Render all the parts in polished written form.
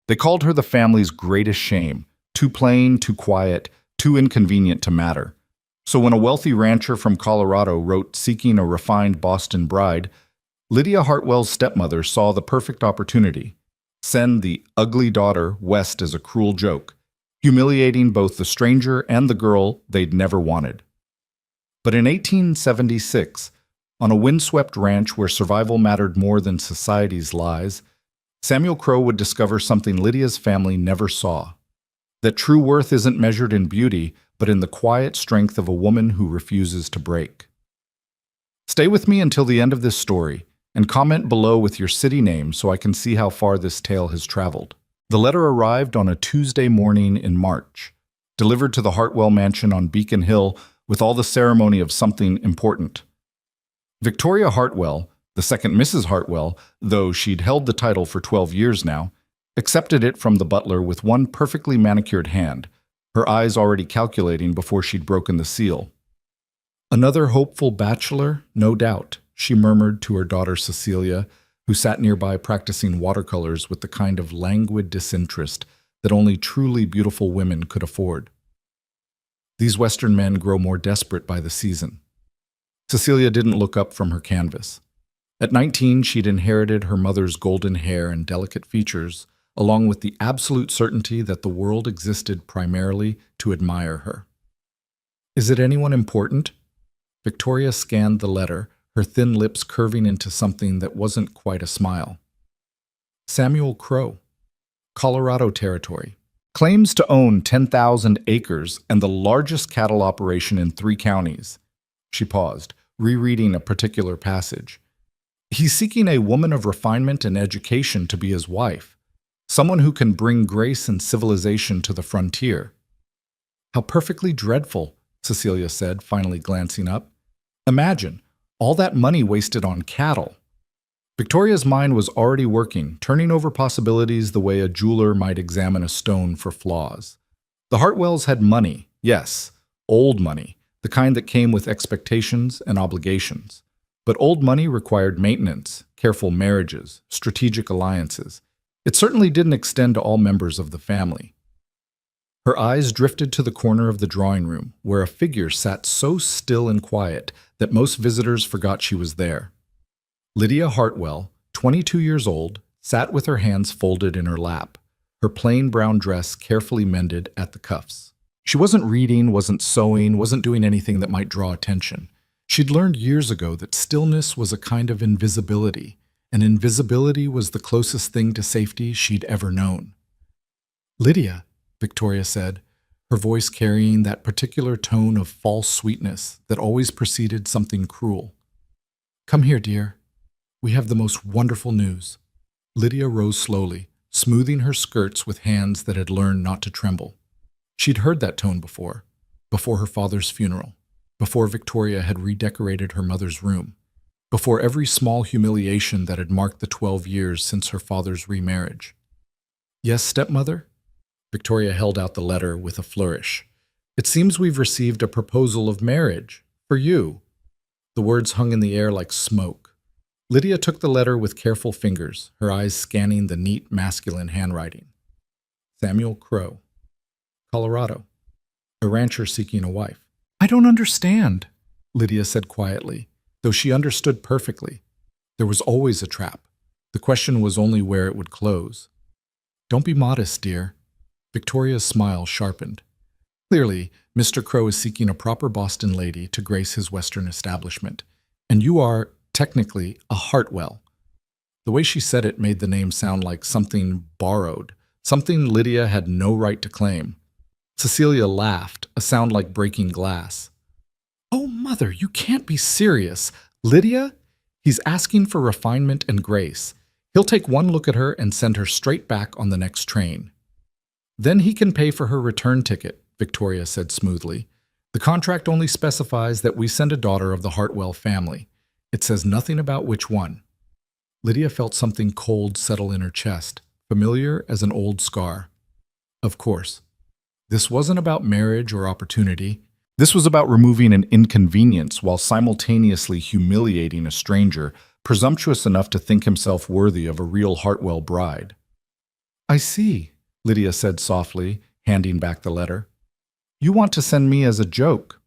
They called her the family's greatest shame, too plain, too quiet, too inconvenient to matter. So when a wealthy rancher from Colorado wrote seeking a refined Boston bride, Lydia Hartwell's stepmother saw the perfect opportunity. Send the ugly daughter west as a cruel joke, humiliating both the stranger and the girl they'd never wanted. But in 1876, on a windswept ranch where survival mattered more than society's lies, Samuel Crow would discover something Lydia's family never saw. That true worth isn't measured in beauty, but in the quiet strength of a woman who refuses to break. Stay with me until the end of this story, and comment below with your city name so I can see how far this tale has traveled. The letter arrived on a Tuesday morning in March, delivered to the Hartwell mansion on Beacon Hill with all the ceremony of something important. Victoria Hartwell, the second Mrs. Hartwell, though she'd held the title for 12 years now, accepted it from the butler with one perfectly manicured hand, her eyes already calculating before she'd broken the seal. Another hopeful bachelor, no doubt, she murmured to her daughter Cecilia, who sat nearby practicing watercolors with the kind of languid disinterest that only truly beautiful women could afford. These Western men grow more desperate by the season. Cecilia didn't look up from her canvas. At 19, she'd inherited her mother's golden hair and delicate features, along with the absolute certainty that the world existed primarily to admire her. Is it anyone important? Victoria scanned the letter, her thin lips curving into something that wasn't quite a smile. Samuel Crow, Colorado Territory, claims to own 10,000 acres and the largest cattle operation in 3 counties. She paused, rereading a particular passage. He's seeking a woman of refinement and education to be his wife, someone who can bring grace and civilization to the frontier. How perfectly dreadful, Cecilia said, finally glancing up. Imagine, all that money wasted on cattle. Victoria's mind was already working, turning over possibilities the way a jeweler might examine a stone for flaws. The Hartwells had money, yes, old money, the kind that came with expectations and obligations. But old money required maintenance, careful marriages, strategic alliances. It certainly didn't extend to all members of the family. Her eyes drifted to the corner of the drawing room, where a figure sat so still and quiet that most visitors forgot she was there. Lydia Hartwell, 22 years old, sat with her hands folded in her lap, her plain brown dress carefully mended at the cuffs. She wasn't reading, wasn't sewing, wasn't doing anything that might draw attention. She'd learned years ago that stillness was a kind of invisibility, and invisibility was the closest thing to safety she'd ever known. Lydia, Victoria said, her voice carrying that particular tone of false sweetness that always preceded something cruel. Come here, dear. We have the most wonderful news. Lydia rose slowly, smoothing her skirts with hands that had learned not to tremble. She'd heard that tone before her father's funeral, before Victoria had redecorated her mother's room, before every small humiliation that had marked the 12 years since her father's remarriage. Yes, stepmother? Victoria held out the letter with a flourish. It seems we've received a proposal of marriage. For you. The words hung in the air like smoke. Lydia took the letter with careful fingers, her eyes scanning the neat, masculine handwriting. Samuel Crow, Colorado, a rancher seeking a wife. I don't understand, Lydia said quietly, though she understood perfectly. There was always a trap. The question was only where it would close. Don't be modest, dear. Victoria's smile sharpened. Clearly, Mr. Crow is seeking a proper Boston lady to grace his Western establishment, and you are, technically, a Hartwell. The way she said it made the name sound like something borrowed, something Lydia had no right to claim. Cecilia laughed, a sound like breaking glass. Oh, Mother, you can't be serious. Lydia? He's asking for refinement and grace. He'll take one look at her and send her straight back on the next train. Then he can pay for her return ticket, Victoria said smoothly. The contract only specifies that we send a daughter of the Hartwell family. It says nothing about which one. Lydia felt something cold settle in her chest, familiar as an old scar. Of course. This wasn't about marriage or opportunity. This was about removing an inconvenience while simultaneously humiliating a stranger, presumptuous enough to think himself worthy of a real Hartwell bride. I see, Lydia said softly, handing back the letter. You want to send me as a joke.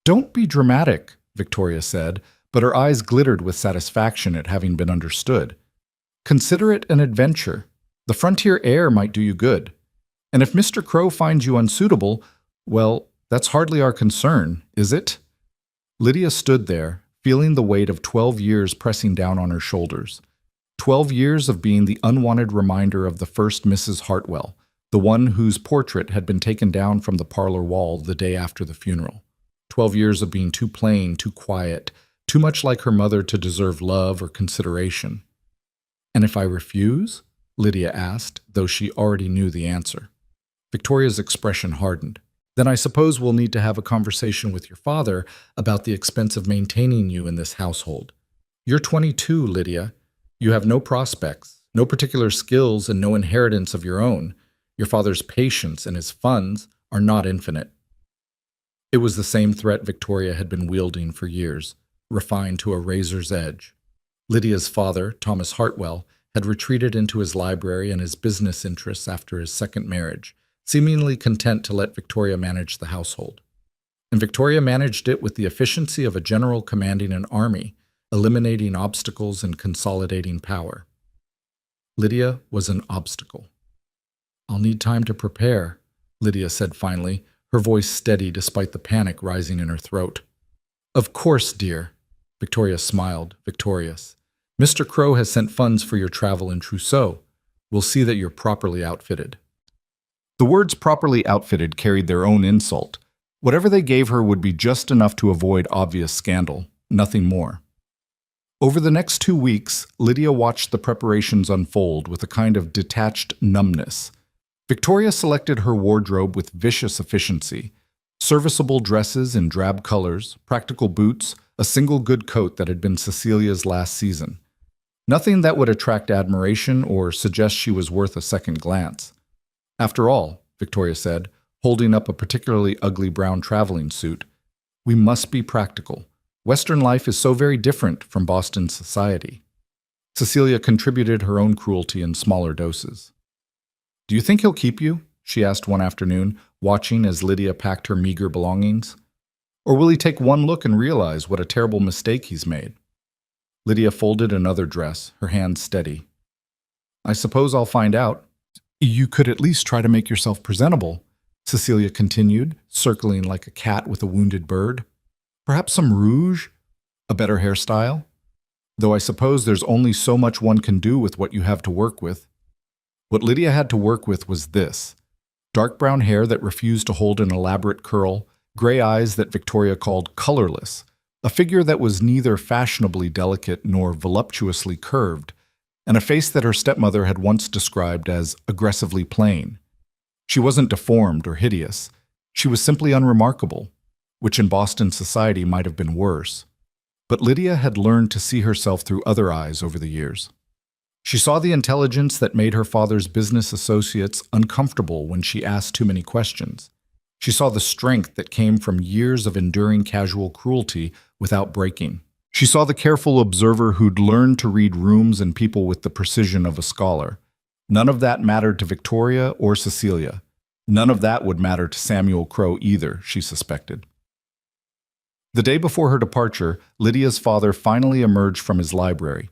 Don't be dramatic, Victoria said, but her eyes glittered with satisfaction at having been understood. Consider it an adventure. The frontier air might do you good. And if Mr. Crow finds you unsuitable, well, that's hardly our concern, is it? Lydia stood there, feeling the weight of 12 years pressing down on her shoulders. 12 years of being the unwanted reminder of the first Mrs. Hartwell, the one whose portrait had been taken down from the parlor wall the day after the funeral. 12 years of being too plain, too quiet, too much like her mother to deserve love or consideration. And if I refuse? Lydia asked, though she already knew the answer. Victoria's expression hardened. Then I suppose we'll need to have a conversation with your father about the expense of maintaining you in this household. You're 22, Lydia. You have no prospects, no particular skills, and no inheritance of your own. Your father's patience and his funds are not infinite. It was the same threat Victoria had been wielding for years, refined to a razor's edge. Lydia's father, Thomas Hartwell, had retreated into his library and his business interests after his second marriage, seemingly content to let Victoria manage the household. And Victoria managed it with the efficiency of a general commanding an army, eliminating obstacles and consolidating power. Lydia was an obstacle. I'll need time to prepare, Lydia said finally, her voice steady despite the panic rising in her throat. Of course, dear. Victoria smiled, victorious. Mr. Crow has sent funds for your travel in trousseau. We'll see that you're properly outfitted. The words properly outfitted carried their own insult. Whatever they gave her would be just enough to avoid obvious scandal, nothing more. Over the next 2 weeks, Lydia watched the preparations unfold with a kind of detached numbness. Victoria selected her wardrobe with vicious efficiency. Serviceable dresses in drab colors, practical boots, a single good coat that had been Cecilia's last season. Nothing that would attract admiration or suggest she was worth a second glance. After all, Victoria said, holding up a particularly ugly brown traveling suit, we must be practical. Western life is so very different from Boston society. Cecilia contributed her own cruelty in smaller doses. Do you think he'll keep you? She asked one afternoon, watching as Lydia packed her meager belongings. Or will he take one look and realize what a terrible mistake he's made? Lydia folded another dress, her hands steady. I suppose I'll find out. You could at least try to make yourself presentable, Cecilia continued, circling like a cat with a wounded bird. Perhaps some rouge? A better hairstyle? Though I suppose there's only so much one can do with what you have to work with. What Lydia had to work with was this: dark brown hair that refused to hold an elaborate curl, gray eyes that Victoria called colorless, a figure that was neither fashionably delicate nor voluptuously curved, and a face that her stepmother had once described as aggressively plain. She wasn't deformed or hideous. She was simply unremarkable, which in Boston society might have been worse. But Lydia had learned to see herself through other eyes over the years. She saw the intelligence that made her father's business associates uncomfortable when she asked too many questions. She saw the strength that came from years of enduring casual cruelty without breaking. She saw the careful observer who'd learned to read rooms and people with the precision of a scholar. None of that mattered to Victoria or Cecilia. None of that would matter to Samuel Crow either, she suspected. The day before her departure, Lydia's father finally emerged from his library.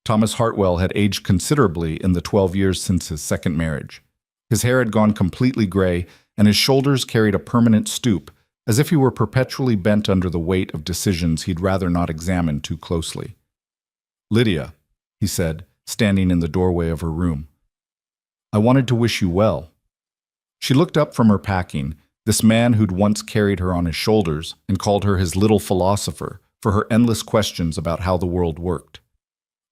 Thomas Hartwell had aged considerably in the 12 years since his second marriage. His hair had gone completely gray, and his shoulders carried a permanent stoop, as if he were perpetually bent under the weight of decisions he'd rather not examine too closely. Lydia, he said, standing in the doorway of her room, I wanted to wish you well. She looked up from her packing, this man who'd once carried her on his shoulders and called her his little philosopher for her endless questions about how the world worked.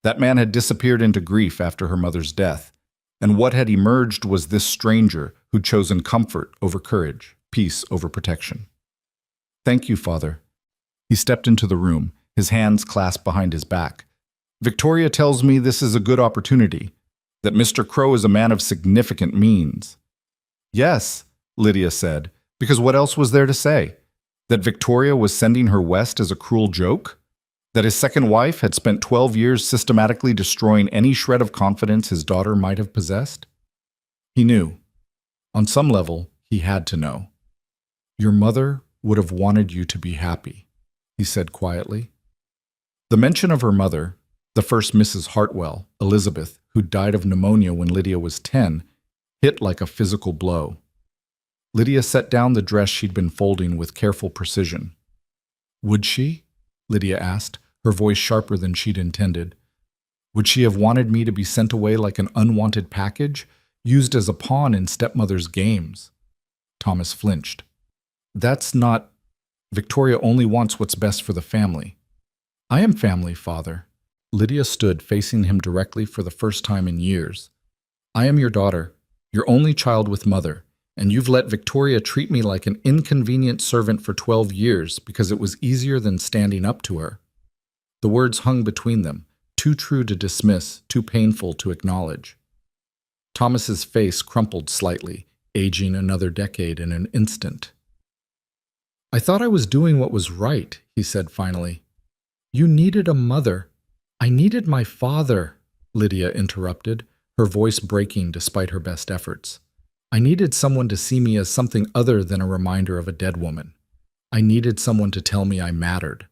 That man had disappeared into grief after her mother's death, and what had emerged was this stranger who'd chosen comfort over courage, peace over protection. Thank you, Father. He stepped into the room, his hands clasped behind his back. Victoria tells me this is a good opportunity, that Mr. Crow is a man of significant means. Yes, Lydia said, because what else was there to say? That Victoria was sending her west as a cruel joke? That his second wife had spent 12 years systematically destroying any shred of confidence his daughter might have possessed? He knew. On some level, he had to know. Your mother would have wanted you to be happy, he said quietly. The mention of her mother, the first Mrs. Hartwell, Elizabeth, who died of pneumonia when Lydia was 10, hit like a physical blow. Lydia set down the dress she'd been folding with careful precision. Would she? Lydia asked, her voice sharper than she'd intended. Would she have wanted me to be sent away like an unwanted package, used as a pawn in stepmother's games? Thomas flinched. That's not... Victoria only wants what's best for the family. I am family, Father. Lydia stood facing him directly for the first time in years. I am your daughter, your only child with mother, and you've let Victoria treat me like an inconvenient servant for 12 years because it was easier than standing up to her. The words hung between them, too true to dismiss, too painful to acknowledge. Thomas's face crumpled slightly, aging another decade in an instant. I thought I was doing what was right, he said finally. You needed a mother. I needed my father, Lydia interrupted, her voice breaking despite her best efforts. I needed someone to see me as something other than a reminder of a dead woman. I needed someone to tell me I mattered.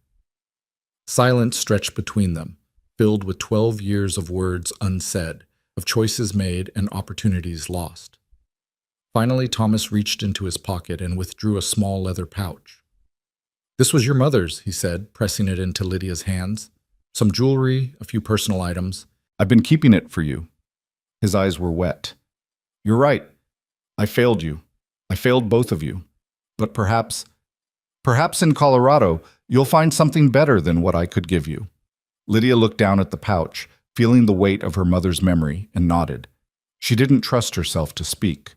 Silence stretched between them, filled with 12 years of words unsaid, of choices made and opportunities lost. Finally, Thomas reached into his pocket and withdrew a small leather pouch. This was your mother's, he said, pressing it into Lydia's hands. Some jewelry, a few personal items. I've been keeping it for you. His eyes were wet. You're right. I failed you. I failed both of you. But perhaps in Colorado, you'll find something better than what I could give you. Lydia looked down at the pouch, feeling the weight of her mother's memory, and nodded. She didn't trust herself to speak.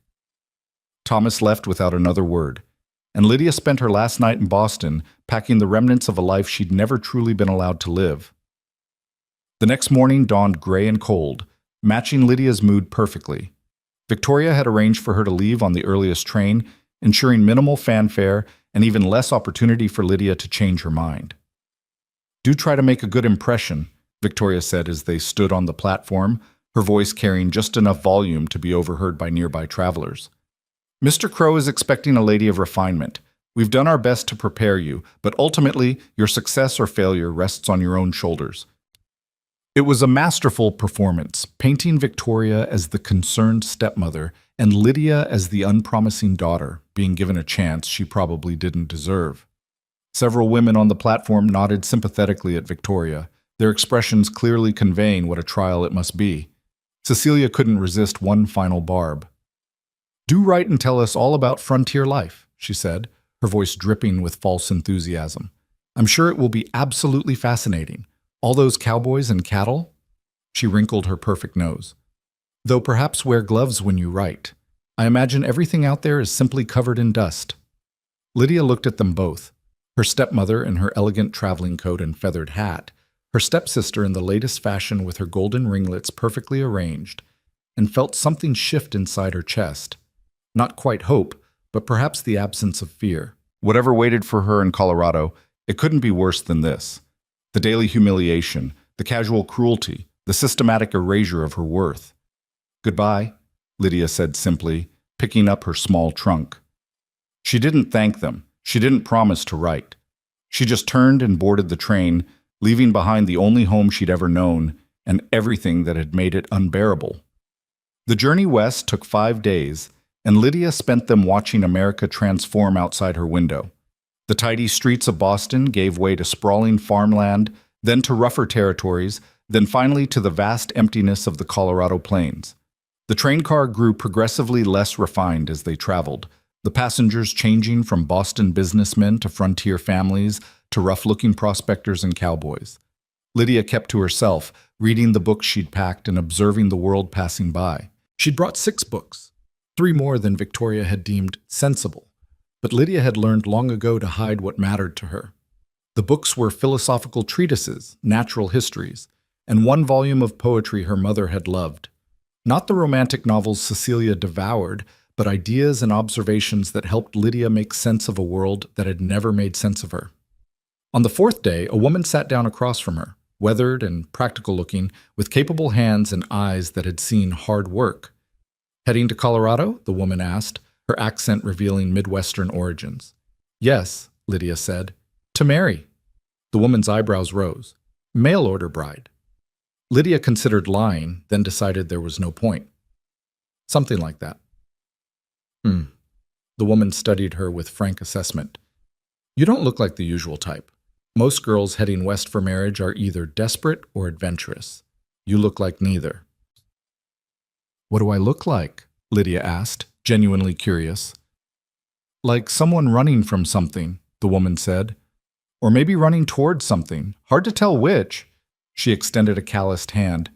Thomas left without another word, and Lydia spent her last night in Boston packing the remnants of a life she'd never truly been allowed to live. The next morning dawned gray and cold, matching Lydia's mood perfectly. Victoria had arranged for her to leave on the earliest train, ensuring minimal fanfare and even less opportunity for Lydia to change her mind. Do try to make a good impression, Victoria said as they stood on the platform, her voice carrying just enough volume to be overheard by nearby travelers. Mr. Crow is expecting a lady of refinement. We've done our best to prepare you, but ultimately, your success or failure rests on your own shoulders. It was a masterful performance, painting Victoria as the concerned stepmother and Lydia as the unpromising daughter, being given a chance she probably didn't deserve. Several women on the platform nodded sympathetically at Victoria, their expressions clearly conveying what a trial it must be. Cecilia couldn't resist one final barb. Do write and tell us all about frontier life, she said, her voice dripping with false enthusiasm. I'm sure it will be absolutely fascinating. All those cowboys and cattle? She wrinkled her perfect nose. Though perhaps wear gloves when you write. I imagine everything out there is simply covered in dust. Lydia looked at them both, her stepmother in her elegant traveling coat and feathered hat, her stepsister in the latest fashion with her golden ringlets perfectly arranged, and felt something shift inside her chest. Not quite hope, but perhaps the absence of fear. Whatever waited for her in Colorado, it couldn't be worse than this. The daily humiliation, the casual cruelty, the systematic erasure of her worth. Goodbye, Lydia said simply, picking up her small trunk. She didn't thank them. She didn't promise to write. She just turned and boarded the train, leaving behind the only home she'd ever known and everything that had made it unbearable. The journey west took 5 days, and Lydia spent them watching America transform outside her window. The tidy streets of Boston gave way to sprawling farmland, then to rougher territories, then finally to the vast emptiness of the Colorado plains. The train car grew progressively less refined as they traveled, the passengers changing from Boston businessmen to frontier families to rough-looking prospectors and cowboys. Lydia kept to herself, reading the books she'd packed and observing the world passing by. She'd brought 6 books, 3 more than Victoria had deemed sensible. But Lydia had learned long ago to hide what mattered to her. The books were philosophical treatises, natural histories, and 1 volume of poetry her mother had loved. Not the romantic novels Cecilia devoured, but ideas and observations that helped Lydia make sense of a world that had never made sense of her. On the 4th day, a woman sat down across from her, weathered and practical-looking, with capable hands and eyes that had seen hard work. Heading to Colorado? The woman asked, her accent revealing Midwestern origins. Yes, Lydia said. To marry. The woman's eyebrows rose. Mail order bride. Lydia considered lying, then decided there was no point. Something like that. The woman studied her with frank assessment. You don't look like the usual type. Most girls heading west for marriage are either desperate or adventurous. You look like neither. What do I look like? Lydia asked, genuinely curious. Like someone running from something, the woman said. Or maybe running towards something. Hard to tell which. She extended a calloused hand.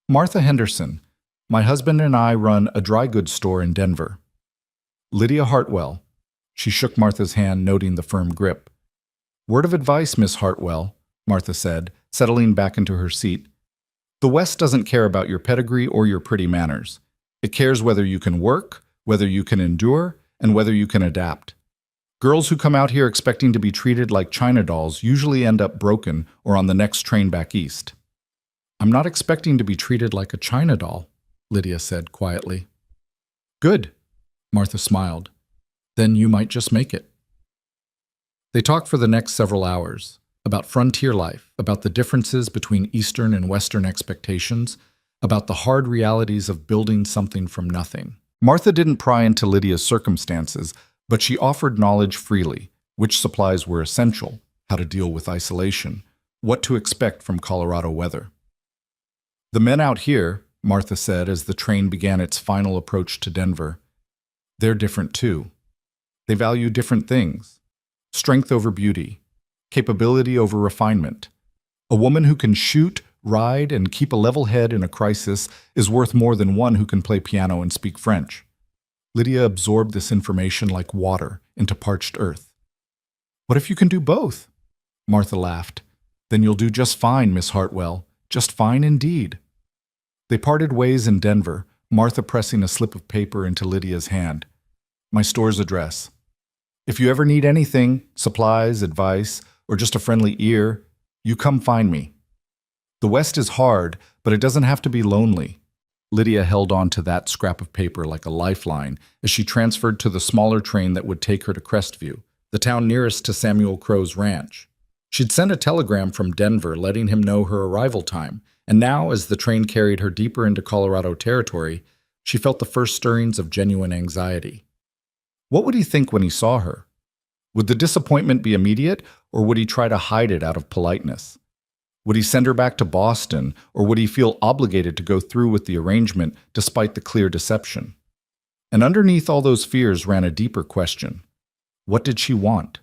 Martha Henderson. My husband and I run a dry goods store in Denver. Lydia Hartwell. She shook Martha's hand, noting the firm grip. Word of advice, Miss Hartwell, Martha said, settling back into her seat. The West doesn't care about your pedigree or your pretty manners. It cares whether you can work, whether you can endure, and whether you can adapt. Girls who come out here expecting to be treated like China dolls usually end up broken or on the next train back east. I'm not expecting to be treated like a China doll, Lydia said quietly. Good, Martha smiled. Then you might just make it. They talked for the next several hours, about frontier life, about the differences between Eastern and Western expectations, about the hard realities of building something from nothing. Martha didn't pry into Lydia's circumstances, but she offered knowledge freely, which supplies were essential, how to deal with isolation, what to expect from Colorado weather. The men out here, Martha said as the train began its final approach to Denver, they're different too. They value different things. Strength over beauty, capability over refinement. A woman who can shoot, ride, and keep a level head in a crisis is worth more than one who can play piano and speak French. Lydia absorbed this information like water into parched earth. What if you can do both? Martha laughed. Then you'll do just fine, Miss Hartwell. Just fine indeed. They parted ways in Denver, Martha pressing a slip of paper into Lydia's hand. My store's address. If you ever need anything, supplies, advice, or just a friendly ear, you come find me. The West is hard, but it doesn't have to be lonely. Lydia held on to that scrap of paper like a lifeline as she transferred to the smaller train that would take her to Crestview, the town nearest to Samuel Crow's ranch. She'd sent a telegram from Denver letting him know her arrival time, and now, as the train carried her deeper into Colorado territory, she felt the first stirrings of genuine anxiety. What would he think when he saw her? Would the disappointment be immediate, or would he try to hide it out of politeness? Would he send her back to Boston, or would he feel obligated to go through with the arrangement despite the clear deception? And underneath all those fears ran a deeper question. What did she want?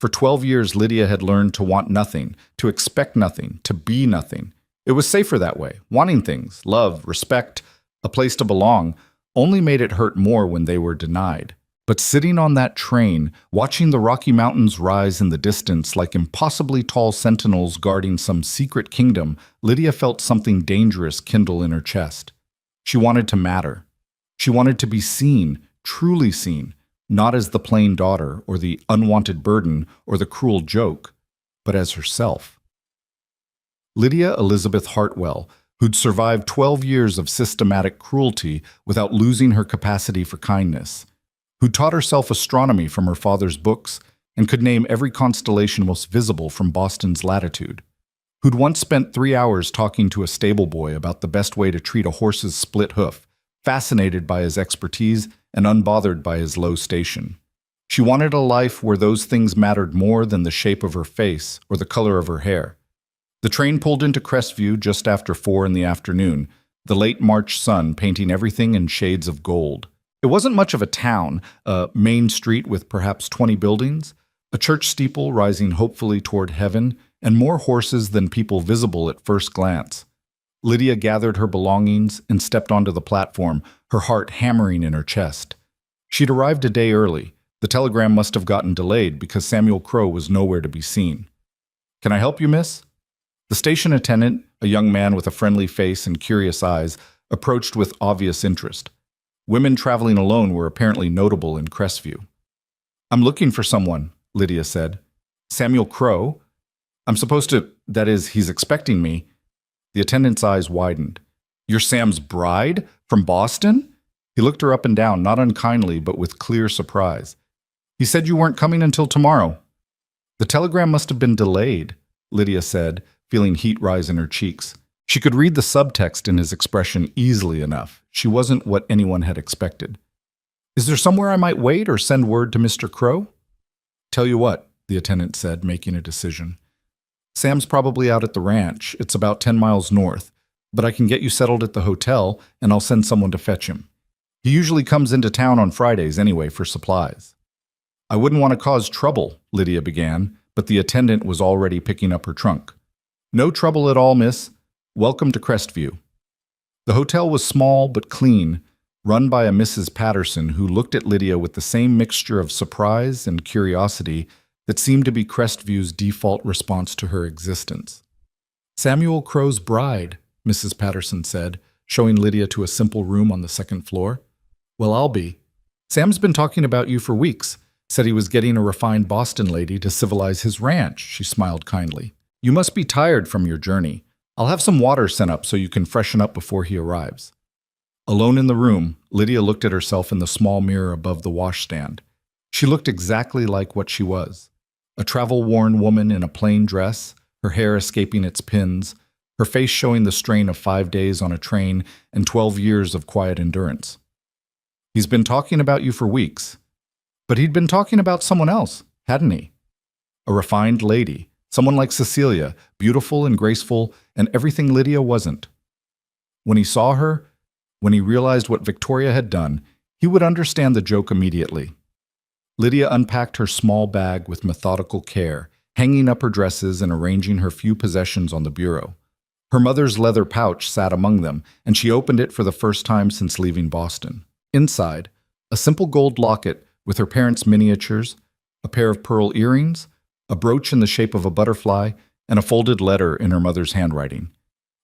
For 12 years, Lydia had learned to want nothing, to expect nothing, to be nothing. It was safer that way. Wanting things, love, respect, a place to belong, only made it hurt more when they were denied. But sitting on that train, watching the Rocky Mountains rise in the distance like impossibly tall sentinels guarding some secret kingdom, Lydia felt something dangerous kindle in her chest. She wanted to matter. She wanted to be seen, truly seen, not as the plain daughter or the unwanted burden or the cruel joke, but as herself. Lydia Elizabeth Hartwell, who'd survived 12 years of systematic cruelty without losing her capacity for kindness, who taught herself astronomy from her father's books and could name every constellation most visible from Boston's latitude, who'd once spent 3 hours talking to a stable boy about the best way to treat a horse's split hoof, fascinated by his expertise and unbothered by his low station. She wanted a life where those things mattered more than the shape of her face or the color of her hair. The train pulled into Crestview just after 4 in the afternoon, the late March sun painting everything in shades of gold. It wasn't much of a town, a main street with perhaps 20 buildings, a church steeple rising hopefully toward heaven, and more horses than people visible at first glance. Lydia gathered her belongings and stepped onto the platform, her heart hammering in her chest. She'd arrived a day early. The telegram must have gotten delayed because Samuel Crow was nowhere to be seen. Can I help you, miss? The station attendant, a young man with a friendly face and curious eyes, approached with obvious interest. Women traveling alone were apparently notable in Crestview. I'm looking for someone, Lydia said. Samuel Crow? I'm supposed to, that is, he's expecting me. The attendant's eyes widened. You're Sam's bride? From Boston? He looked her up and down, not unkindly, but with clear surprise. He said you weren't coming until tomorrow. The telegram must have been delayed, Lydia said, feeling heat rise in her cheeks. She could read the subtext in his expression easily enough. She wasn't what anyone had expected. Is there somewhere I might wait or send word to Mr. Crow? Tell you what, the attendant said, making a decision. Sam's probably out at the ranch. It's about 10 miles north, but I can get you settled at the hotel, and I'll send someone to fetch him. He usually comes into town on Fridays anyway for supplies. I wouldn't want to cause trouble, Lydia began, but the attendant was already picking up her trunk. No trouble at all, miss. Welcome to Crestview. The hotel was small but clean, run by a Mrs. Patterson who looked at Lydia with the same mixture of surprise and curiosity that seemed to be Crestview's default response to her existence. Samuel Crow's bride, Mrs. Patterson said, showing Lydia to a simple room on the second floor. Well, I'll be. Sam's been talking about you for weeks. Said he was getting a refined Boston lady to civilize his ranch, she smiled kindly. You must be tired from your journey. I'll have some water sent up so you can freshen up before he arrives. Alone in the room, Lydia looked at herself in the small mirror above the washstand. She looked exactly like what she was. A travel-worn woman in a plain dress, her hair escaping its pins, her face showing the strain of 5 days on a train and 12 years of quiet endurance. He's been talking about you for weeks. But he'd been talking about someone else, hadn't he? A refined lady, someone like Cecilia, beautiful and graceful, and everything Lydia wasn't. When he saw her, when he realized what Victoria had done, he would understand the joke immediately. Lydia unpacked her small bag with methodical care, hanging up her dresses and arranging her few possessions on the bureau. Her mother's leather pouch sat among them, and she opened it for the first time since leaving Boston. Inside, a simple gold locket with her parents' miniatures, a pair of pearl earrings, a brooch in the shape of a butterfly, and a folded letter in her mother's handwriting.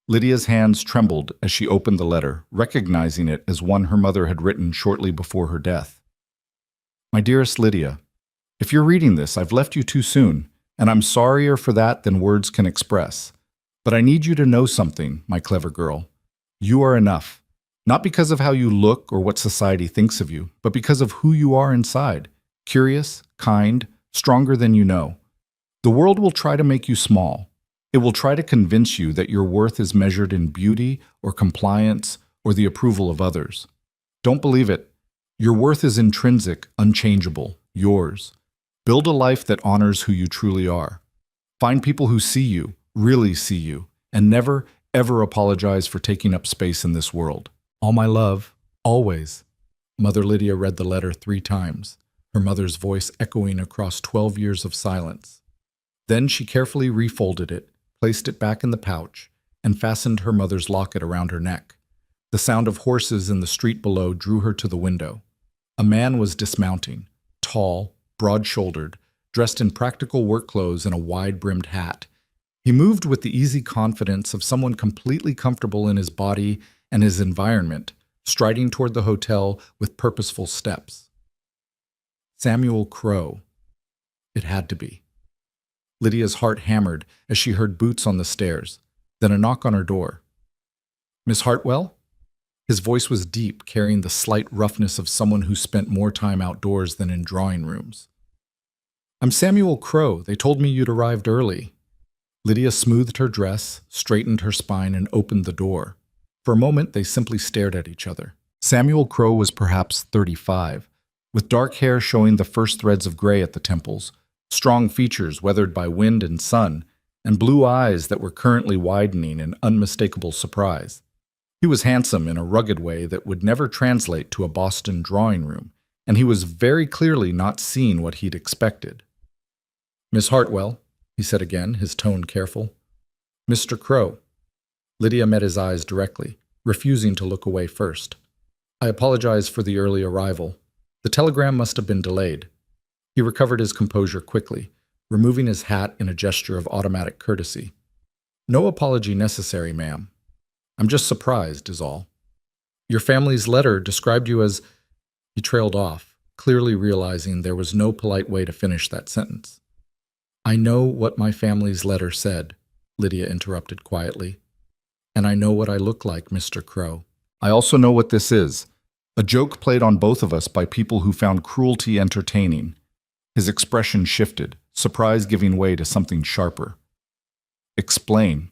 Lydia's hands trembled as she opened the letter, recognizing it as one her mother had written shortly before her death. My dearest Lydia, if you're reading this, I've left you too soon, and I'm sorrier for that than words can express. But I need you to know something, my clever girl. You are enough. Not because of how you look or what society thinks of you, but because of who you are inside. Curious, kind, stronger than you know. The world will try to make you small. It will try to convince you that your worth is measured in beauty or compliance or the approval of others. Don't believe it. Your worth is intrinsic, unchangeable, yours. Build a life that honors who you truly are. Find people who see you, really see you, and never, ever apologize for taking up space in this world. All my love, always. Mother Lydia read the letter 3 times, her mother's voice echoing across 12 years of silence. Then she carefully refolded it, placed it back in the pouch, and fastened her mother's locket around her neck. The sound of horses in the street below drew her to the window. A man was dismounting, tall, broad-shouldered, dressed in practical work clothes and a wide-brimmed hat. He moved with the easy confidence of someone completely comfortable in his body and his environment, striding toward the hotel with purposeful steps. Samuel Crow. It had to be. Lydia's heart hammered as she heard boots on the stairs, then a knock on her door. Miss Hartwell? His voice was deep, carrying the slight roughness of someone who spent more time outdoors than in drawing rooms. I'm Samuel Crow. They told me you'd arrived early. Lydia smoothed her dress, straightened her spine, and opened the door. For a moment, they simply stared at each other. Samuel Crow was perhaps 35, with dark hair showing the first threads of gray at the temples, strong features weathered by wind and sun, and blue eyes that were currently widening in unmistakable surprise. He was handsome in a rugged way that would never translate to a Boston drawing room, and he was very clearly not seeing what he'd expected. Miss Hartwell, he said again, his tone careful. Mr. Crow. Lydia met his eyes directly, refusing to look away first. I apologize for the early arrival. The telegram must have been delayed. He recovered his composure quickly, removing his hat in a gesture of automatic courtesy. No apology necessary, ma'am. I'm just surprised, is all. Your family's letter described you as... He trailed off, clearly realizing there was no polite way to finish that sentence. I know what my family's letter said, Lydia interrupted quietly. And I know what I look like, Mr. Crow. I also know what this is. A joke played on both of us by people who found cruelty entertaining. His expression shifted, surprise giving way to something sharper. Explain.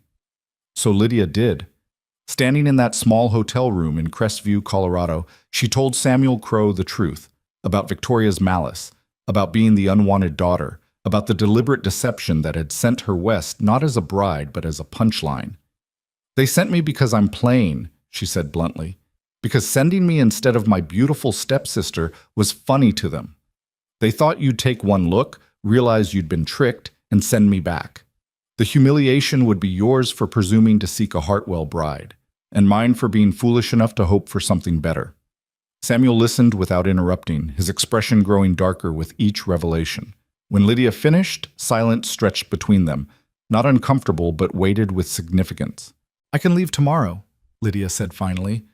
So Lydia did. Standing in that small hotel room in Crestview, Colorado, she told Samuel Crowe the truth about Victoria's malice, about being the unwanted daughter, about the deliberate deception that had sent her west not as a bride but as a punchline. They sent me because I'm plain, she said bluntly, because sending me instead of my beautiful stepsister was funny to them. They thought you'd take one look, realize you'd been tricked, and send me back. The humiliation would be yours for presuming to seek a Hartwell bride, and mine for being foolish enough to hope for something better. Samuel listened without interrupting, his expression growing darker with each revelation. When Lydia finished, silence stretched between them, not uncomfortable but weighted with significance. I can leave tomorrow, Lydia said finally.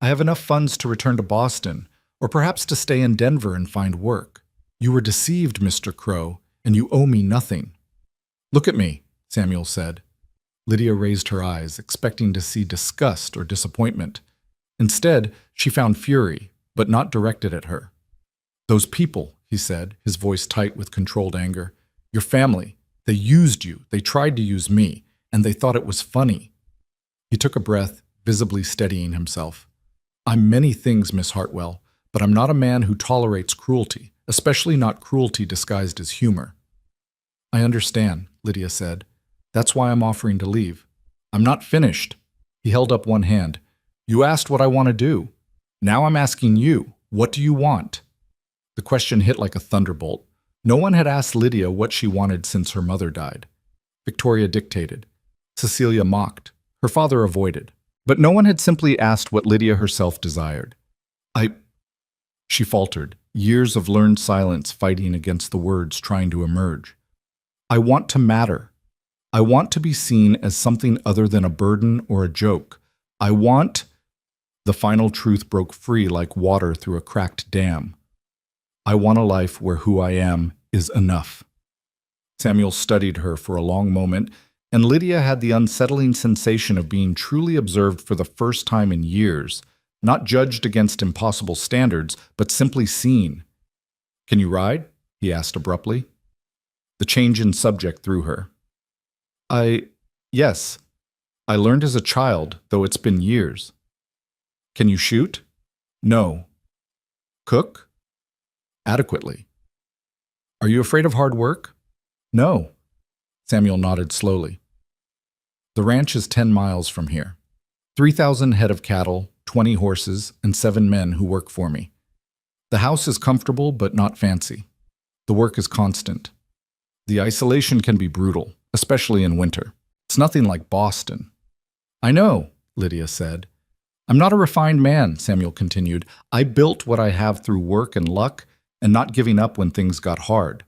I have enough funds to return to Boston, or perhaps to stay in Denver and find work. You were deceived, Mr. Crowe, and you owe me nothing. Look at me, Samuel said. Lydia raised her eyes, expecting to see disgust or disappointment. Instead, she found fury, but not directed at her. Those people, he said, his voice tight with controlled anger. Your family. They used you. They tried to use me, and they thought it was funny. He took a breath, visibly steadying himself. I'm many things, Miss Hartwell, but I'm not a man who tolerates cruelty, especially not cruelty disguised as humor. I understand, Lydia said. That's why I'm offering to leave. I'm not finished. He held up one hand. You asked what I want to do. Now I'm asking you, what do you want? The question hit like a thunderbolt. No one had asked Lydia what she wanted since her mother died. Victoria dictated. Cecilia mocked. Her father avoided. But no one had simply asked what Lydia herself desired. She faltered, years of learned silence fighting against the words trying to emerge. I want to matter. I want to be seen as something other than a burden or a joke. I want... The final truth broke free like water through a cracked dam. I want a life where who I am is enough. Samuel studied her for a long moment, and Lydia had the unsettling sensation of being truly observed for the first time in years, not judged against impossible standards, but simply seen. Can you ride? He asked abruptly. The change in subject threw her. Yes. I learned as a child, though it's been years. Can you shoot? No. Cook? Adequately. Are you afraid of hard work? No. Samuel nodded slowly. The ranch is 10 miles from here. 3,000 head of cattle, 20 horses, and 7 men who work for me. The house is comfortable but not fancy. The work is constant. The isolation can be brutal, especially in winter. It's nothing like Boston. I know, Lydia said. I'm not a refined man, Samuel continued. I built what I have through work and luck and not giving up when things got hard.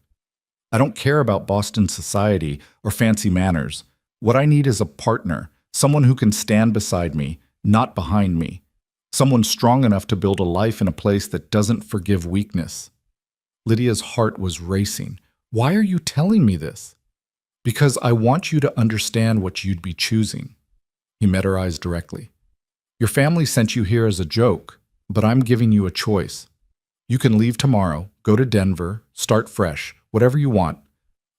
I don't care about Boston society or fancy manners. What I need is a partner, someone who can stand beside me, not behind me. Someone strong enough to build a life in a place that doesn't forgive weakness. Lydia's heart was racing. Why are you telling me this? Because I want you to understand what you'd be choosing. He met her eyes directly. Your family sent you here as a joke, but I'm giving you a choice. You can leave tomorrow, go to Denver, start fresh, whatever you want.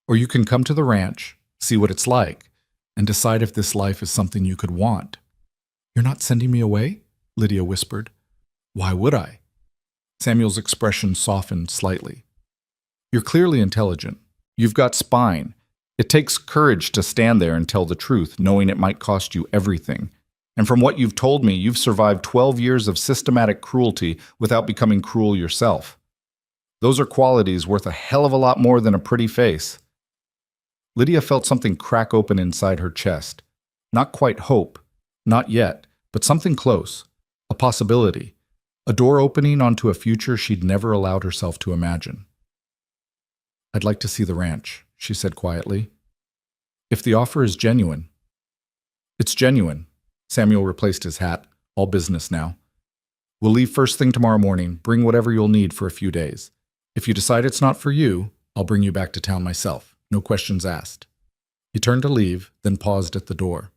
Or you can come to the ranch, see what it's like, and decide if this life is something you could want. You're not sending me away? Lydia whispered. Why would I? Samuel's expression softened slightly. You're clearly intelligent. You've got spine. It takes courage to stand there and tell the truth, knowing it might cost you everything. And from what you've told me, you've survived 12 years of systematic cruelty without becoming cruel yourself. Those are qualities worth a hell of a lot more than a pretty face. Lydia felt something crack open inside her chest. Not quite hope, not yet, but something close. A possibility. A door opening onto a future she'd never allowed herself to imagine. I'd like to see the ranch, she said quietly. If the offer is genuine. It's genuine. Samuel replaced his hat, all business now. We'll leave first thing tomorrow morning, bring whatever you'll need for a few days. If you decide it's not for you, I'll bring you back to town myself, no questions asked. He turned to leave, then paused at the door.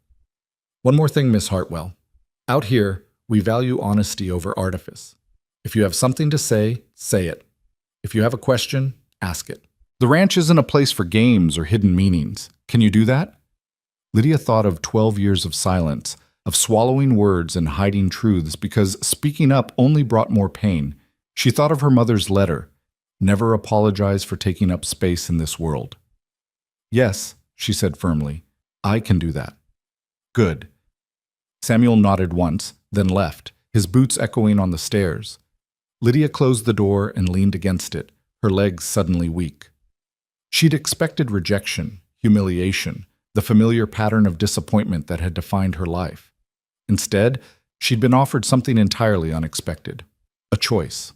One more thing, Miss Hartwell. Out here, we value honesty over artifice. If you have something to say, say it. If you have a question, ask it. The ranch isn't a place for games or hidden meanings. Can you do that? Lydia thought of 12 years of silence, of swallowing words and hiding truths because speaking up only brought more pain. She thought of her mother's letter, "Never apologize for taking up space in this world." "Yes," she said firmly, "I can do that." "Good." Samuel nodded once, then left, his boots echoing on the stairs. Lydia closed the door and leaned against it, her legs suddenly weak. She'd expected rejection, humiliation, the familiar pattern of disappointment that had defined her life. Instead, she'd been offered something entirely unexpected, a choice.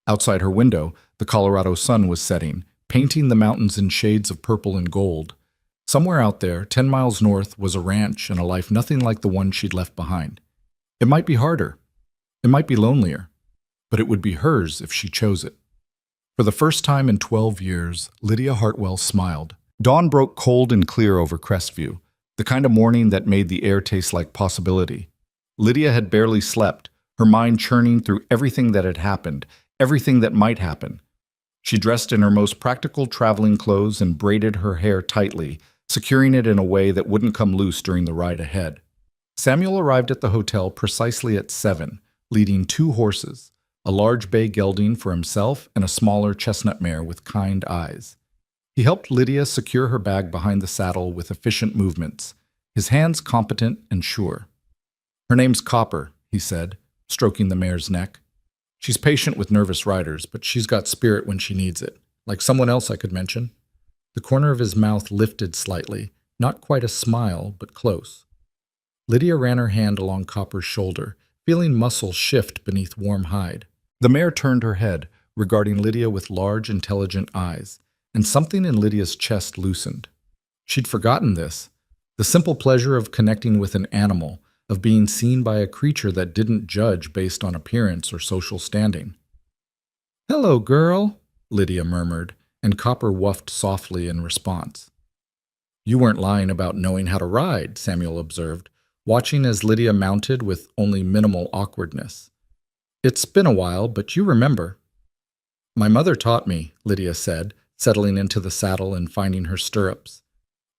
Outside her window, the Colorado sun was setting, painting the mountains in shades of purple and gold. Somewhere out there, 10 miles north, was a ranch and a life nothing like the one she'd left behind. It might be harder. It might be lonelier. But it would be hers if she chose it. For the first time in 12 years, Lydia Hartwell smiled. Dawn broke cold and clear over Crestview, the kind of morning that made the air taste like possibility. Lydia had barely slept, her mind churning through everything that had happened, everything that might happen. She dressed in her most practical traveling clothes and braided her hair tightly, securing it in a way that wouldn't come loose during the ride ahead. Samuel arrived at the hotel precisely at 7, leading 2 horses, a large bay gelding for himself and a smaller chestnut mare with kind eyes. He helped Lydia secure her bag behind the saddle with efficient movements, his hands competent and sure. "Her name's Copper," he said, stroking the mare's neck. "She's patient with nervous riders, but she's got spirit when she needs it, like someone else I could mention." The corner of his mouth lifted slightly, not quite a smile, but close. Lydia ran her hand along Copper's shoulder, feeling muscles shift beneath warm hide. The mare turned her head, regarding Lydia with large, intelligent eyes, and something in Lydia's chest loosened. She'd forgotten this, the simple pleasure of connecting with an animal, of being seen by a creature that didn't judge based on appearance or social standing. "Hello, girl," Lydia murmured, and Copper whuffed softly in response. "You weren't lying about knowing how to ride," Samuel observed, watching as Lydia mounted with only minimal awkwardness. "It's been a while, but you remember." "My mother taught me," Lydia said, settling into the saddle and finding her stirrups.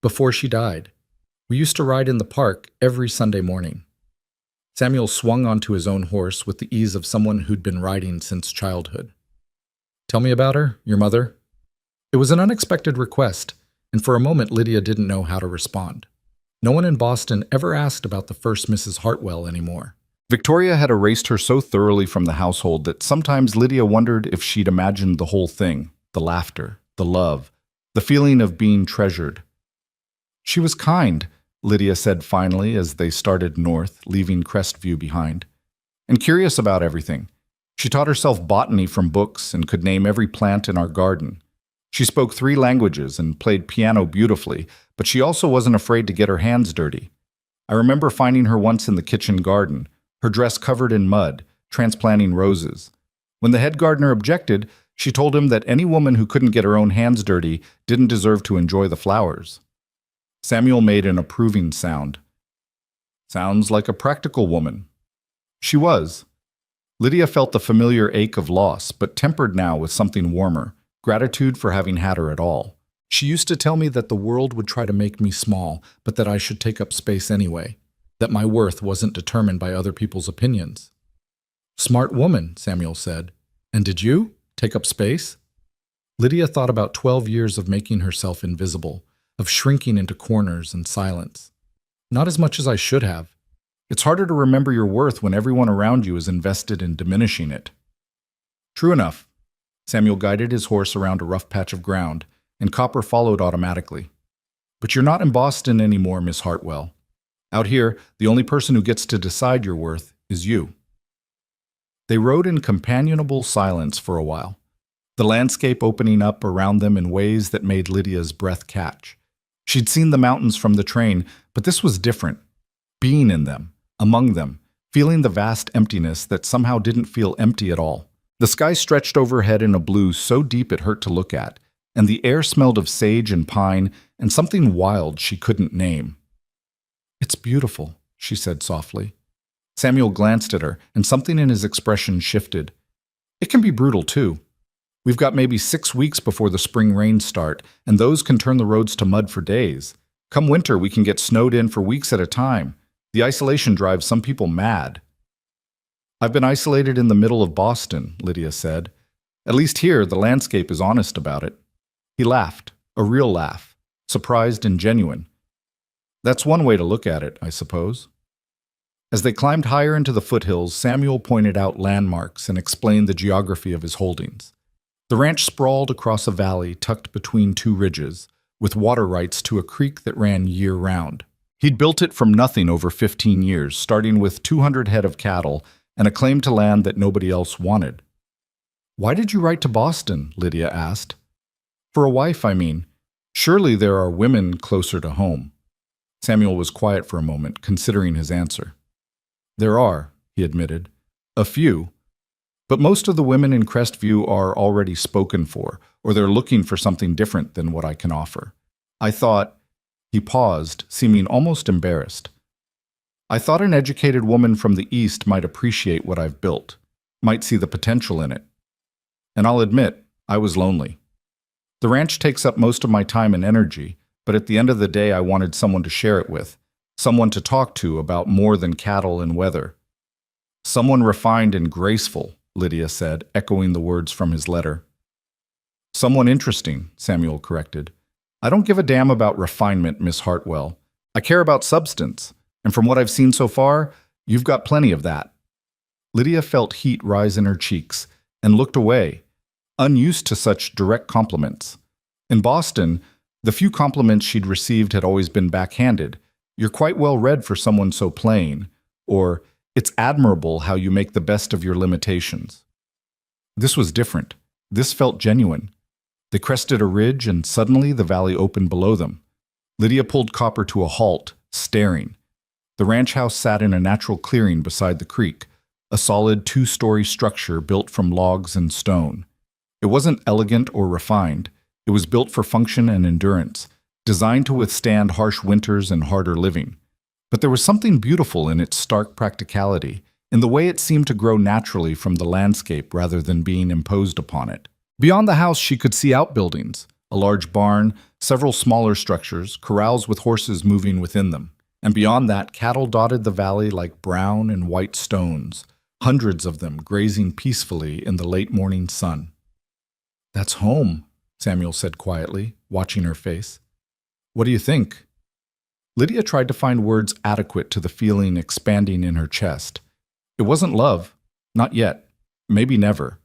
"Before she died. We used to ride in the park every Sunday morning." Samuel swung onto his own horse with the ease of someone who'd been riding since childhood. "Tell me about her, your mother." It was an unexpected request, and for a moment Lydia didn't know how to respond. No one in Boston ever asked about the first Mrs. Hartwell anymore. Victoria had erased her so thoroughly from the household that sometimes Lydia wondered if she'd imagined the whole thing, the laughter, the love, the feeling of being treasured. "She was kind," Lydia said finally as they started north, leaving Crestview behind, "and curious about everything. She taught herself botany from books and could name every plant in our garden. She spoke 3 languages and played piano beautifully, but she also wasn't afraid to get her hands dirty. I remember finding her once in the kitchen garden, her dress covered in mud, transplanting roses. When the head gardener objected, she told him that any woman who couldn't get her own hands dirty didn't deserve to enjoy the flowers." Samuel made an approving sound. "Sounds like a practical woman." She was. Lydia felt the familiar ache of loss, but tempered now with something warmer, gratitude for having had her at all. "She used to tell me that the world would try to make me small, but that I should take up space anyway, that my worth wasn't determined by other people's opinions." "Smart woman," Samuel said. "And did you take up space?" Lydia thought about 12 years of making herself invisible, of shrinking into corners and silence. "Not as much as I should have. It's harder to remember your worth when everyone around you is invested in diminishing it." "True enough." Samuel guided his horse around a rough patch of ground, and Copper followed automatically. "But you're not in Boston anymore, Miss Hartwell. Out here, the only person who gets to decide your worth is you." They rode in companionable silence for a while, the landscape opening up around them in ways that made Lydia's breath catch. She'd seen the mountains from the train, but this was different. Being in them, among them, feeling the vast emptiness that somehow didn't feel empty at all. The sky stretched overhead in a blue so deep it hurt to look at, and the air smelled of sage and pine and something wild she couldn't name. "It's beautiful," she said softly. Samuel glanced at her, and something in his expression shifted. It can be brutal, too. We've got maybe 6 weeks before the spring rains start, and those can turn the roads to mud for days. Come winter, we can get snowed in for weeks at a time. The isolation drives some people mad. I've been isolated in the middle of Boston, Lydia said. At least here, the landscape is honest about it. He laughed, a real laugh, surprised and genuine. That's one way to look at it, I suppose. As they climbed higher into the foothills, Samuel pointed out landmarks and explained the geography of his holdings. The ranch sprawled across a valley tucked between 2 ridges, with water rights to a creek that ran year-round. He'd built it from nothing over 15 years, starting with 200 head of cattle and a claim to land that nobody else wanted. Why did you write to Boston? Lydia asked. For a wife, I mean. Surely there are women closer to home. Samuel was quiet for a moment, considering his answer. There are, he admitted. A few. But most of the women in Crestview are already spoken for, or they're looking for something different than what I can offer. I thought, he paused, seeming almost embarrassed. I thought an educated woman from the East might appreciate what I've built, might see the potential in it. And I'll admit, I was lonely. The ranch takes up most of my time and energy, but at the end of the day I wanted someone to share it with, someone to talk to about more than cattle and weather. Someone refined and graceful, Lydia said, echoing the words from his letter. Someone interesting, Samuel corrected. I don't give a damn about refinement, Miss Hartwell. I care about substance, and from what I've seen so far, you've got plenty of that. Lydia felt heat rise in her cheeks and looked away, unused to such direct compliments. In Boston, the few compliments she'd received had always been backhanded. You're quite well read for someone so plain, or it's admirable how you make the best of your limitations. This was different. This felt genuine. They crested a ridge, and suddenly the valley opened below them. Lydia pulled Copper to a halt, staring. The ranch house sat in a natural clearing beside the creek, a solid 2-story structure built from logs and stone. It wasn't elegant or refined. It was built for function and endurance, designed to withstand harsh winters and harder living. But there was something beautiful in its stark practicality, in the way it seemed to grow naturally from the landscape rather than being imposed upon it. Beyond the house she could see outbuildings, a large barn, several smaller structures, corrals with horses moving within them. And beyond that, cattle dotted the valley like brown and white stones, hundreds of them grazing peacefully in the late morning sun. That's home, Samuel said quietly, watching her face. What do you think? Lydia tried to find words adequate to the feeling expanding in her chest. It wasn't love, not yet, maybe never,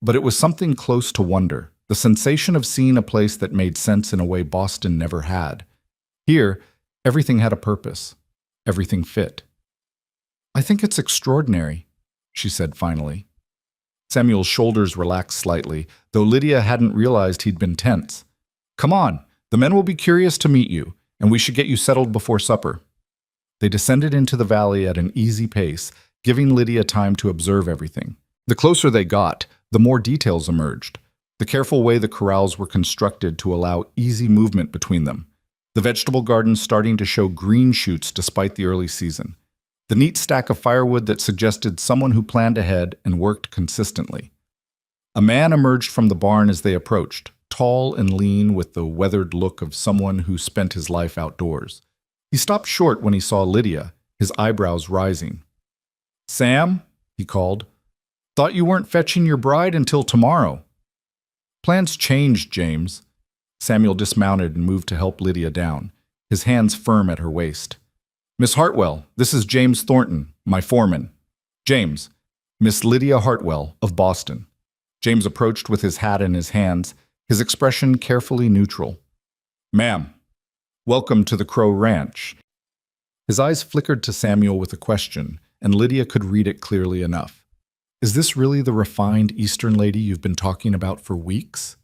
but it was something close to wonder, the sensation of seeing a place that made sense in a way Boston never had. Here, everything had a purpose. Everything fit. I think it's extraordinary, she said finally. Samuel's shoulders relaxed slightly, though Lydia hadn't realized he'd been tense. Come on, the men will be curious to meet you, and we should get you settled before supper. They descended into the valley at an easy pace, giving Lydia time to observe everything. The closer they got, the more details emerged. The careful way the corrals were constructed to allow easy movement between them. The vegetable garden starting to show green shoots despite the early season. The neat stack of firewood that suggested someone who planned ahead and worked consistently. A man emerged from the barn as they approached, tall and lean with the weathered look of someone who spent his life outdoors. He stopped short when he saw Lydia, his eyebrows rising. Sam, he called, thought you weren't fetching your bride until tomorrow. Plans changed, James. Samuel dismounted and moved to help Lydia down, his hands firm at her waist. Miss Hartwell, this is James Thornton, my foreman. James, Miss Lydia Hartwell of Boston. James approached with his hat in his hands, his expression carefully neutral. Ma'am, welcome to the Crow Ranch. His eyes flickered to Samuel with a question, and Lydia could read it clearly enough. Is this really the refined Eastern lady you've been talking about for weeks?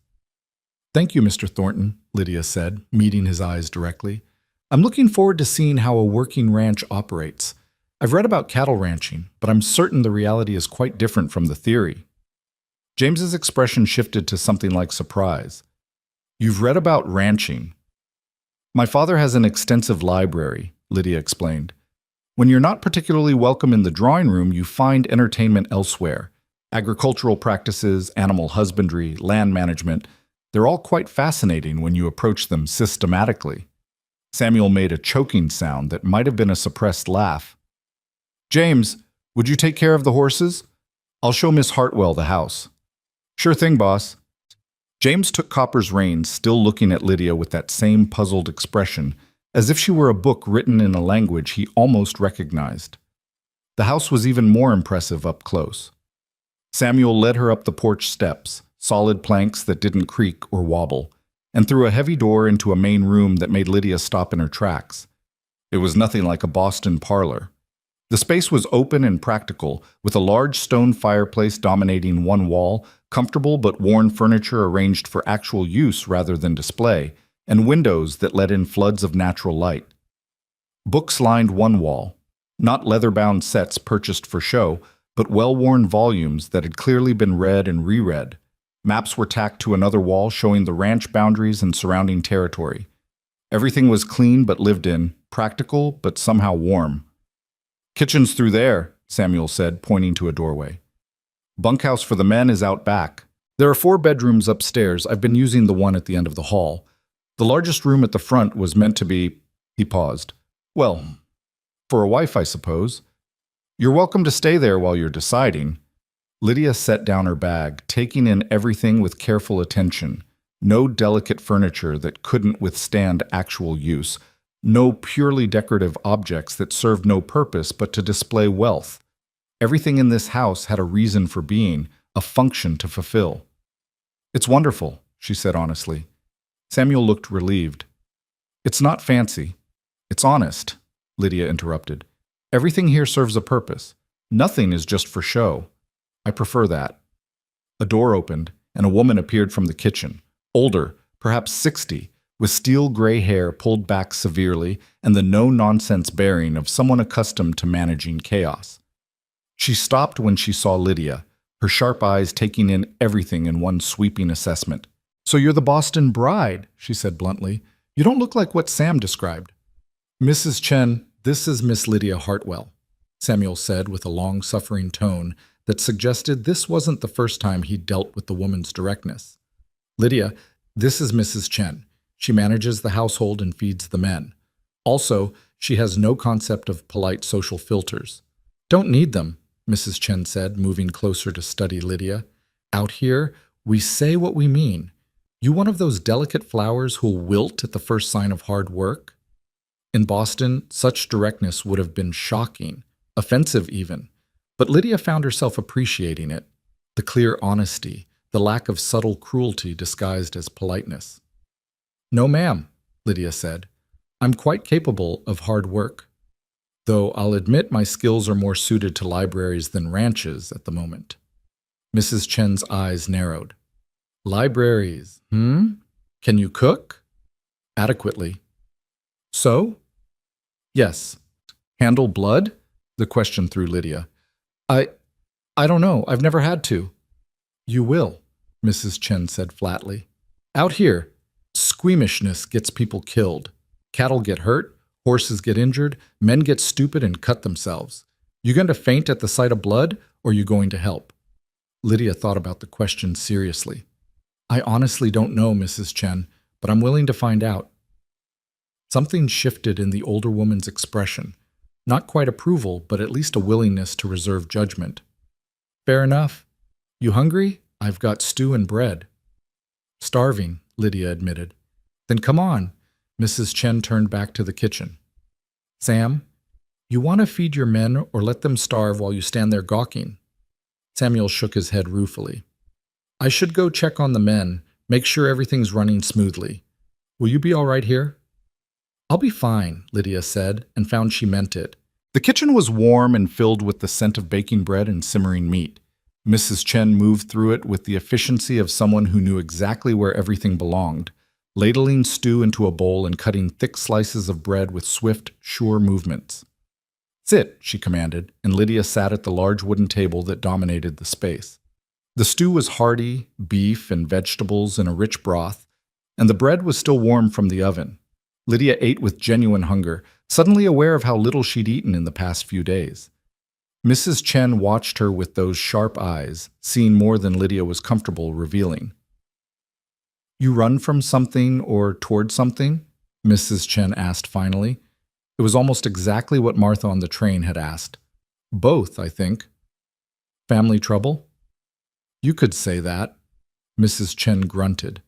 Thank you, Mr. Thornton, Lydia said, meeting his eyes directly. I'm looking forward to seeing how a working ranch operates. I've read about cattle ranching, but I'm certain the reality is quite different from the theory. James's expression shifted to something like surprise. You've read about ranching. My father has an extensive library, Lydia explained. When you're not particularly welcome in the drawing room, you find entertainment elsewhere. Agricultural practices, animal husbandry, land management, they're all quite fascinating when you approach them systematically. Samuel made a choking sound that might have been a suppressed laugh. James, would you take care of the horses? I'll show Miss Hartwell the house. Sure thing, boss. James took Copper's reins, still looking at Lydia with that same puzzled expression, as if she were a book written in a language he almost recognized. The house was even more impressive up close. Samuel led her up the porch steps, solid planks that didn't creak or wobble, and through a heavy door into a main room that made Lydia stop in her tracks. It was nothing like a Boston parlor. The space was open and practical, with a large stone fireplace dominating one wall, comfortable but worn furniture arranged for actual use rather than display, and windows that let in floods of natural light. Books lined one wall, not leather-bound sets purchased for show, but well-worn volumes that had clearly been read and reread. Maps were tacked to another wall showing the ranch boundaries and surrounding territory. Everything was clean but lived in, practical but somehow warm. Kitchen's through there, Samuel said, pointing to a doorway. Bunkhouse for the men is out back. There are 4 bedrooms upstairs. I've been using the one at the end of the hall. The largest room at the front was meant to be— He paused. Well, for a wife, I suppose. You're welcome to stay there while you're deciding. Lydia set down her bag, taking in everything with careful attention. No delicate furniture that couldn't withstand actual use. No purely decorative objects that served no purpose but to display wealth. Everything in this house had a reason for being, a function to fulfill. It's wonderful, she said honestly. Samuel looked relieved. It's not fancy. It's honest, Lydia interrupted. Everything here serves a purpose. Nothing is just for show. I prefer that. A door opened, and a woman appeared from the kitchen, older, perhaps 60, with steel gray hair pulled back severely and the no-nonsense bearing of someone accustomed to managing chaos. She stopped when she saw Lydia, her sharp eyes taking in everything in one sweeping assessment. So you're the Boston bride, she said bluntly. You don't look like what Sam described. Mrs. Chen, this is Miss Lydia Hartwell, Samuel said with a long-suffering tone that suggested this wasn't the first time he'd dealt with the woman's directness. Lydia, this is Mrs. Chen. She manages the household and feeds the men. Also, she has no concept of polite social filters. Don't need them, Mrs. Chen said, moving closer to study Lydia. Out here, we say what we mean. You one of those delicate flowers who'll wilt at the first sign of hard work? In Boston, such directness would have been shocking, offensive even. But Lydia found herself appreciating it, the clear honesty, the lack of subtle cruelty disguised as politeness. No, ma'am, Lydia said. I'm quite capable of hard work, though I'll admit my skills are more suited to libraries than ranches at the moment. Mrs. Chen's eyes narrowed. Libraries, Can you cook? Adequately. So? Yes. Handle blood? The question threw Lydia. I don't know. I've never had to. You will, Mrs. Chen said flatly. Out here, squeamishness gets people killed. Cattle get hurt, horses get injured, men get stupid and cut themselves. You going to faint at the sight of blood, or you going to help? Lydia thought about the question seriously. I honestly don't know, Mrs. Chen, but I'm willing to find out. Something shifted in the older woman's expression. Not quite approval, but at least a willingness to reserve judgment. Fair enough. You hungry? I've got stew and bread. Starving, Lydia admitted. Then come on. Mrs. Chen turned back to the kitchen. Sam, you want to feed your men or let them starve while you stand there gawking? Samuel shook his head ruefully. I should go check on the men, make sure everything's running smoothly. Will you be all right here? I'll be fine, Lydia said, and found she meant it. The kitchen was warm and filled with the scent of baking bread and simmering meat. Mrs. Chen moved through it with the efficiency of someone who knew exactly where everything belonged, ladling stew into a bowl and cutting thick slices of bread with swift, sure movements. Sit, she commanded, and Lydia sat at the large wooden table that dominated the space. The stew was hearty, beef and vegetables in a rich broth, and the bread was still warm from the oven. Lydia ate with genuine hunger, suddenly aware of how little she'd eaten in the past few days. Mrs. Chen watched her with those sharp eyes, seeing more than Lydia was comfortable revealing. "You run from something or toward something?" Mrs. Chen asked finally. It was almost exactly what Martha on the train had asked. "Both, I think." "Family trouble?" "You could say that." Mrs. Chen grunted.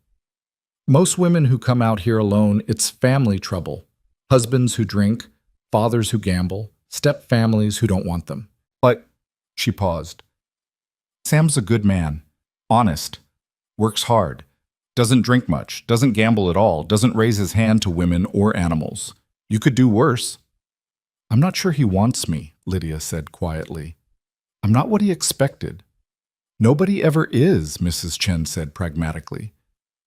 "Most women who come out here alone, it's family trouble. Husbands who drink, fathers who gamble, step-families who don't want them." "But," she paused. "Sam's a good man, honest, works hard, doesn't drink much, doesn't gamble at all, doesn't raise his hand to women or animals. You could do worse." "I'm not sure he wants me," Lydia said quietly. "I'm not what he expected." "Nobody ever is," Mrs. Chen said pragmatically.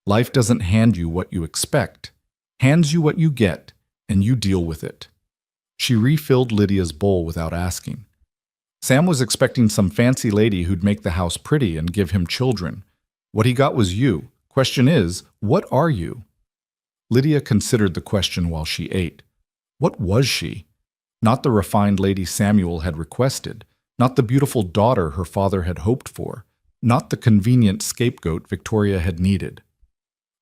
"Life doesn't hand you what you expect, hands you what you get, and you deal with it." She refilled Lydia's bowl without asking. Sam was expecting some fancy lady who'd make the house pretty and give him children. What he got was you. Question is, what are you? Lydia considered the question while she ate. What was she? Not the refined lady Samuel had requested, not the beautiful daughter her father had hoped for, not the convenient scapegoat Victoria had needed.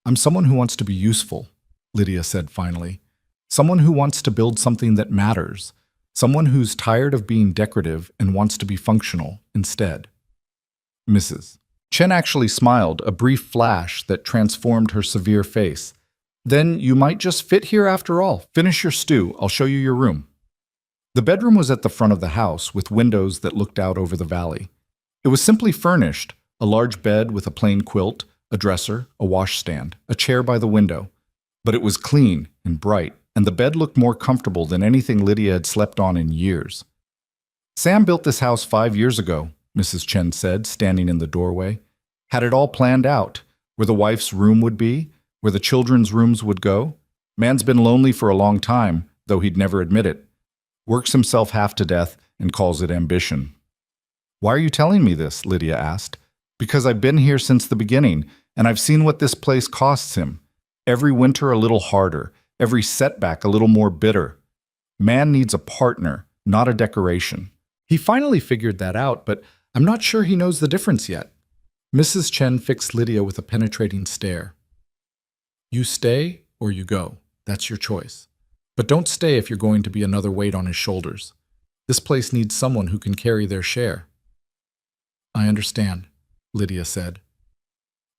"I'm someone who wants to be useful," Lydia said finally. "Someone who wants to build something that matters. Someone who's tired of being decorative and wants to be functional instead." Mrs. Chen actually smiled, a brief flash that transformed her severe face. "Then you might just fit here after all. Finish your stew. I'll show you your room." The bedroom was at the front of the house, with windows that looked out over the valley. It was simply furnished, a large bed with a plain quilt, a dresser, a washstand, a chair by the window. But it was clean and bright, and the bed looked more comfortable than anything Lydia had slept on in years. "Sam built this house 5 years ago," Mrs. Chen said, standing in the doorway. "Had it all planned out, where the wife's room would be, where the children's rooms would go. Man's been lonely for a long time, though he'd never admit it. Works himself half to death and calls it ambition." "Why are you telling me this?" Lydia asked. "Because I've been here since the beginning, and I've seen what this place costs him. Every winter a little harder, every setback a little more bitter. Man needs a partner, not a decoration. He finally figured that out, but I'm not sure he knows the difference yet." Mrs. Chen fixed Lydia with a penetrating stare. "You stay or you go. That's your choice. But don't stay if you're going to be another weight on his shoulders. This place needs someone who can carry their share." "I understand," Lydia said.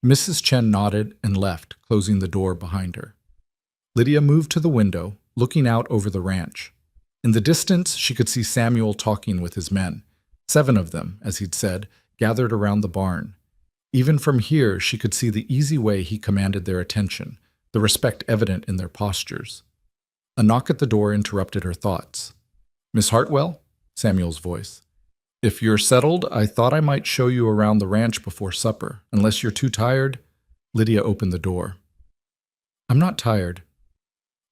Mrs. Chen nodded and left, closing the door behind her. Lydia moved to the window, looking out over the ranch. In the distance, she could see Samuel talking with his men. 7 of them, as he'd said, gathered around the barn. Even from here, she could see the easy way he commanded their attention, the respect evident in their postures. A knock at the door interrupted her thoughts. "Miss Hartwell?" Samuel's voice. "If you're settled, I thought I might show you around the ranch before supper. Unless you're too tired." Lydia opened the door. "I'm not tired."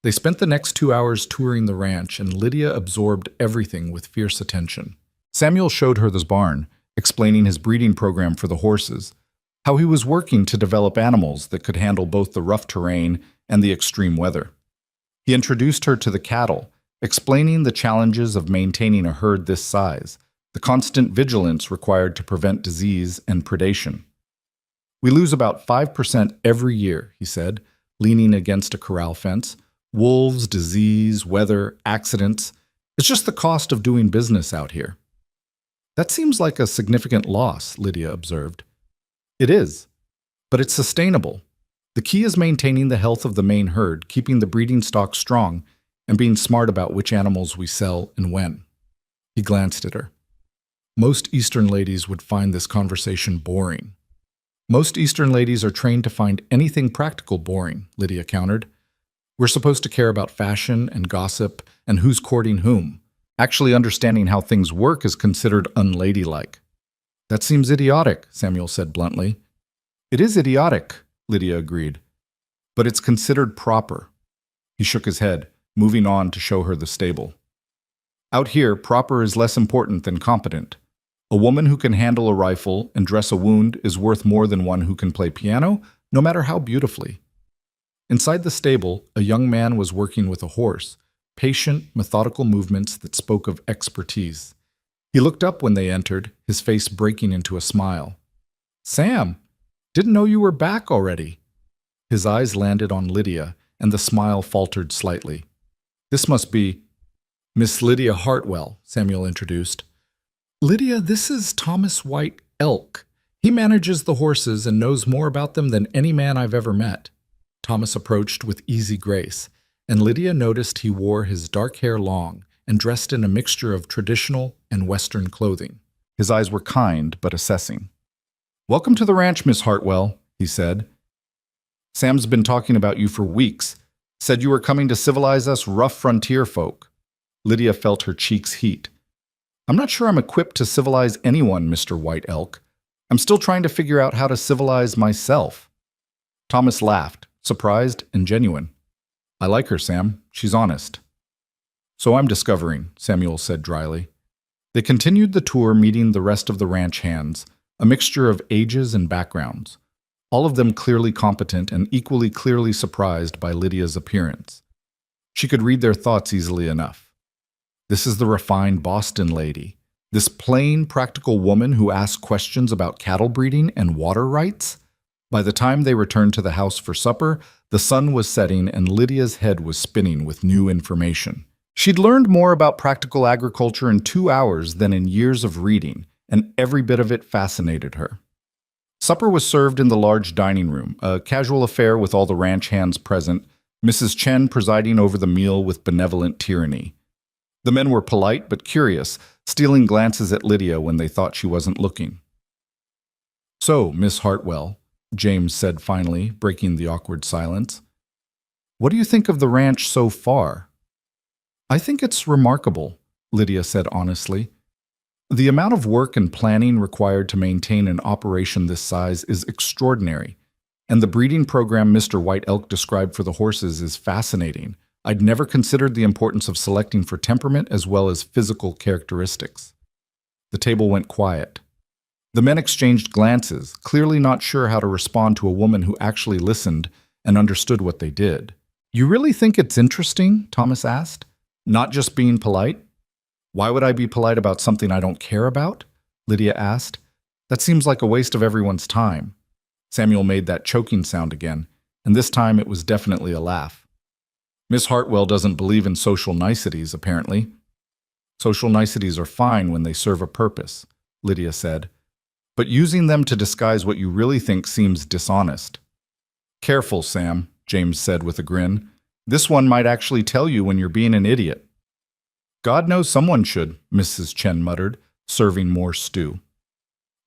They spent the next 2 hours touring the ranch, and Lydia absorbed everything with fierce attention. Samuel showed her the barn, explaining his breeding program for the horses, how he was working to develop animals that could handle both the rough terrain and the extreme weather. He introduced her to the cattle, explaining the challenges of maintaining a herd this size, the constant vigilance required to prevent disease and predation. "We lose about 5% every year," he said, leaning against a corral fence. "Wolves, disease, weather, accidents. It's just the cost of doing business out here." "That seems like a significant loss," Lydia observed. "It is, but it's sustainable. The key is maintaining the health of the main herd, keeping the breeding stock strong, and being smart about which animals we sell and when." He glanced at her. "Most Eastern ladies would find this conversation boring." "Most Eastern ladies are trained to find anything practical boring," Lydia countered. "We're supposed to care about fashion and gossip and who's courting whom. Actually understanding how things work is considered unladylike." "That seems idiotic," Samuel said bluntly. "It is idiotic," Lydia agreed, "but it's considered proper." He shook his head, moving on to show her the stable. "Out here, proper is less important than competent. A woman who can handle a rifle and dress a wound is worth more than one who can play piano, no matter how beautifully." Inside the stable, a young man was working with a horse, patient, methodical movements that spoke of expertise. He looked up when they entered, his face breaking into a smile. "Sam, didn't know you were back already." His eyes landed on Lydia, and the smile faltered slightly. "This must be Miss Lydia Hartwell," Samuel introduced. "Lydia, this is Thomas White Elk. He manages the horses and knows more about them than any man I've ever met." Thomas approached with easy grace, and Lydia noticed he wore his dark hair long and dressed in a mixture of traditional and Western clothing. His eyes were kind but assessing. "Welcome to the ranch, Miss Hartwell," he said. "Sam's been talking about you for weeks. Said you were coming to civilize us rough frontier folk." Lydia felt her cheeks heat. "I'm not sure I'm equipped to civilize anyone, Mr. White Elk. I'm still trying to figure out how to civilize myself." Thomas laughed, surprised and genuine. "I like her, Sam. She's honest." "So I'm discovering," Samuel said dryly. They continued the tour, meeting the rest of the ranch hands, a mixture of ages and backgrounds, all of them clearly competent and equally clearly surprised by Lydia's appearance. She could read their thoughts easily enough. This is the refined Boston lady, this plain, practical woman who asked questions about cattle breeding and water rights. By the time they returned to the house for supper, the sun was setting and Lydia's head was spinning with new information. She'd learned more about practical agriculture in 2 hours than in years of reading, and every bit of it fascinated her. Supper was served in the large dining room, a casual affair with all the ranch hands present, Mrs. Chen presiding over the meal with benevolent tyranny. The men were polite but curious, stealing glances at Lydia when they thought she wasn't looking. "So, Miss Hartwell," James said finally, breaking the awkward silence, "what do you think of the ranch so far?" "I think it's remarkable," Lydia said honestly. "The amount of work and planning required to maintain an operation this size is extraordinary, and the breeding program Mr. White Elk described for the horses is fascinating. I'd never considered the importance of selecting for temperament as well as physical characteristics." The table went quiet. The men exchanged glances, clearly not sure how to respond to a woman who actually listened and understood what they did. "You really think it's interesting?" Thomas asked. "Not just being polite?" "Why would I be polite about something I don't care about?" Lydia asked. "That seems like a waste of everyone's time." Samuel made that choking sound again, and this time it was definitely a laugh. "Miss Hartwell doesn't believe in social niceties, apparently." "Social niceties are fine when they serve a purpose," Lydia said, "but using them to disguise what you really think seems dishonest." "Careful, Sam," James said with a grin. "This one might actually tell you when you're being an idiot." "God knows someone should," Mrs. Chen muttered, serving more stew.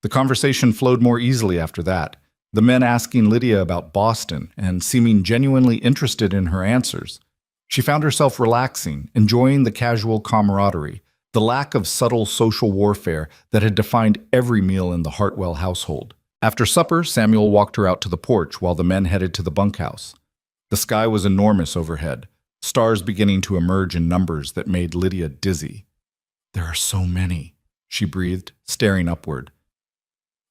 The conversation flowed more easily after that, the men asking Lydia about Boston and seeming genuinely interested in her answers. She found herself relaxing, enjoying the casual camaraderie, the lack of subtle social warfare that had defined every meal in the Hartwell household. After supper, Samuel walked her out to the porch while the men headed to the bunkhouse. The sky was enormous overhead, stars beginning to emerge in numbers that made Lydia dizzy. "There are so many," she breathed, staring upward.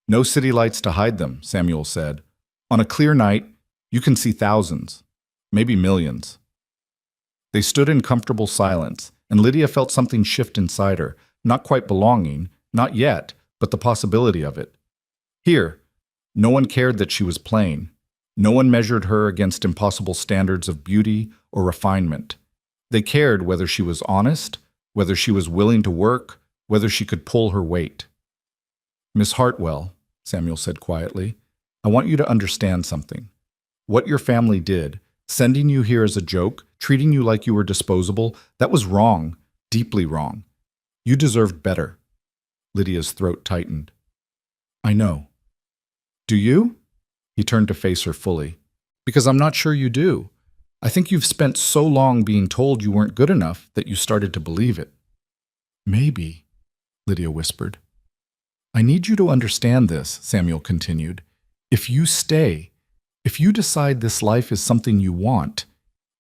"No city lights to hide them," Samuel said. "On a clear night, you can see thousands, maybe millions." They stood in comfortable silence, and Lydia felt something shift inside her, not quite belonging, not yet, but the possibility of it. Here, no one cared that she was plain. No one measured her against impossible standards of beauty or refinement. They cared whether she was honest, whether she was willing to work, whether she could pull her weight. "Miss Hartwell," Samuel said quietly, "I want you to understand something. What your family did, sending you here as a joke, treating you like you were disposable, that was wrong, deeply wrong. You deserved better." Lydia's throat tightened. "I know." "Do you?" He turned to face her fully. "Because I'm not sure you do. I think you've spent so long being told you weren't good enough that you started to believe it." "Maybe," Lydia whispered. "I need you to understand this," Samuel continued. "If you stay, if you decide this life is something you want,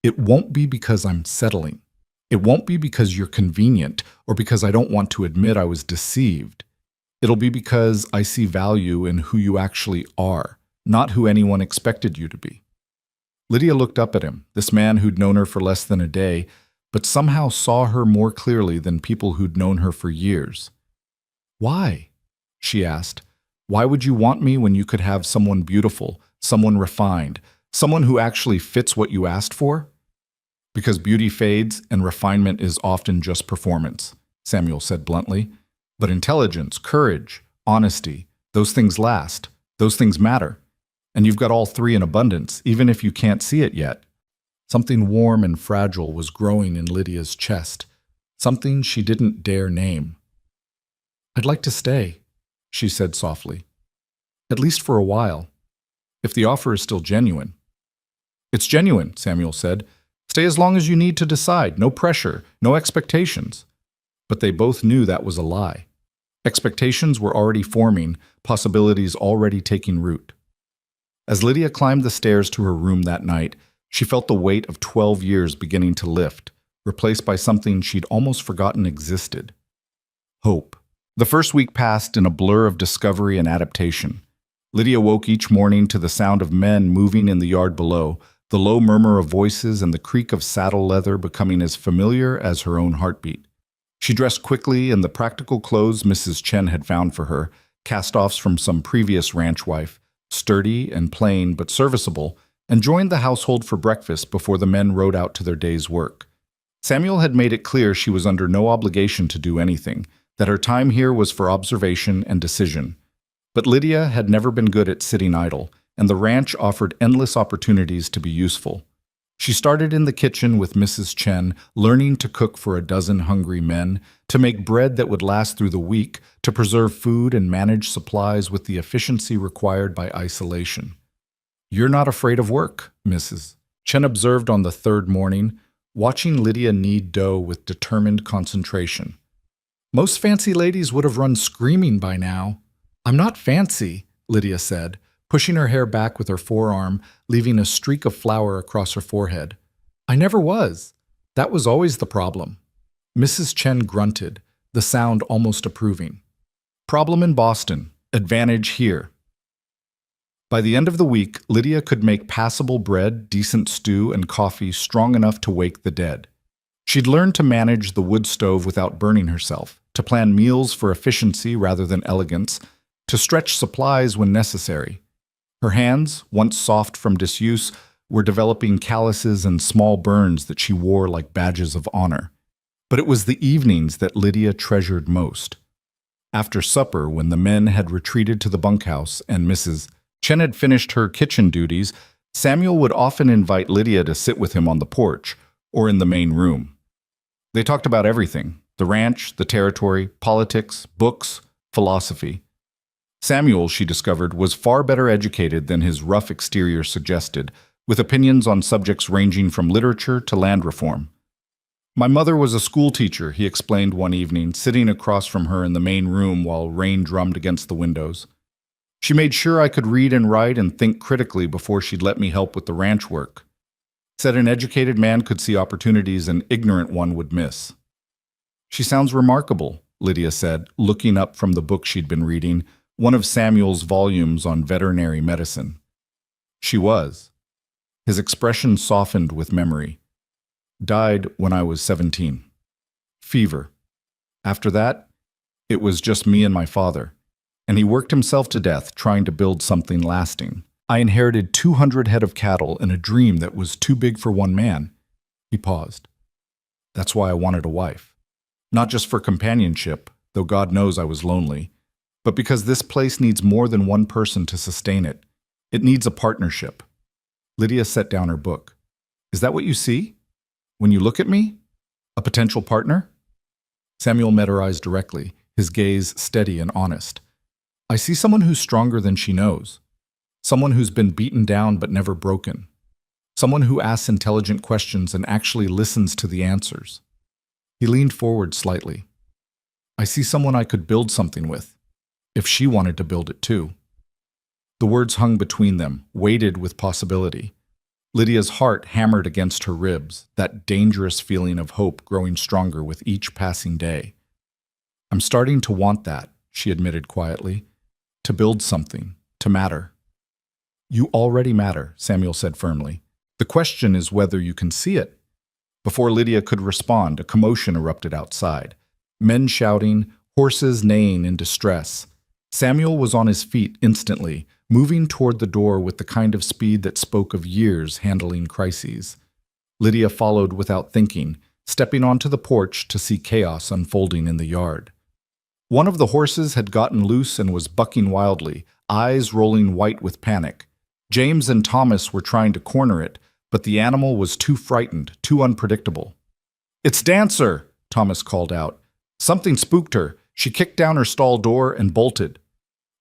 it won't be because I'm settling. It won't be because you're convenient or because I don't want to admit I was deceived. It'll be because I see value in who you actually are, not who anyone expected you to be." Lydia looked up at him, this man who'd known her for less than a day, but somehow saw her more clearly than people who'd known her for years. "Why?" she asked. "Why would you want me when you could have someone beautiful, someone refined, someone who actually fits what you asked for?" "Because beauty fades and refinement is often just performance," Samuel said bluntly. "But intelligence, courage, honesty, those things last. Those things matter. And you've got all three in abundance, even if you can't see it yet." Something warm and fragile was growing in Lydia's chest, something she didn't dare name. "I'd like to stay," she said softly. "At least for a while, if the offer is still genuine." "It's genuine," Samuel said. "Stay as long as you need to decide. No pressure, no expectations." But they both knew that was a lie. Expectations were already forming, possibilities already taking root. As Lydia climbed the stairs to her room that night, she felt the weight of 12 years beginning to lift, replaced by something she'd almost forgotten existed. Hope. The first week passed in a blur of discovery and adaptation. Lydia woke each morning to the sound of men moving in the yard below, the low murmur of voices and the creak of saddle leather becoming as familiar as her own heartbeat. She dressed quickly in the practical clothes Mrs. Chen had found for her, cast-offs from some previous ranch wife, sturdy and plain but serviceable, and joined the household for breakfast before the men rode out to their day's work. Samuel had made it clear she was under no obligation to do anything, that her time here was for observation and decision. But Lydia had never been good at sitting idle, and the ranch offered endless opportunities to be useful. She started in the kitchen with Mrs. Chen, learning to cook for a dozen hungry men, to make bread that would last through the week, to preserve food and manage supplies with the efficiency required by isolation. "You're not afraid of work, Mrs. Chen observed on the third morning, watching Lydia knead dough with determined concentration. "Most fancy ladies would have run screaming by now." "I'm not fancy," Lydia said, pushing her hair back with her forearm, leaving a streak of flour across her forehead. "I never was. That was always the problem." Mrs. Chen grunted, the sound almost approving. "Problem in Boston, advantage here." By the end of the week, Lydia could make passable bread, decent stew, and coffee strong enough to wake the dead. She'd learned to manage the wood stove without burning herself, to plan meals for efficiency rather than elegance, to stretch supplies when necessary. Her hands, once soft from disuse, were developing calluses and small burns that she wore like badges of honor. But it was the evenings that Lydia treasured most. After supper, when the men had retreated to the bunkhouse and Mrs. Chen had finished her kitchen duties, Samuel would often invite Lydia to sit with him on the porch or in the main room. They talked about everything: the ranch, the territory, politics, books, philosophy. Samuel, she discovered, was far better educated than his rough exterior suggested, with opinions on subjects ranging from literature to land reform. "My mother was a school teacher," he explained one evening, sitting across from her in the main room while rain drummed against the windows. "She made sure I could read and write and think critically before she'd let me help with the ranch work. Said an educated man could see opportunities an ignorant one would miss." "She sounds remarkable," Lydia said, looking up from the book she'd been reading, one of Samuel's volumes on veterinary medicine. She was. His expression softened with memory. "Died when I was 17. Fever. After that, it was just me and my father, and he worked himself to death trying to build something lasting. I inherited 200 head of cattle and a dream that was too big for one man." He paused. "That's why I wanted a wife. Not just for companionship, though God knows I was lonely, but because this place needs more than one person to sustain it. It needs a partnership." Lydia set down her book. "Is that what you see? When you look at me? A potential partner?" Samuel met her eyes directly, his gaze steady and honest. "I see someone who's stronger than she knows. Someone who's been beaten down but never broken. Someone who asks intelligent questions and actually listens to the answers." He leaned forward slightly. "I see someone I could build something with, if she wanted to build it too." The words hung between them, weighted with possibility. Lydia's heart hammered against her ribs, that dangerous feeling of hope growing stronger with each passing day. "I'm starting to want that," she admitted quietly. "To build something, to matter." "You already matter," Samuel said firmly. "The question is whether you can see it." Before Lydia could respond, a commotion erupted outside. Men shouting, horses neighing in distress. Samuel was on his feet instantly, moving toward the door with the kind of speed that spoke of years handling crises. Lydia followed without thinking, stepping onto the porch to see chaos unfolding in the yard. One of the horses had gotten loose and was bucking wildly, eyes rolling white with panic. James and Thomas were trying to corner it, but the animal was too frightened, too unpredictable. "It's Dancer!" Thomas called out. "Something spooked her. She kicked down her stall door and bolted."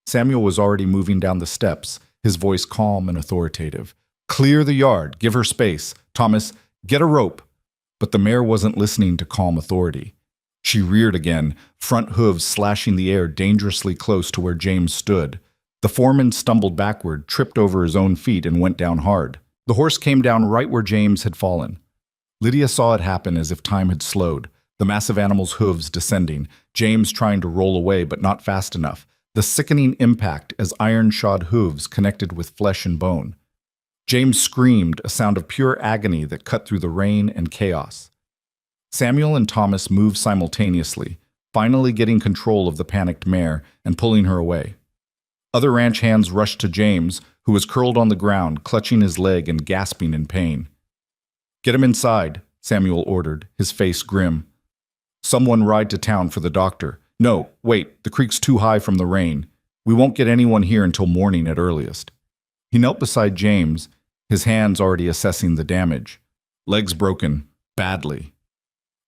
Samuel was already moving down the steps, his voice calm and authoritative. "Clear the yard. Give her space. Thomas, get a rope." But the mare wasn't listening to calm authority. She reared again, front hooves slashing the air dangerously close to where James stood. The foreman stumbled backward, tripped over his own feet, and went down hard. The horse came down right where James had fallen. Lydia saw it happen as if time had slowed, the massive animal's hooves descending, James trying to roll away but not fast enough, the sickening impact as iron-shod hooves connected with flesh and bone. James screamed, a sound of pure agony that cut through the rain and chaos. Samuel and Thomas moved simultaneously, finally getting control of the panicked mare and pulling her away. Other ranch hands rushed to James, who was curled on the ground, clutching his leg and gasping in pain. "Get him inside," Samuel ordered, his face grim. "Someone ride to town for the doctor. No, wait, the creek's too high from the rain. We won't get anyone here until morning at earliest." He knelt beside James, his hands already assessing the damage. Legs broken, badly.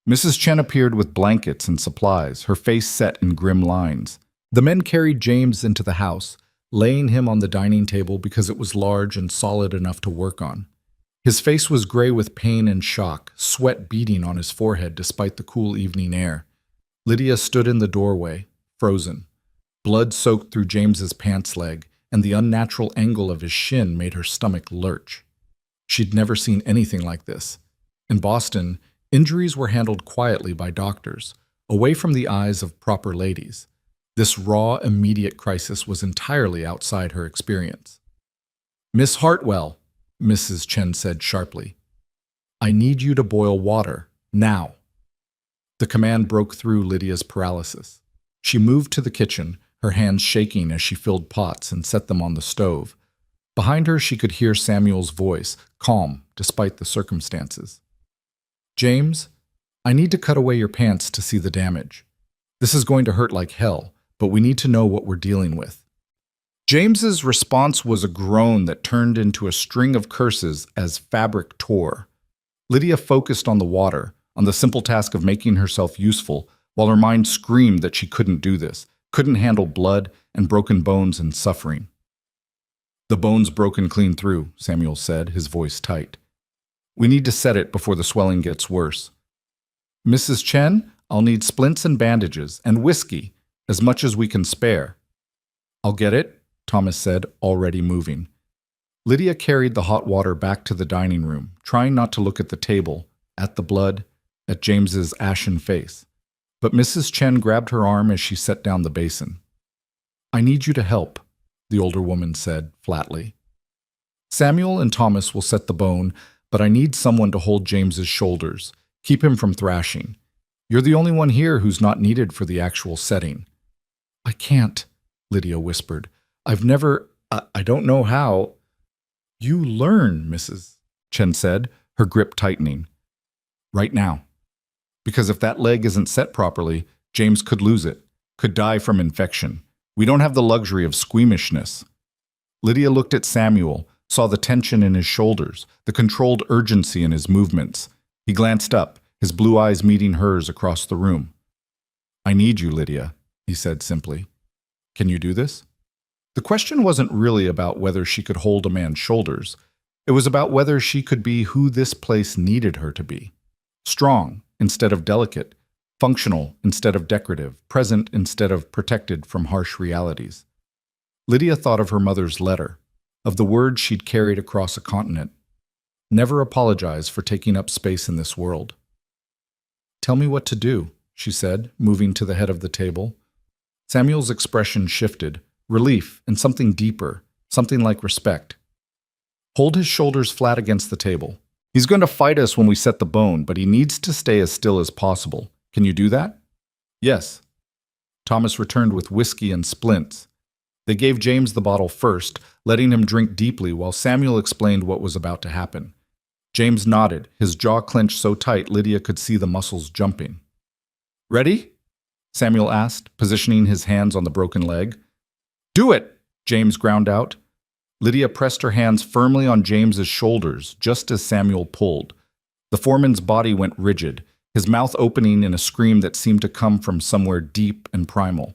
Mrs. Chen appeared with blankets and supplies, her face set in grim lines. The men carried James into the house, laying him on the dining table because it was large and solid enough to work on. His face was gray with pain and shock, sweat beading on his forehead despite the cool evening air. Lydia stood in the doorway, frozen. Blood soaked through James's pants leg, and the unnatural angle of his shin made her stomach lurch. She'd never seen anything like this. In Boston, injuries were handled quietly by doctors, away from the eyes of proper ladies. This raw, immediate crisis was entirely outside her experience. "Miss Hartwell," Mrs. Chen said sharply, "I need you to boil water, now." The command broke through Lydia's paralysis. She moved to the kitchen, her hands shaking as she filled pots and set them on the stove. Behind her, she could hear Samuel's voice, calm despite the circumstances. "James, I need to cut away your pants to see the damage. This is going to hurt like hell, but we need to know what we're dealing with." James's response was a groan that turned into a string of curses as fabric tore. Lydia focused on the water, on the simple task of making herself useful, while her mind screamed that she couldn't do this, couldn't handle blood and broken bones and suffering. "The bone's broken clean through," Samuel said, his voice tight. "We need to set it before the swelling gets worse. Mrs. Chen, I'll need splints and bandages, and whiskey, as much as we can spare." "I'll get it," Thomas said, already moving. Lydia carried the hot water back to the dining room, trying not to look at the table, at the blood, at James's ashen face. But Mrs. Chen grabbed her arm as she set down the basin. "I need you to help," the older woman said, flatly. "Samuel and Thomas will set the bone, but I need someone to hold James's shoulders, keep him from thrashing. You're the only one here who's not needed for the actual setting." "I can't," Lydia whispered. I don't know how." "You learn," Mrs. Chen said, her grip tightening. "Right now. Because if that leg isn't set properly, James could lose it, could die from infection. We don't have the luxury of squeamishness." Lydia looked at Samuel, saw the tension in his shoulders, the controlled urgency in his movements. He glanced up, his blue eyes meeting hers across the room. "I need you, Lydia," he said simply. "Can you do this?" The question wasn't really about whether she could hold a man's shoulders. It was about whether she could be who this place needed her to be. Strong instead of delicate, functional instead of decorative, present instead of protected from harsh realities. Lydia thought of her mother's letter, of the words she'd carried across a continent. Never apologize for taking up space in this world. "Tell me what to do," she said, moving to the head of the table. Samuel's expression shifted, relief and something deeper, something like respect. "Hold his shoulders flat against the table. He's going to fight us when we set the bone, but he needs to stay as still as possible. Can you do that? Yes. Thomas returned with whiskey and splints. They gave James the bottle first, letting him drink deeply while Samuel explained what was about to happen. James nodded, his jaw clenched so tight Lydia could see the muscles jumping. Ready? Samuel asked, positioning his hands on the broken leg. Do it! James ground out. Lydia pressed her hands firmly on James's shoulders, just as Samuel pulled. The foreman's body went rigid, his mouth opening in a scream that seemed to come from somewhere deep and primal.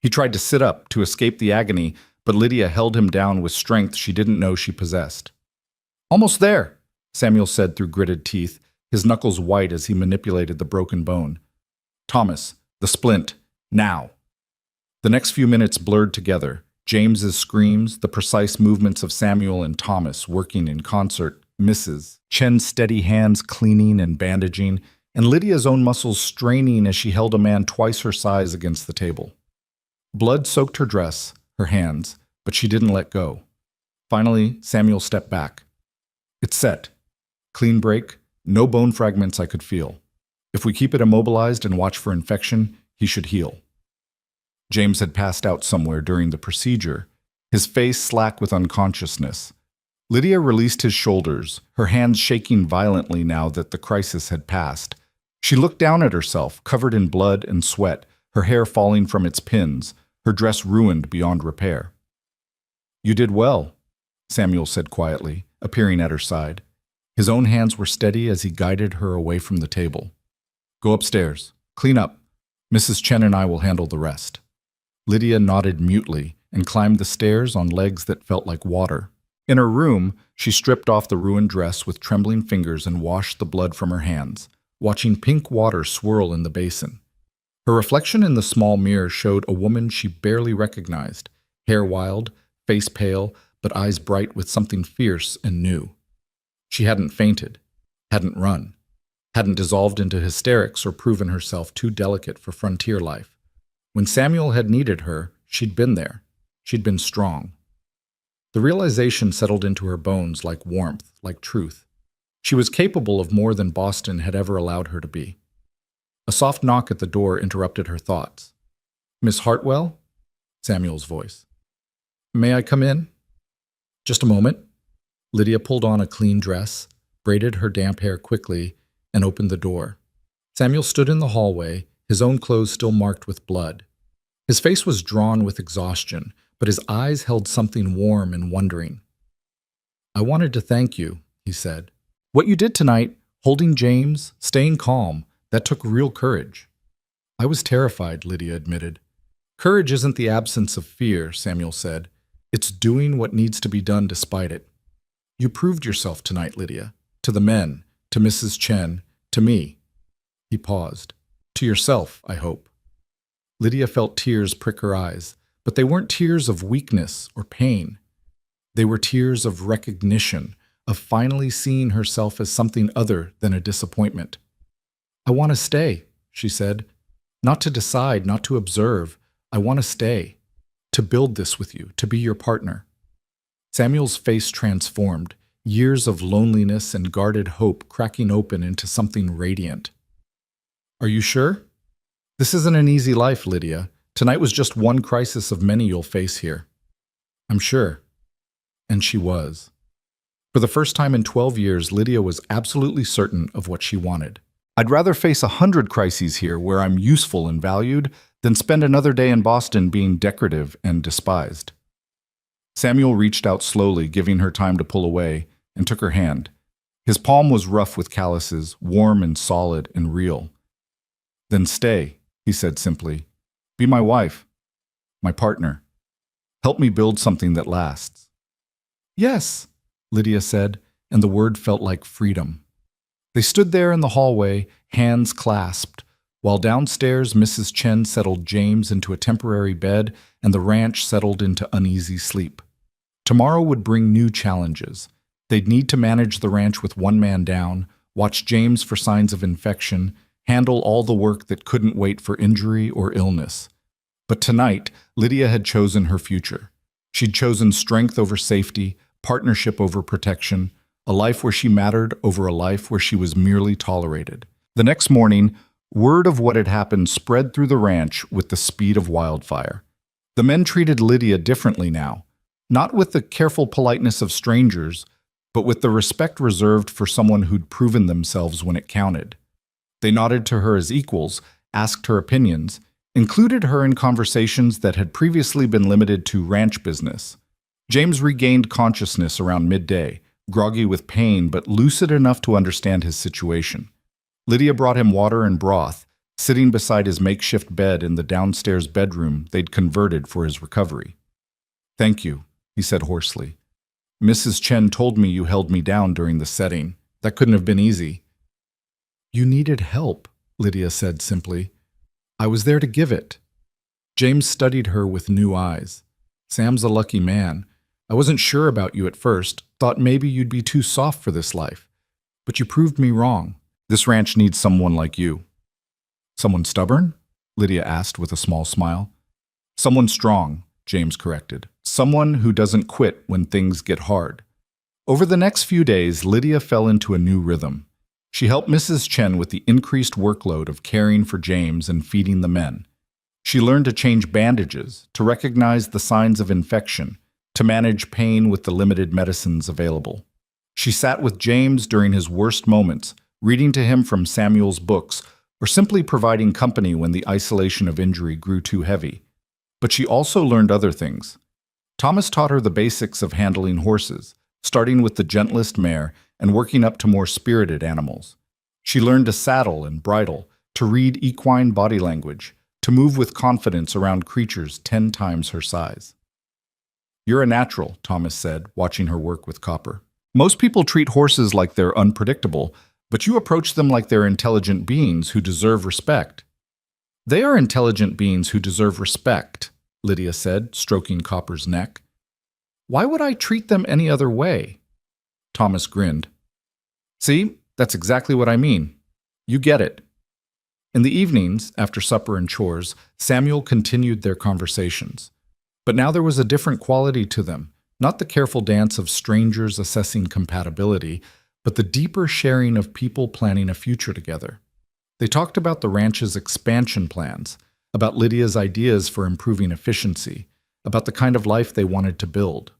He tried to sit up to escape the agony, but Lydia held him down with strength she didn't know she possessed. Almost there, Samuel said through gritted teeth, his knuckles white as he manipulated the broken bone. Thomas, the splint, now. The next few minutes blurred together, James's screams, the precise movements of Samuel and Thomas working in concert, Mrs. Chen's steady hands cleaning and bandaging, and Lydia's own muscles straining as she held a man twice her size against the table. Blood soaked her dress, her hands, but she didn't let go. Finally, Samuel stepped back. It's set. Clean break, no bone fragments I could feel. If we keep it immobilized and watch for infection, he should heal. James had passed out somewhere during the procedure, his face slack with unconsciousness. Lydia released his shoulders, her hands shaking violently now that the crisis had passed. She looked down at herself, covered in blood and sweat, her hair falling from its pins, her dress ruined beyond repair. You did well, Samuel said quietly, appearing at her side. His own hands were steady as he guided her away from the table. Go upstairs. Clean up. Mrs. Chen and I will handle the rest. Lydia nodded mutely and climbed the stairs on legs that felt like water. In her room, she stripped off the ruined dress with trembling fingers and washed the blood from her hands, watching pink water swirl in the basin. Her reflection in the small mirror showed a woman she barely recognized, hair wild, face pale, but eyes bright with something fierce and new. She hadn't fainted, hadn't run, hadn't dissolved into hysterics or proven herself too delicate for frontier life. When Samuel had needed her, she'd been there. She'd been strong. The realization settled into her bones like warmth, like truth. She was capable of more than Boston had ever allowed her to be. A soft knock at the door interrupted her thoughts. Miss Hartwell? Samuel's voice. May I come in? Just a moment. Lydia pulled on a clean dress, braided her damp hair quickly, and opened the door. Samuel stood in the hallway, his own clothes still marked with blood. His face was drawn with exhaustion, but his eyes held something warm and wondering. I wanted to thank you, he said. What you did tonight, holding James, staying calm, that took real courage. I was terrified, Lydia admitted. Courage isn't the absence of fear, Samuel said. It's doing what needs to be done despite it. You proved yourself tonight, Lydia. To the men, to Mrs. Chen, to me. He paused. To yourself, I hope. Lydia felt tears prick her eyes, but they weren't tears of weakness or pain. They were tears of recognition, of finally seeing herself as something other than a disappointment. I want to stay, she said. Not to decide, not to observe. I want to stay. To build this with you, to be your partner. Samuel's face transformed, years of loneliness and guarded hope cracking open into something radiant. Are you sure? This isn't an easy life, Lydia. Tonight was just one crisis of many you'll face here. I'm sure. And she was. For the first time in 12 years, Lydia was absolutely certain of what she wanted. I'd rather face 100 crises here where I'm useful and valued than spend another day in Boston being decorative and despised. Samuel reached out slowly, giving her time to pull away, and took her hand. His palm was rough with calluses, warm and solid and real. Then stay, he said simply. Be my wife, my partner. Help me build something that lasts. Yes, Lydia said, and the word felt like freedom. They stood there in the hallway, hands clasped, while downstairs Mrs. Chen settled James into a temporary bed and the ranch settled into uneasy sleep. Tomorrow would bring new challenges. They'd need to manage the ranch with one man down, watch James for signs of infection, handle all the work that couldn't wait for injury or illness. But tonight, Lydia had chosen her future. She'd chosen strength over safety, partnership over protection, a life where she mattered over a life where she was merely tolerated. The next morning, word of what had happened spread through the ranch with the speed of wildfire. The men treated Lydia differently now, not with the careful politeness of strangers, but with the respect reserved for someone who'd proven themselves when it counted. They nodded to her as equals, asked her opinions, included her in conversations that had previously been limited to ranch business. James regained consciousness around midday, groggy with pain but lucid enough to understand his situation. Lydia brought him water and broth, sitting beside his makeshift bed in the downstairs bedroom they'd converted for his recovery. "Thank you," he said hoarsely. "Mrs. Chen told me you held me down during the setting. That couldn't have been easy." "You needed help," Lydia said simply. "I was there to give it." James studied her with new eyes. "Sam's a lucky man. I wasn't sure about you at first, thought maybe you'd be too soft for this life. But you proved me wrong. This ranch needs someone like you." "Someone stubborn?" Lydia asked with a small smile. "Someone strong," James corrected. "Someone who doesn't quit when things get hard." Over the next few days, Lydia fell into a new rhythm. She helped Mrs. Chen with the increased workload of caring for James and feeding the men. She learned to change bandages, to recognize the signs of infection, to manage pain with the limited medicines available. She sat with James during his worst moments, reading to him from Samuel's books, or simply providing company when the isolation of injury grew too heavy. But she also learned other things. Thomas taught her the basics of handling horses, starting with the gentlest mare and working up to more spirited animals. She learned to saddle and bridle, to read equine body language, to move with confidence around creatures 10 times her size. "You're a natural," Thomas said, watching her work with copper. "Most people treat horses like they're unpredictable, but you approach them like they're intelligent beings who deserve respect." "They are intelligent beings who deserve respect," Lydia said, stroking Copper's neck. "Why would I treat them any other way?" Thomas grinned. "See, that's exactly what I mean. You get it." In the evenings, after supper and chores, Samuel continued their conversations. But now there was a different quality to them, not the careful dance of strangers assessing compatibility, but the deeper sharing of people planning a future together. They talked about the ranch's expansion plans, about Lydia's ideas for improving efficiency, about the kind of life they wanted to build.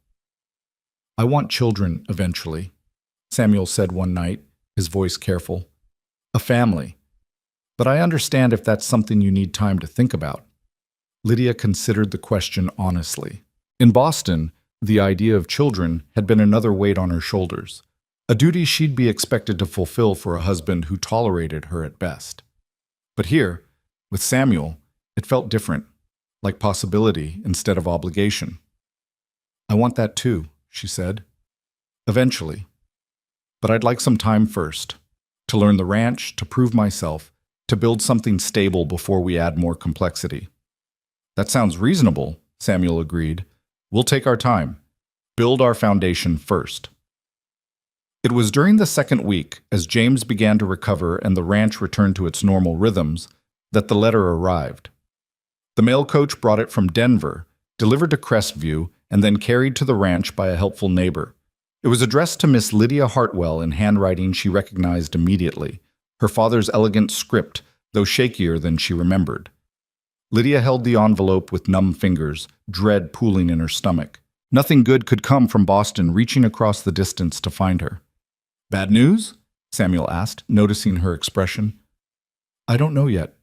"I want children eventually," Samuel said one night, his voice careful. "A family. But I understand if that's something you need time to think about." Lydia considered the question honestly. In Boston, the idea of children had been another weight on her shoulders, a duty she'd be expected to fulfill for a husband who tolerated her at best. But here, with Samuel, it felt different, like possibility instead of obligation. "I want that too," she said. "Eventually. But I'd like some time first, to learn the ranch, to prove myself, to build something stable before we add more complexity." "That sounds reasonable," Samuel agreed. "We'll take our time. Build our foundation first." It was during the second week, as James began to recover and the ranch returned to its normal rhythms, that the letter arrived. The mail coach brought it from Denver, delivered to Crestview, and then carried to the ranch by a helpful neighbor. It was addressed to Miss Lydia Hartwell in handwriting she recognized immediately, her father's elegant script, though shakier than she remembered. Lydia held the envelope with numb fingers, dread pooling in her stomach. Nothing good could come from Boston reaching across the distance to find her. "Bad news?" Samuel asked, noticing her expression. "I don't know yet."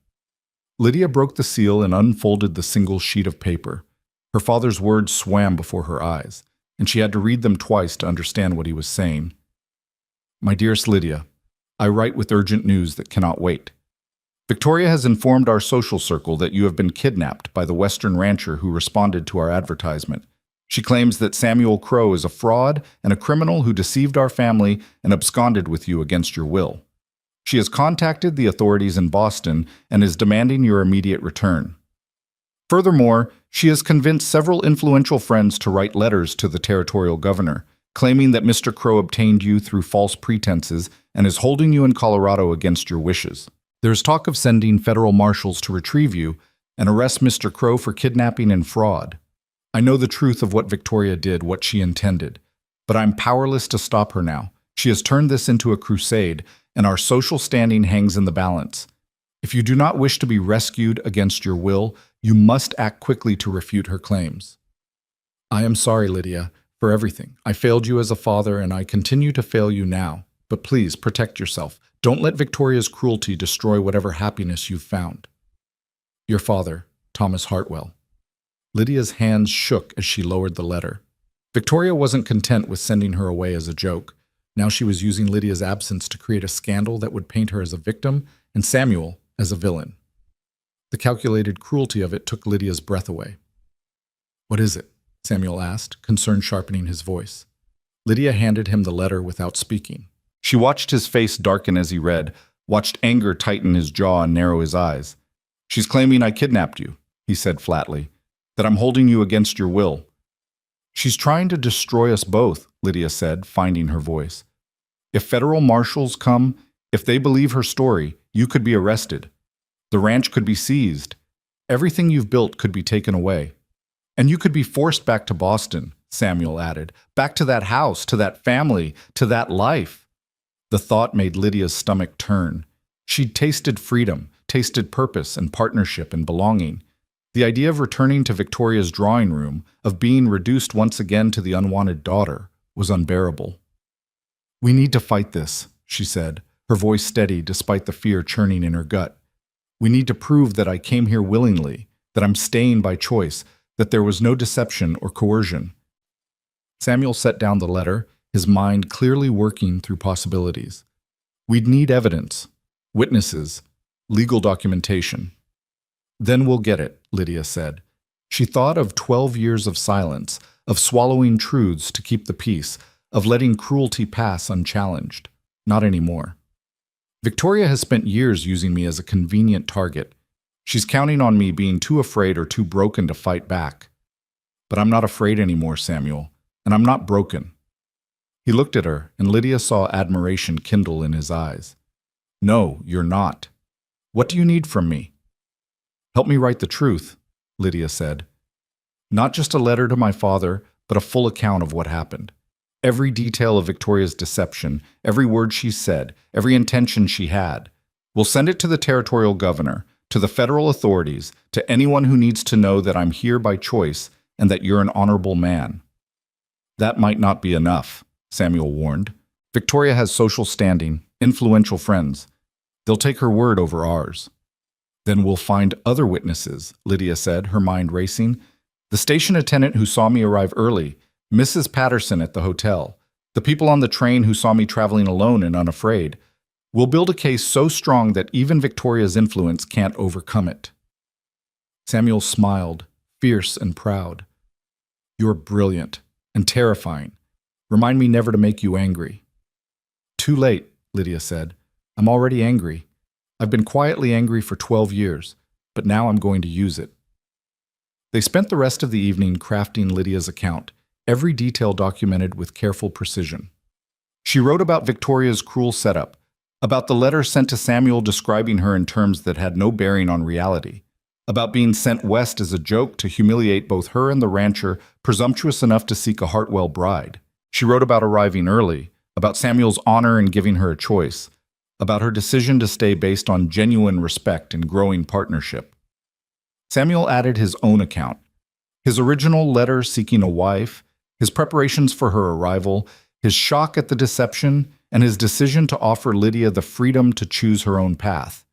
Lydia broke the seal and unfolded the single sheet of paper. Her father's words swam before her eyes, and she had to read them twice to understand what he was saying. "My dearest Lydia, I write with urgent news that cannot wait. Victoria has informed our social circle that you have been kidnapped by the Western rancher who responded to our advertisement. She claims that Samuel Crow is a fraud and a criminal who deceived our family and absconded with you against your will. She has contacted the authorities in Boston and is demanding your immediate return. Furthermore, she has convinced several influential friends to write letters to the territorial governor, claiming that Mr. Crow obtained you through false pretenses and is holding you in Colorado against your wishes. There is talk of sending federal marshals to retrieve you and arrest Mr. Crow for kidnapping and fraud. I know the truth of what Victoria did, what she intended, but I'm powerless to stop her now, She has turned this into a crusade, and our social standing hangs in the balance. If you do not wish to be rescued against your will, you must act quickly to refute her claims. I am sorry, Lydia, for everything. I failed you as a father, and I continue to fail you now. But please, protect yourself. Don't let Victoria's cruelty destroy whatever happiness you've found. Your father, Thomas Hartwell. Lydia's hands shook as she lowered the letter. Victoria wasn't content with sending her away as a joke. Now she was using Lydia's absence to create a scandal that would paint her as a victim and Samuel as a villain. The calculated cruelty of it took Lydia's breath away. What is it? Samuel asked, concern sharpening his voice. Lydia handed him the letter without speaking. She watched his face darken as he read, watched anger tighten his jaw and narrow his eyes. She's claiming I kidnapped you, he said flatly, that I'm holding you against your will. She's trying to destroy us both, Lydia said, finding her voice. If federal marshals come, if they believe her story, you could be arrested. The ranch could be seized. Everything you've built could be taken away. And you could be forced back to Boston, Samuel added, back to that house, to that family, to that life. The thought made Lydia's stomach turn. She'd tasted freedom, tasted purpose and partnership and belonging. The idea of returning to Victoria's drawing room, of being reduced once again to the unwanted daughter, was unbearable. We need to fight this, she said, her voice steady despite the fear churning in her gut. We need to prove that I came here willingly, that I'm staying by choice, that there was no deception or coercion. Samuel set down the letter, his mind clearly working through possibilities. We'd need evidence, witnesses, legal documentation. Then we'll get it, Lydia said. She thought of 12 years of silence, of swallowing truths to keep the peace, of letting cruelty pass unchallenged. Not anymore. Victoria has spent years using me as a convenient target. She's counting on me being too afraid or too broken to fight back. But I'm not afraid anymore, Samuel, and I'm not broken. He looked at her, and Lydia saw admiration kindle in his eyes. No, you're not. What do you need from me? Help me write the truth, Lydia said. Not just a letter to my father, but a full account of what happened. Every detail of Victoria's deception, every word she said, every intention she had. We'll send it to the territorial governor, to the federal authorities, to anyone who needs to know that I'm here by choice and that you're an honorable man. That might not be enough, Samuel warned. Victoria has social standing, influential friends. They'll take her word over ours. Then we'll find other witnesses, Lydia said, her mind racing. The station attendant who saw me arrive early, Mrs. Patterson at the hotel, the people on the train who saw me traveling alone and unafraid. We'll build a case so strong that even Victoria's influence can't overcome it. Samuel smiled, fierce and proud. You're brilliant and terrifying. Remind me never to make you angry. Too late, Lydia said. I'm already angry. I've been quietly angry for 12 years, but now I'm going to use it. They spent the rest of the evening crafting Lydia's account, every detail documented with careful precision. She wrote about Victoria's cruel setup, about the letter sent to Samuel describing her in terms that had no bearing on reality, about being sent west as a joke to humiliate both her and the rancher presumptuous enough to seek a Hartwell bride. She wrote about arriving early, about Samuel's honor in giving her a choice, about her decision to stay based on genuine respect and growing partnership. Samuel added his own account, his original letter seeking a wife, his preparations for her arrival, his shock at the deception, and his decision to offer Lydia the freedom to choose her own path.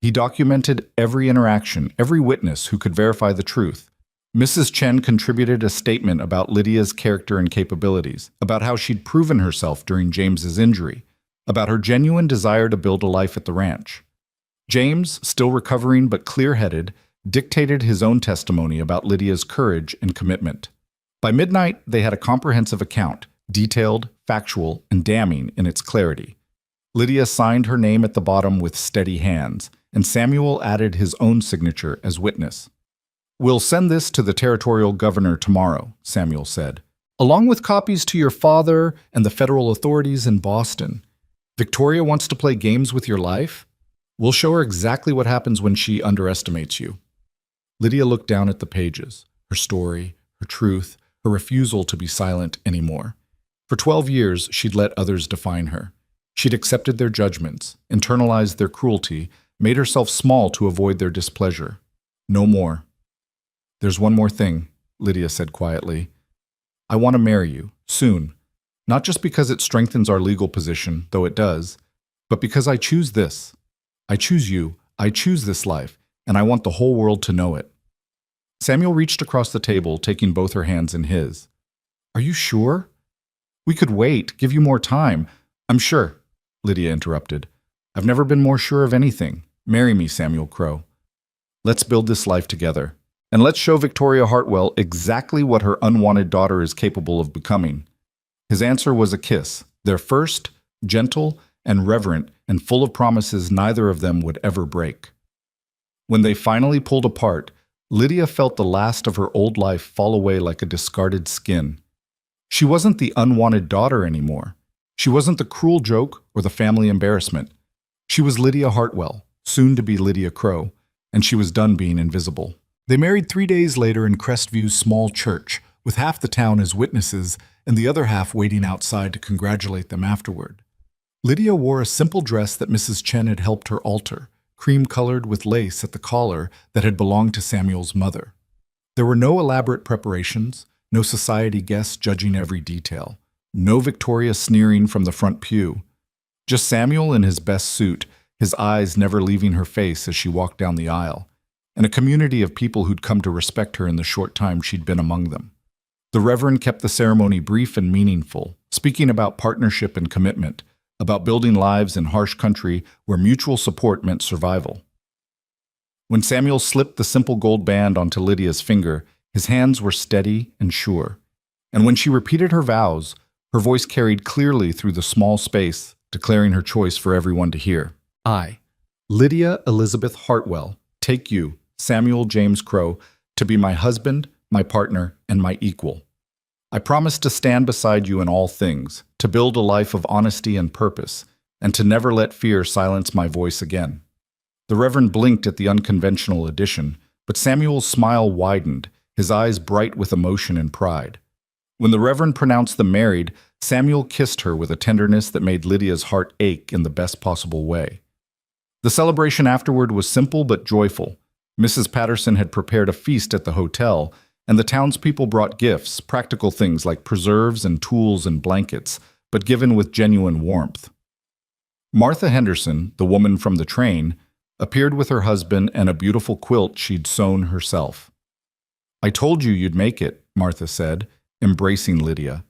He documented every interaction, every witness who could verify the truth. Mrs. Chen contributed a statement about Lydia's character and capabilities, about how she'd proven herself during James's injury, about her genuine desire to build a life at the ranch. James, still recovering but clear-headed, dictated his own testimony about Lydia's courage and commitment. By midnight, they had a comprehensive account, detailed, factual, and damning in its clarity. Lydia signed her name at the bottom with steady hands, and Samuel added his own signature as witness. We'll send this to the territorial governor tomorrow, Samuel said, along with copies to your father and the federal authorities in Boston. Victoria wants to play games with your life? We'll show her exactly what happens when she underestimates you. Lydia looked down at the pages, her story, her truth, her refusal to be silent anymore. For 12 years, she'd let others define her. She'd accepted their judgments, internalized their cruelty, made herself small to avoid their displeasure. No more. "There's one more thing," Lydia said quietly. "I want to marry you, soon. Not just because it strengthens our legal position, though it does, but because I choose this. I choose you, I choose this life, and I want the whole world to know it." Samuel reached across the table, taking both her hands in his. "Are you sure? We could wait, give you more time." "I'm sure," Lydia interrupted. "I've never been more sure of anything. Marry me, Samuel Crowe. Let's build this life together. And let's show Victoria Hartwell exactly what her unwanted daughter is capable of becoming." His answer was a kiss, their first, gentle and reverent, and full of promises neither of them would ever break. When they finally pulled apart, Lydia felt the last of her old life fall away like a discarded skin. She wasn't the unwanted daughter anymore. She wasn't the cruel joke or the family embarrassment. She was Lydia Hartwell, soon to be Lydia Crowe, and she was done being invisible. They married 3 days later in Crestview's small church, with half the town as witnesses and the other half waiting outside to congratulate them afterward. Lydia wore a simple dress that Mrs. Chen had helped her alter, cream-colored with lace at the collar that had belonged to Samuel's mother. There were no elaborate preparations, no society guests judging every detail, no Victoria sneering from the front pew. Just Samuel in his best suit, his eyes never leaving her face as she walked down the aisle, and a community of people who'd come to respect her in the short time she'd been among them. The Reverend kept the ceremony brief and meaningful, speaking about partnership and commitment, about building lives in harsh country where mutual support meant survival. When Samuel slipped the simple gold band onto Lydia's finger, his hands were steady and sure. And when she repeated her vows, her voice carried clearly through the small space, declaring her choice for everyone to hear. "I, Lydia Elizabeth Hartwell, take you, Samuel James Crowe, to be my husband, my partner, and my equal. I promise to stand beside you in all things, to build a life of honesty and purpose, and to never let fear silence my voice again." The Reverend blinked at the unconventional addition, but Samuel's smile widened, his eyes bright with emotion and pride. When the Reverend pronounced them married, Samuel kissed her with a tenderness that made Lydia's heart ache in the best possible way. The celebration afterward was simple but joyful. Mrs. Patterson had prepared a feast at the hotel, and the townspeople brought gifts, practical things like preserves and tools and blankets, but given with genuine warmth. Martha Henderson, the woman from the train, appeared with her husband and a beautiful quilt she'd sewn herself. "I told you you'd make it," Martha said, embracing Lydia.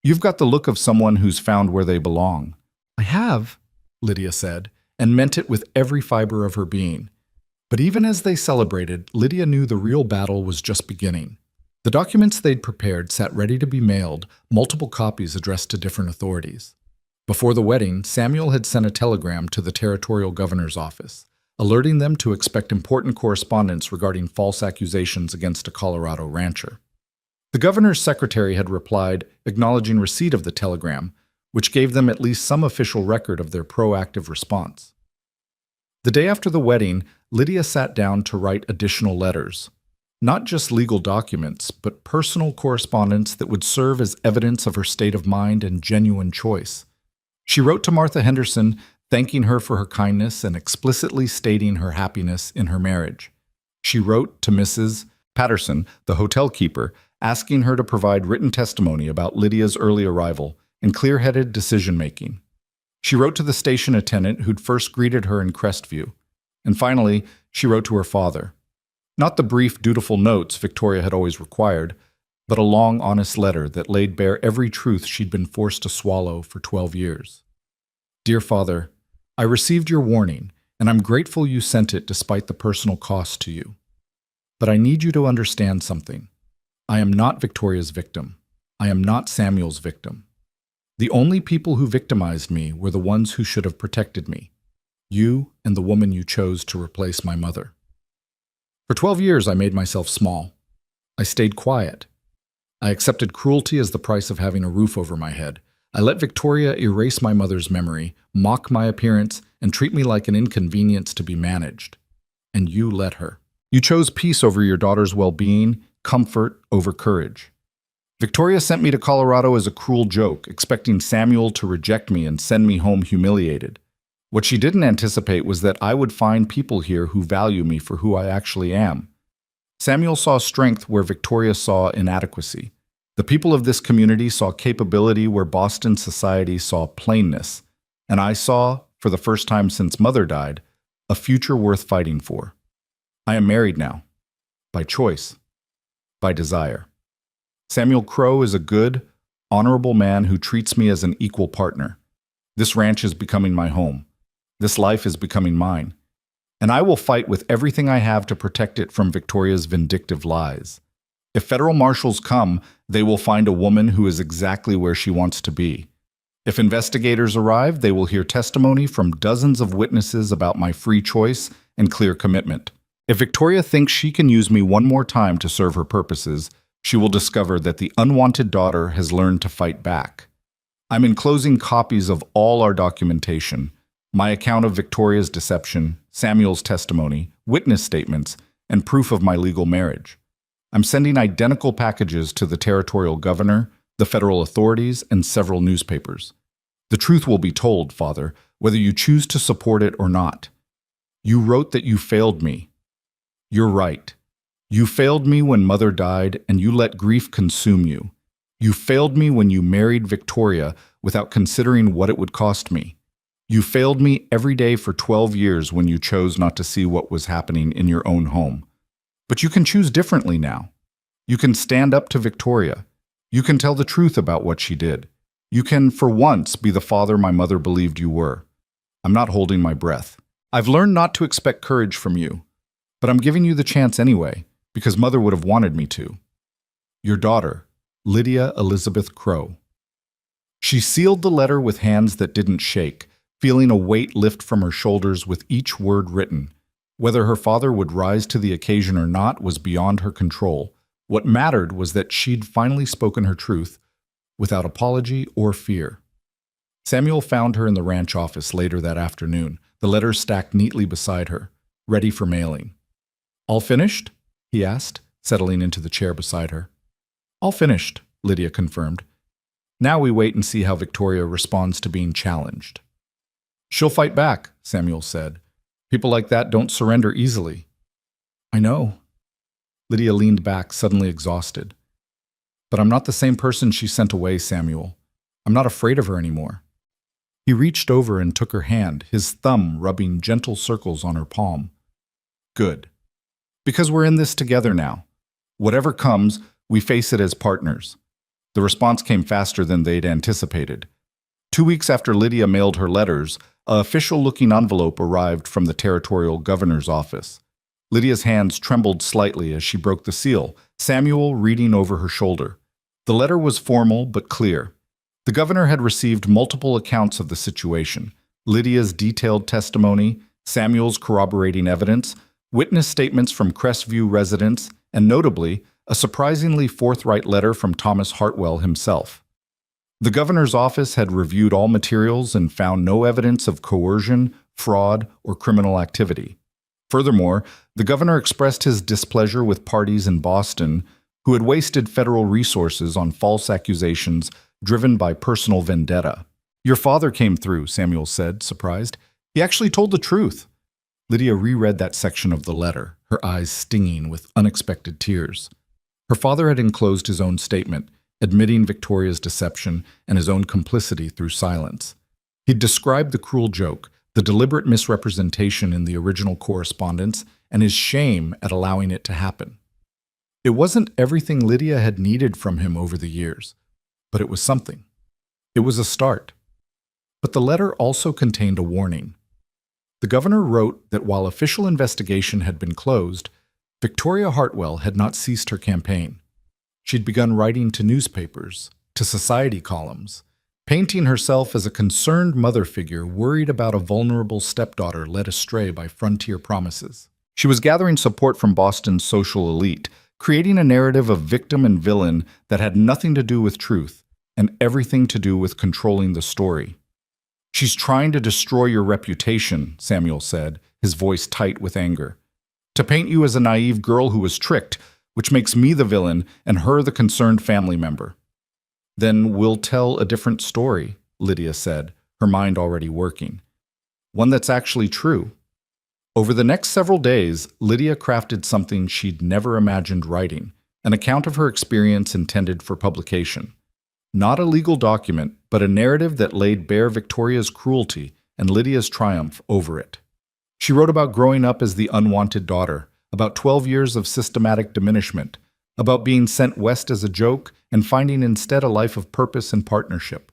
"You've got the look of someone who's found where they belong." "I have," Lydia said, and meant it with every fiber of her being. But even as they celebrated, Lydia knew the real battle was just beginning. The documents they'd prepared sat ready to be mailed, multiple copies addressed to different authorities. Before the wedding, Samuel had sent a telegram to the territorial governor's office, alerting them to expect important correspondence regarding false accusations against a Colorado rancher. The governor's secretary had replied, acknowledging receipt of the telegram, which gave them at least some official record of their proactive response. The day after the wedding, Lydia sat down to write additional letters. Not just legal documents, but personal correspondence that would serve as evidence of her state of mind and genuine choice. She wrote to Martha Henderson, thanking her for her kindness and explicitly stating her happiness in her marriage. She wrote to Mrs. Patterson, the hotel keeper, asking her to provide written testimony about Lydia's early arrival and clear-headed decision-making. She wrote to the station attendant who'd first greeted her in Crestview. And finally, she wrote to her father. Not the brief, dutiful notes Victoria had always required, but a long, honest letter that laid bare every truth she'd been forced to swallow for 12 years. "Dear Father, I received your warning, and I'm grateful you sent it despite the personal cost to you. But I need you to understand something. I am not Victoria's victim. I am not Samuel's victim. The only people who victimized me were the ones who should have protected me. You and the woman you chose to replace my mother. For 12 years, I made myself small. I stayed quiet. I accepted cruelty as the price of having a roof over my head. I let Victoria erase my mother's memory, mock my appearance, and treat me like an inconvenience to be managed. And you let her. You chose peace over your daughter's well-being, comfort over courage. Victoria sent me to Colorado as a cruel joke, expecting Samuel to reject me and send me home humiliated. What she didn't anticipate was that I would find people here who value me for who I actually am. Samuel saw strength where Victoria saw inadequacy. The people of this community saw capability where Boston society saw plainness. And I saw, for the first time since Mother died, a future worth fighting for. I am married now. By choice. By desire. Samuel Crow is a good, honorable man who treats me as an equal partner. This ranch is becoming my home. This life is becoming mine. And I will fight with everything I have to protect it from Victoria's vindictive lies. If federal marshals come, they will find a woman who is exactly where she wants to be. If investigators arrive, they will hear testimony from dozens of witnesses about my free choice and clear commitment. If Victoria thinks she can use me one more time to serve her purposes, she will discover that the unwanted daughter has learned to fight back. I'm enclosing copies of all our documentation, my account of Victoria's deception, Samuel's testimony, witness statements, and proof of my legal marriage. I'm sending identical packages to the territorial governor, the federal authorities, and several newspapers. The truth will be told, Father, whether you choose to support it or not. You wrote that you failed me. You're right. You failed me when Mother died, and you let grief consume you. You failed me when you married Victoria without considering what it would cost me. You failed me every day for 12 years when you chose not to see what was happening in your own home. But you can choose differently now. You can stand up to Victoria. You can tell the truth about what she did. You can, for once, be the father my mother believed you were. I'm not holding my breath. I've learned not to expect courage from you, but I'm giving you the chance anyway, because Mother would have wanted me to. Your daughter, Lydia Elizabeth Crow. She sealed the letter with hands that didn't shake, feeling a weight lift from her shoulders with each word written. Whether her father would rise to the occasion or not was beyond her control. What mattered was that she'd finally spoken her truth, without apology or fear. Samuel found her in the ranch office later that afternoon, the letters stacked neatly beside her, ready for mailing. All finished? He asked, settling into the chair beside her. All finished, Lydia confirmed. Now we wait and see how Victoria responds to being challenged. She'll fight back, Samuel said. People like that don't surrender easily. I know. Lydia leaned back, suddenly exhausted. But I'm not the same person she sent away, Samuel. I'm not afraid of her anymore. He reached over and took her hand, his thumb rubbing gentle circles on her palm. Good. Because we're in this together now. Whatever comes, we face it as partners. The response came faster than they'd anticipated. 2 weeks after Lydia mailed her letters, an official-looking envelope arrived from the territorial governor's office. Lydia's hands trembled slightly as she broke the seal, Samuel reading over her shoulder. The letter was formal but clear. The governor had received multiple accounts of the situation: Lydia's detailed testimony, Samuel's corroborating evidence, witness statements from Crestview residents, and notably, a surprisingly forthright letter from Thomas Hartwell himself. The governor's office had reviewed all materials and found no evidence of coercion, fraud, or criminal activity. Furthermore, the governor expressed his displeasure with parties in Boston who had wasted federal resources on false accusations driven by personal vendetta. Your father came through, Samuel said, surprised. He actually told the truth. Lydia reread that section of the letter, her eyes stinging with unexpected tears. Her father had enclosed his own statement, admitting Victoria's deception and his own complicity through silence. He'd described the cruel joke, the deliberate misrepresentation in the original correspondence, and his shame at allowing it to happen. It wasn't everything Lydia had needed from him over the years, but it was something. It was a start. But the letter also contained a warning. The governor wrote that while official investigation had been closed, Victoria Hartwell had not ceased her campaign. She'd begun writing to newspapers, to society columns, painting herself as a concerned mother figure worried about a vulnerable stepdaughter led astray by frontier promises. She was gathering support from Boston's social elite, creating a narrative of victim and villain that had nothing to do with truth and everything to do with controlling the story. She's trying to destroy your reputation, Samuel said, his voice tight with anger. To paint you as a naive girl who was tricked, which makes me the villain and her the concerned family member. Then we'll tell a different story, Lydia said, her mind already working. One that's actually true. Over the next several days, Lydia crafted something she'd never imagined writing, an account of her experience intended for publication. Not a legal document, but a narrative that laid bare Victoria's cruelty and Lydia's triumph over it. She wrote about growing up as the unwanted daughter, about 12 years of systematic diminishment, about being sent west as a joke and finding instead a life of purpose and partnership.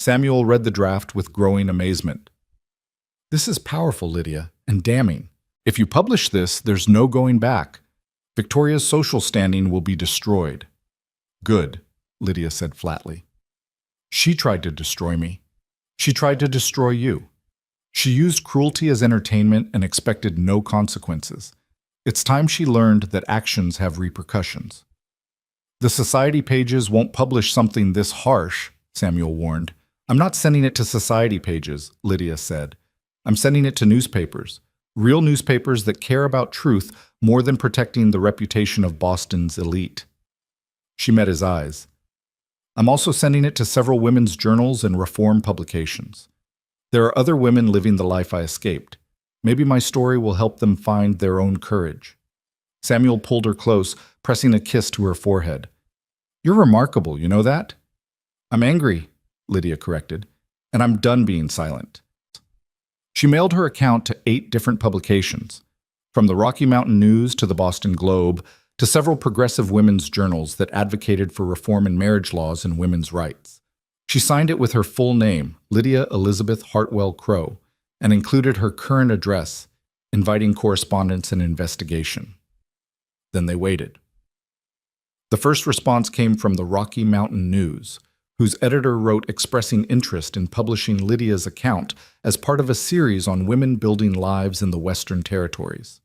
Samuel read the draft with growing amazement. "This is powerful, Lydia, and damning. If you publish this, there's no going back. Victoria's social standing will be destroyed." "Good," Lydia said flatly. "She tried to destroy me. She tried to destroy you. She used cruelty as entertainment and expected no consequences. It's time she learned that actions have repercussions." "The society pages won't publish something this harsh," Samuel warned. "I'm not sending it to society pages," Lydia said. "I'm sending it to newspapers, real newspapers that care about truth more than protecting the reputation of Boston's elite." She met his eyes. "I'm also sending it to several women's journals and reform publications. There are other women living the life I escaped. Maybe my story will help them find their own courage." Samuel pulled her close, pressing a kiss to her forehead. "You're remarkable, you know that?" "I'm angry," Lydia corrected, "and I'm done being silent." She mailed her account to 8 different publications, from the Rocky Mountain News to the Boston Globe to several progressive women's journals that advocated for reform in marriage laws and women's rights. She signed it with her full name, Lydia Elizabeth Hartwell Crow, and included her current address, inviting correspondence and investigation. Then they waited. The first response came from the Rocky Mountain News, whose editor wrote expressing interest in publishing Lydia's account as part of a series on women building lives in the Western Territories.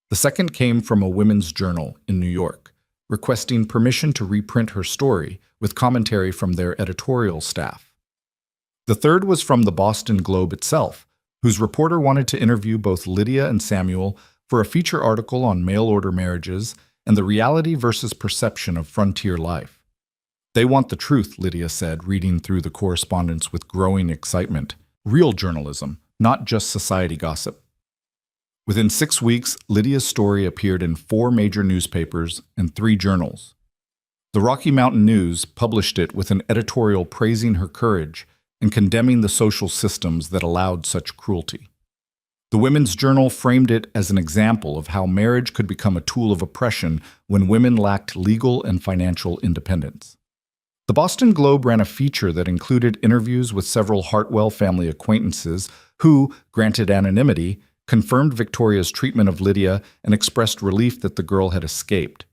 The second came from a women's journal in New York, requesting permission to reprint her story with commentary from their editorial staff. The third was from the Boston Globe itself, whose reporter wanted to interview both Lydia and Samuel for a feature article on mail-order marriages and the reality versus perception of frontier life. "They want the truth," Lydia said, reading through the correspondence with growing excitement. "Real journalism, not just society gossip." Within 6 weeks, Lydia's story appeared in 4 major newspapers and 3 journals. The Rocky Mountain News published it with an editorial praising her courage and condemning the social systems that allowed such cruelty. The Women's Journal framed it as an example of how marriage could become a tool of oppression when women lacked legal and financial independence. The Boston Globe ran a feature that included interviews with several Hartwell family acquaintances who, granted anonymity, confirmed Victoria's treatment of Lydia and expressed relief that the girl had escaped.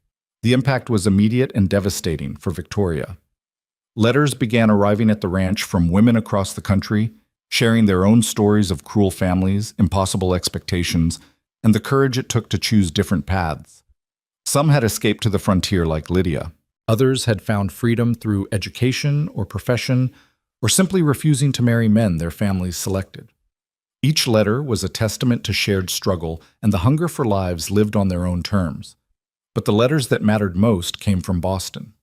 The impact was immediate and devastating for Victoria. Letters began arriving at the ranch from women across the country, sharing their own stories of cruel families, impossible expectations, and the courage it took to choose different paths. Some had escaped to the frontier like Lydia. Others had found freedom through education or profession, or simply refusing to marry men their families selected. Each letter was a testament to shared struggle and the hunger for lives lived on their own terms. But the letters that mattered most came from Boston.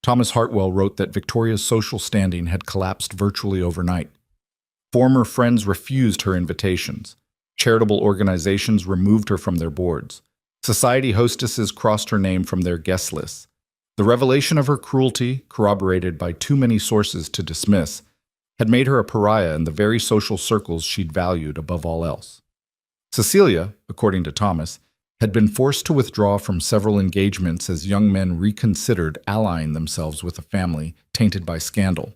Thomas Hartwell wrote that Victoria's social standing had collapsed virtually overnight. Former friends refused her invitations. Charitable organizations removed her from their boards. Society hostesses crossed her name from their guest lists. The revelation of her cruelty, corroborated by too many sources to dismiss, had made her a pariah in the very social circles she'd valued above all else. Cecilia, according to Thomas, had been forced to withdraw from several engagements as young men reconsidered allying themselves with a family tainted by scandal.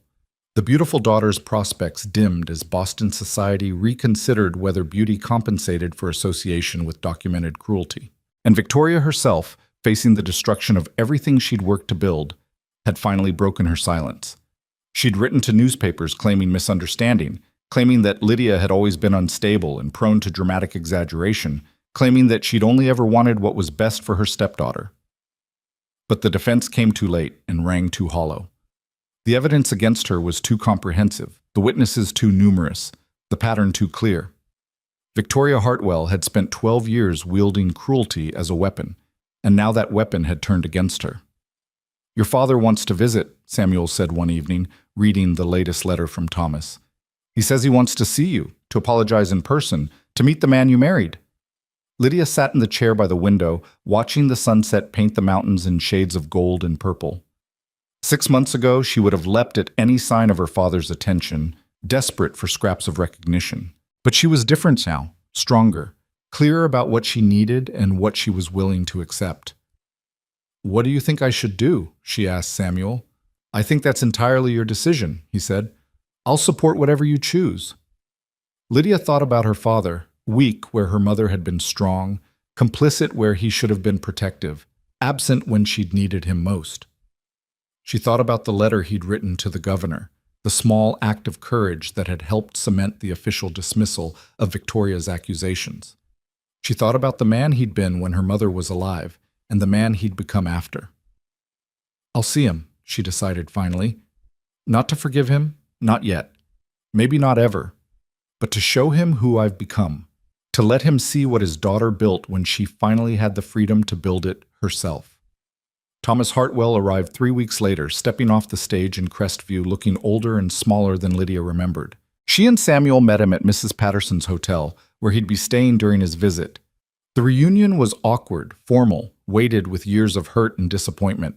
The beautiful daughter's prospects dimmed as Boston society reconsidered whether beauty compensated for association with documented cruelty. And Victoria herself, facing the destruction of everything she'd worked to build, had finally broken her silence. She'd written to newspapers claiming misunderstanding, claiming that Lydia had always been unstable and prone to dramatic exaggeration, claiming that she'd only ever wanted what was best for her stepdaughter. But the defense came too late and rang too hollow. The evidence against her was too comprehensive, the witnesses too numerous, the pattern too clear. Victoria Hartwell had spent 12 years wielding cruelty as a weapon, and now that weapon had turned against her. "Your father wants to visit," Samuel said one evening, reading the latest letter from Thomas. "He says he wants to see you, to apologize in person, to meet the man you married." Lydia sat in the chair by the window, watching the sunset paint the mountains in shades of gold and purple. 6 months ago, she would have leapt at any sign of her father's attention, desperate for scraps of recognition. But she was different now, stronger, clearer about what she needed and what she was willing to accept. "What do you think I should do?" she asked Samuel. "I think that's entirely your decision," he said. "I'll support whatever you choose." Lydia thought about her father, weak where her mother had been strong, complicit where he should have been protective, absent when she'd needed him most. She thought about the letter he'd written to the governor, the small act of courage that had helped cement the official dismissal of Victoria's accusations. She thought about the man he'd been when her mother was alive, and the man he'd become after. "I'll see him," she decided finally. "Not to forgive him, not yet. Maybe not ever. But to show him who I've become. To let him see what his daughter built when she finally had the freedom to build it herself." Thomas Hartwell arrived 3 weeks later, stepping off the stage in Crestview looking older and smaller than Lydia remembered. She and Samuel met him at Mrs. Patterson's hotel, where he'd be staying during his visit. The reunion was awkward, formal, weighted with years of hurt and disappointment.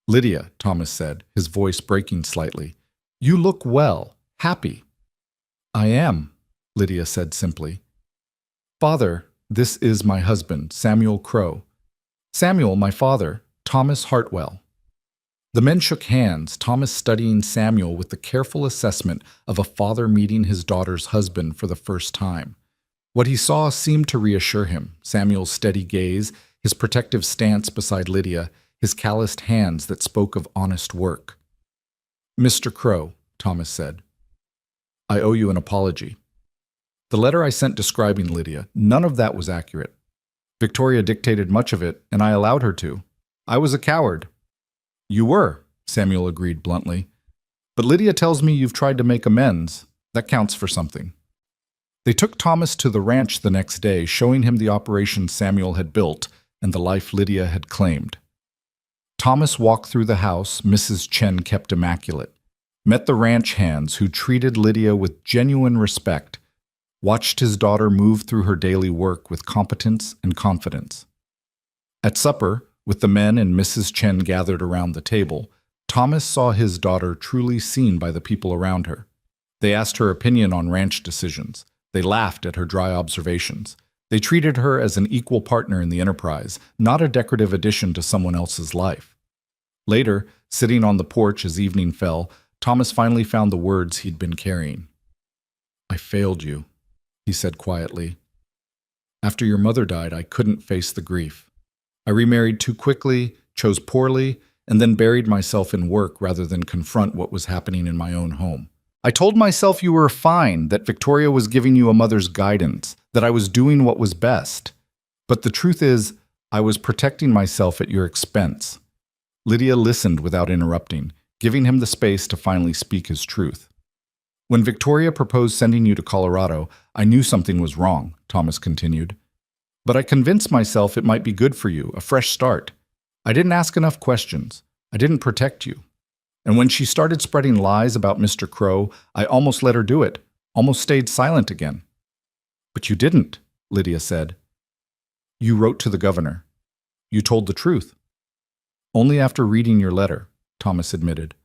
"Lydia," Thomas said, his voice breaking slightly, "you look well, happy." "I am," Lydia said simply. "Father, this is my husband, Samuel Crow. Samuel, my father, Thomas Hartwell." The men shook hands, Thomas studying Samuel with the careful assessment of a father meeting his daughter's husband for the first time. What he saw seemed to reassure him: Samuel's steady gaze, his protective stance beside Lydia, his calloused hands that spoke of honest work. "Mr. Crow," Thomas said, "I owe you an apology. The letter I sent describing Lydia, none of that was accurate. Victoria dictated much of it, and I allowed her to. I was a coward." "You were," Samuel agreed bluntly. "But Lydia tells me you've tried to make amends. That counts for something." They took Thomas to the ranch the next day, showing him the operation Samuel had built and the life Lydia had claimed. Thomas walked through the house Mrs. Chen kept immaculate, met the ranch hands who treated Lydia with genuine respect, watched his daughter move through her daily work with competence and confidence. At supper, with the men and Mrs. Chen gathered around the table, Thomas saw his daughter truly seen by the people around her. They asked her opinion on ranch decisions. They laughed at her dry observations. They treated her as an equal partner in the enterprise, not a decorative addition to someone else's life. Later, sitting on the porch as evening fell, Thomas finally found the words he'd been carrying. "I failed you," he said quietly. "After your mother died, I couldn't face the grief. I remarried too quickly, chose poorly, and then buried myself in work rather than confront what was happening in my own home. I told myself you were fine, that Victoria was giving you a mother's guidance, that I was doing what was best. But the truth is, I was protecting myself at your expense." Lydia listened without interrupting, giving him the space to finally speak his truth. "When Victoria proposed sending you to Colorado, I knew something was wrong," Thomas continued. "But I convinced myself it might be good for you, a fresh start. I didn't ask enough questions. I didn't protect you. And when she started spreading lies about Mr. Crow, I almost let her do it, almost stayed silent again." "But you didn't," Lydia said. "You wrote to the governor. You told the truth." "Only after reading your letter," Thomas admitted.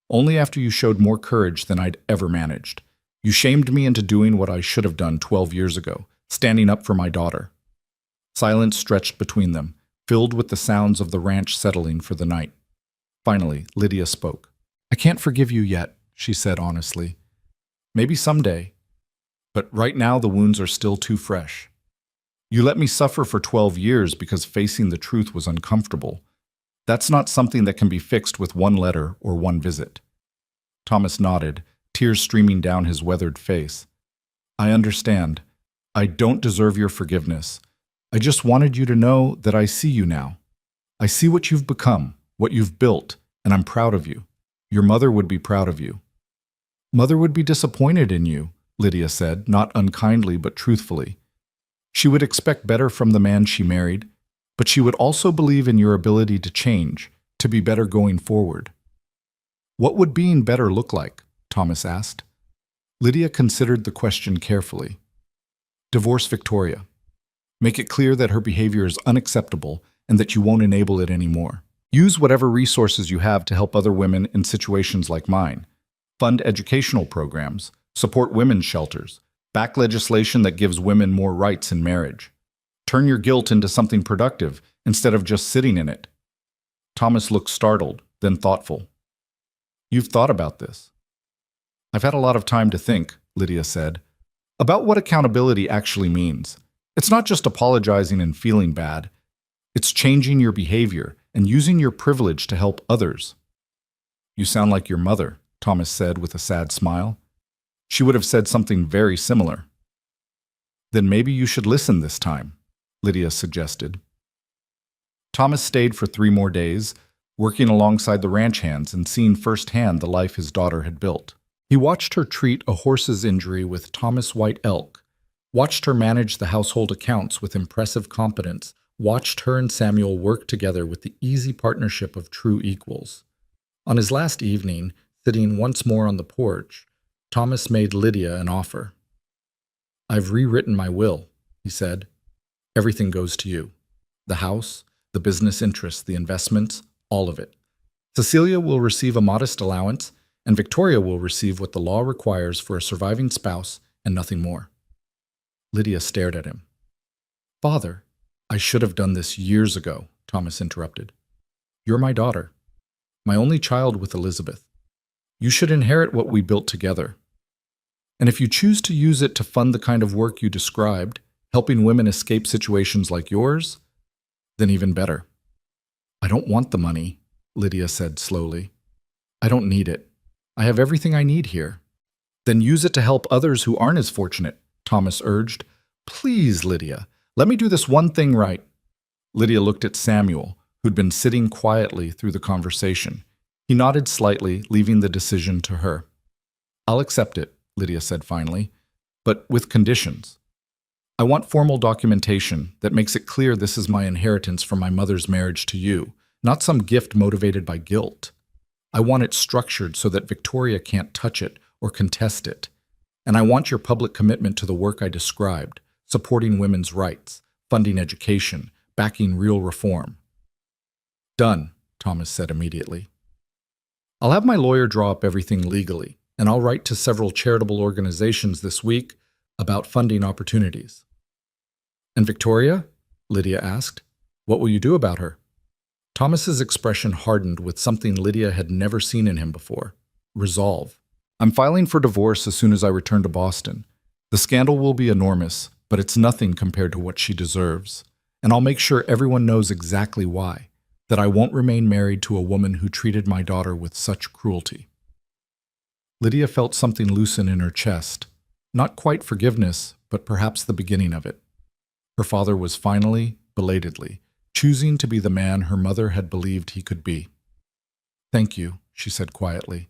"Only after you showed more courage than I'd ever managed. You shamed me into doing what I should have done 12 years ago, standing up for my daughter." Silence stretched between them, filled with the sounds of the ranch settling for the night. Finally, Lydia spoke. "I can't forgive you yet," she said honestly. "Maybe someday. But right now the wounds are still too fresh. You let me suffer for 12 years because facing the truth was uncomfortable. That's not something that can be fixed with one letter or one visit." Thomas nodded, tears streaming down his weathered face. "I understand. I don't deserve your forgiveness. I just wanted you to know that I see you now. I see what you've become, what you've built, and I'm proud of you. Your mother would be proud of you." "Mother would be disappointed in you," Lydia said, not unkindly but truthfully. "She would expect better from the man she married, but she would also believe in your ability to change, to be better going forward. What would being better look like? Thomas asked. Lydia considered the question carefully. Divorce Victoria. Make it clear that her behavior is unacceptable and that you won't enable it anymore. Use whatever resources you have to help other women in situations like mine. Fund educational programs, support women's shelters, back legislation that gives women more rights in marriage. Turn your guilt into something productive instead of just sitting in it. Thomas looked startled, then thoughtful. You've thought about this. I've had a lot of time to think, Lydia said, about what accountability actually means. It's not just apologizing and feeling bad. It's changing your behavior and using your privilege to help others. You sound like your mother, Thomas said with a sad smile. She would have said something very similar. Then maybe you should listen this time, Lydia suggested. Thomas stayed for 3 more days, working alongside the ranch hands and seeing firsthand the life his daughter had built. He watched her treat a horse's injury with Thomas White Elk, watched her manage the household accounts with impressive competence, watched her and Samuel work together with the easy partnership of true equals. On his last evening, sitting once more on the porch, Thomas made Lydia an offer. I've rewritten my will, he said. Everything goes to you. The house, the business interests, the investments, all of it. Cecilia will receive a modest allowance, and Victoria will receive what the law requires for a surviving spouse and nothing more. Lydia stared at him. Father, I should have done this years ago, Thomas interrupted. You're my daughter, my only child with Elizabeth. You should inherit what we built together. And if you choose to use it to fund the kind of work you described, helping women escape situations like yours, then even better. I don't want the money, Lydia said slowly. I don't need it. I have everything I need here. Then use it to help others who aren't as fortunate, Thomas urged. Please, Lydia, let me do this one thing right. Lydia looked at Samuel, who'd been sitting quietly through the conversation. He nodded slightly, leaving the decision to her. I'll accept it, Lydia said finally, but with conditions. I want formal documentation that makes it clear this is my inheritance from my mother's marriage to you, not some gift motivated by guilt. I want it structured so that Victoria can't touch it or contest it. And I want your public commitment to the work I described, supporting women's rights, funding education, backing real reform. Done, Thomas said immediately. I'll have my lawyer draw up everything legally, and I'll write to several charitable organizations this week about funding opportunities. And Victoria? Lydia asked. What will you do about her? Thomas's expression hardened with something Lydia had never seen in him before. Resolve. I'm filing for divorce as soon as I return to Boston. The scandal will be enormous, but it's nothing compared to what she deserves. And I'll make sure everyone knows exactly why, that I won't remain married to a woman who treated my daughter with such cruelty. Lydia felt something loosen in her chest. Not quite forgiveness, but perhaps the beginning of it. Her father was finally, belatedly, choosing to be the man her mother had believed he could be. Thank you, she said quietly,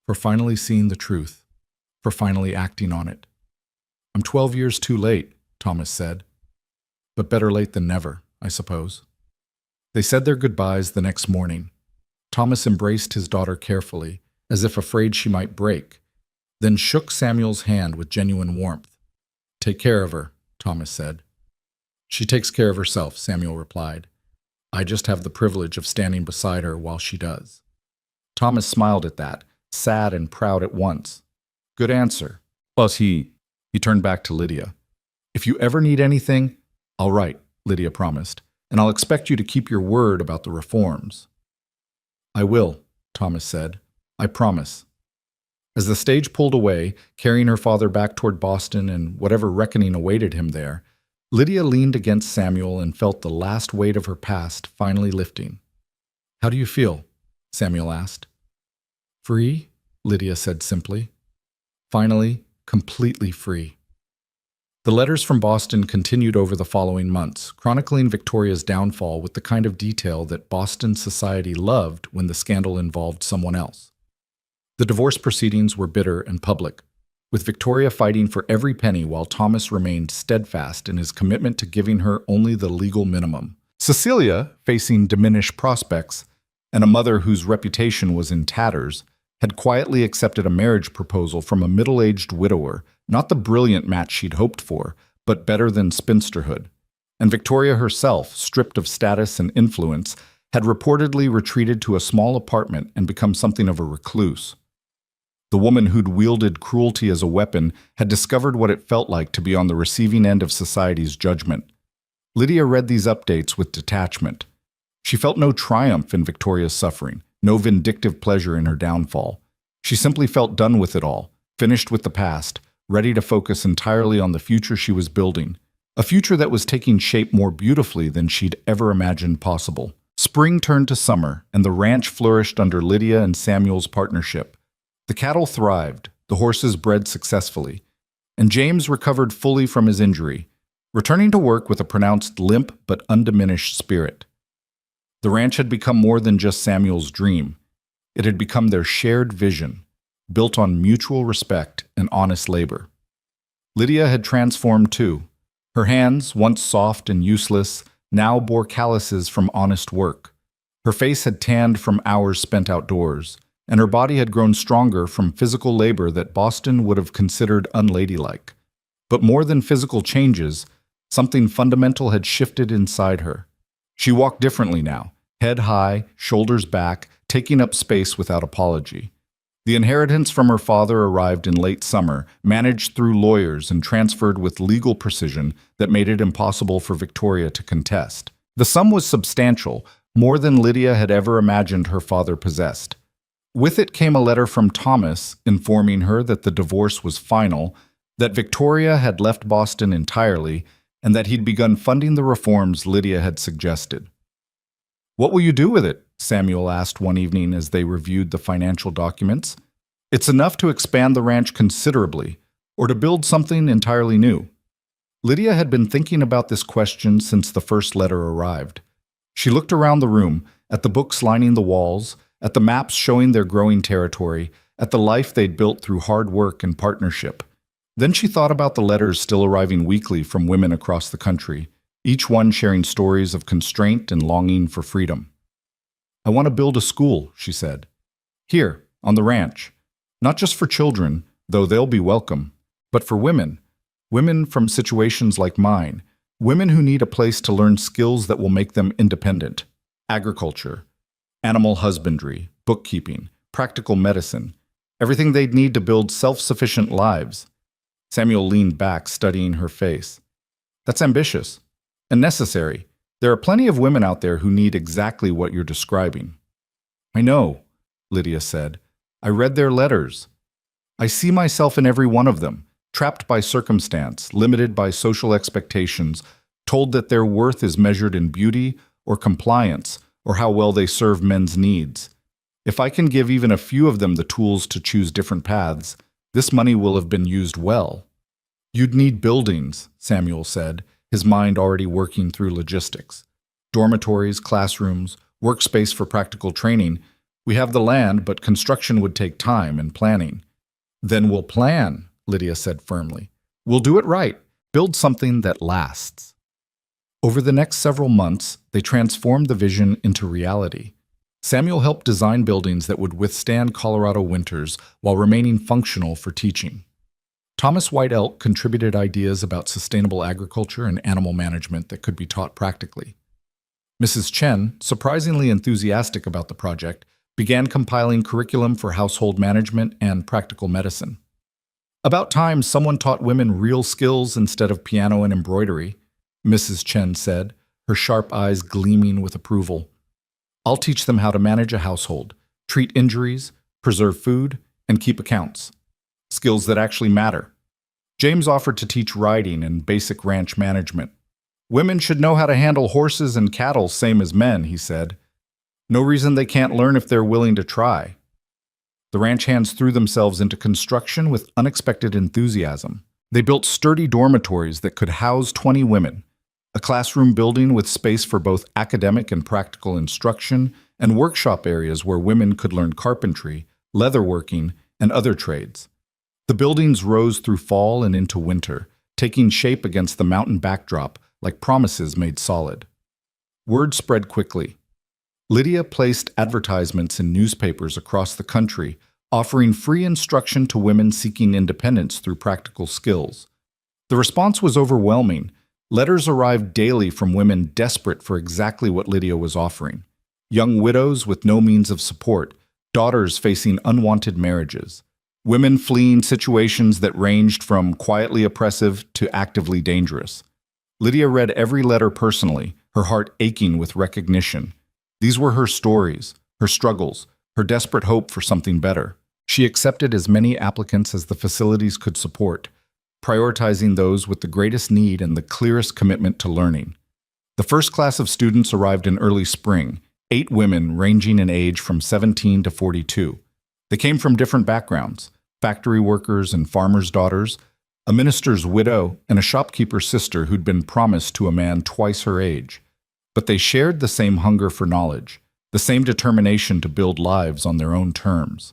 for finally seeing the truth, for finally acting on it. I'm 12 years too late, Thomas said. But better late than never, I suppose. They said their goodbyes the next morning. Thomas embraced his daughter carefully, as if afraid she might break, then shook Samuel's hand with genuine warmth. Take care of her, Thomas said. She takes care of herself, Samuel replied. I just have the privilege of standing beside her while she does. Thomas smiled at that, sad and proud at once. Good answer. Plus he turned back to Lydia. If you ever need anything, I'll write, Lydia promised, and I'll expect you to keep your word about the reforms. I will, Thomas said. I promise. As the stage pulled away, carrying her father back toward Boston and whatever reckoning awaited him there, Lydia leaned against Samuel and felt the last weight of her past finally lifting. How do you feel? Samuel asked. Free, Lydia said simply. Finally, completely free. The letters from Boston continued over the following months, chronicling Victoria's downfall with the kind of detail that Boston society loved when the scandal involved someone else. The divorce proceedings were bitter and public, with Victoria fighting for every penny while Thomas remained steadfast in his commitment to giving her only the legal minimum. Cecilia, facing diminished prospects, and a mother whose reputation was in tatters, had quietly accepted a marriage proposal from a middle-aged widower, not the brilliant match she'd hoped for, but better than spinsterhood. And Victoria herself, stripped of status and influence, had reportedly retreated to a small apartment and become something of a recluse. The woman who'd wielded cruelty as a weapon had discovered what it felt like to be on the receiving end of society's judgment. Lydia read these updates with detachment. She felt no triumph in Victoria's suffering, no vindictive pleasure in her downfall. She simply felt done with it all, finished with the past, ready to focus entirely on the future she was building, a future that was taking shape more beautifully than she'd ever imagined possible. Spring turned to summer, and the ranch flourished under Lydia and Samuel's partnership. The cattle thrived, the horses bred successfully, and James recovered fully from his injury, returning to work with a pronounced limp but undiminished spirit. The ranch had become more than just Samuel's dream. It had become their shared vision, built on mutual respect and honest labor. Lydia had transformed too. Her hands, once soft and useless, now bore calluses from honest work. Her face had tanned from hours spent outdoors, and her body had grown stronger from physical labor that Boston would have considered unladylike. But more than physical changes, something fundamental had shifted inside her. She walked differently now, head high, shoulders back, taking up space without apology. The inheritance from her father arrived in late summer, managed through lawyers and transferred with legal precision that made it impossible for Victoria to contest. The sum was substantial, more than Lydia had ever imagined her father possessed. With it came a letter from Thomas informing her that the divorce was final, that Victoria had left Boston entirely, and that he'd begun funding the reforms Lydia had suggested. "What will you do with it?" Samuel asked one evening as they reviewed the financial documents. "It's enough to expand the ranch considerably, or to build something entirely new." Lydia had been thinking about this question since the first letter arrived. She looked around the room, at the books lining the walls, at the maps showing their growing territory, at the life they'd built through hard work and partnership. Then she thought about the letters still arriving weekly from women across the country, each one sharing stories of constraint and longing for freedom. "I want to build a school," she said. "Here, on the ranch. Not just for children, though they'll be welcome, but for women. Women from situations like mine. Women who need a place to learn skills that will make them independent. Agriculture, animal husbandry, bookkeeping, practical medicine. Everything they'd need to build self-sufficient lives." Samuel leaned back, studying her face. "That's ambitious. And necessary. There are plenty of women out there who need exactly what you're describing." "I know," Lydia said. "I read their letters. I see myself in every one of them, trapped by circumstance, limited by social expectations, told that their worth is measured in beauty or compliance or how well they serve men's needs. If I can give even a few of them the tools to choose different paths, this money will have been used well." "You'd need buildings," Samuel said, his mind already working through logistics. "Dormitories, classrooms, workspace for practical training. We have the land, but construction would take time and planning." "Then we'll plan," Lydia said firmly. "We'll do it right. Build something that lasts." Over the next several months, they transformed the vision into reality. Samuel helped design buildings that would withstand Colorado winters while remaining functional for teaching. Thomas White Elk contributed ideas about sustainable agriculture and animal management that could be taught practically. Mrs. Chen, surprisingly enthusiastic about the project, began compiling curriculum for household management and practical medicine. "About time someone taught women real skills instead of piano and embroidery," Mrs. Chen said, her sharp eyes gleaming with approval. "I'll teach them how to manage a household, treat injuries, preserve food, and keep accounts. Skills that actually matter." James offered to teach riding and basic ranch management. "Women should know how to handle horses and cattle same as men," he said. "No reason they can't learn if they're willing to try." The ranch hands threw themselves into construction with unexpected enthusiasm. They built sturdy dormitories that could house 20 women, a classroom building with space for both academic and practical instruction, and workshop areas where women could learn carpentry, leatherworking, and other trades. The buildings rose through fall and into winter, taking shape against the mountain backdrop like promises made solid. Word spread quickly. Lydia placed advertisements in newspapers across the country, offering free instruction to women seeking independence through practical skills. The response was overwhelming. Letters arrived daily from women desperate for exactly what Lydia was offering. Young widows with no means of support, daughters facing unwanted marriages, women fleeing situations that ranged from quietly oppressive to actively dangerous. Lydia read every letter personally, her heart aching with recognition. These were her stories, her struggles, her desperate hope for something better. She accepted as many applicants as the facilities could support, prioritizing those with the greatest need and the clearest commitment to learning. The first class of students arrived in early spring, 8 women ranging in age from 17 to 42. They came from different backgrounds: factory workers and farmers' daughters, a minister's widow, and a shopkeeper's sister who'd been promised to a man twice her age. But they shared the same hunger for knowledge, the same determination to build lives on their own terms.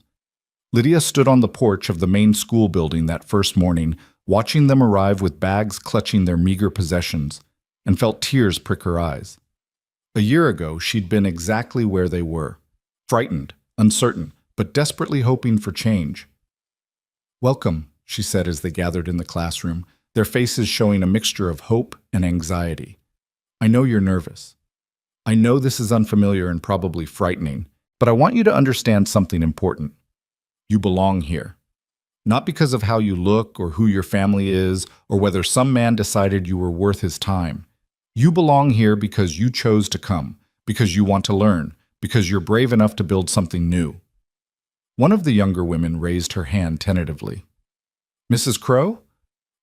Lydia stood on the porch of the main school building that first morning, watching them arrive with bags clutching their meager possessions, and felt tears prick her eyes. A year ago, she'd been exactly where they were, frightened, uncertain, but desperately hoping for change. "Welcome," she said as they gathered in the classroom, their faces showing a mixture of hope and anxiety. "I know you're nervous. I know this is unfamiliar and probably frightening, but I want you to understand something important. You belong here. Not because of how you look or who your family is or whether some man decided you were worth his time. You belong here because you chose to come, because you want to learn, because you're brave enough to build something new." One of the younger women raised her hand tentatively. "Mrs. Crow,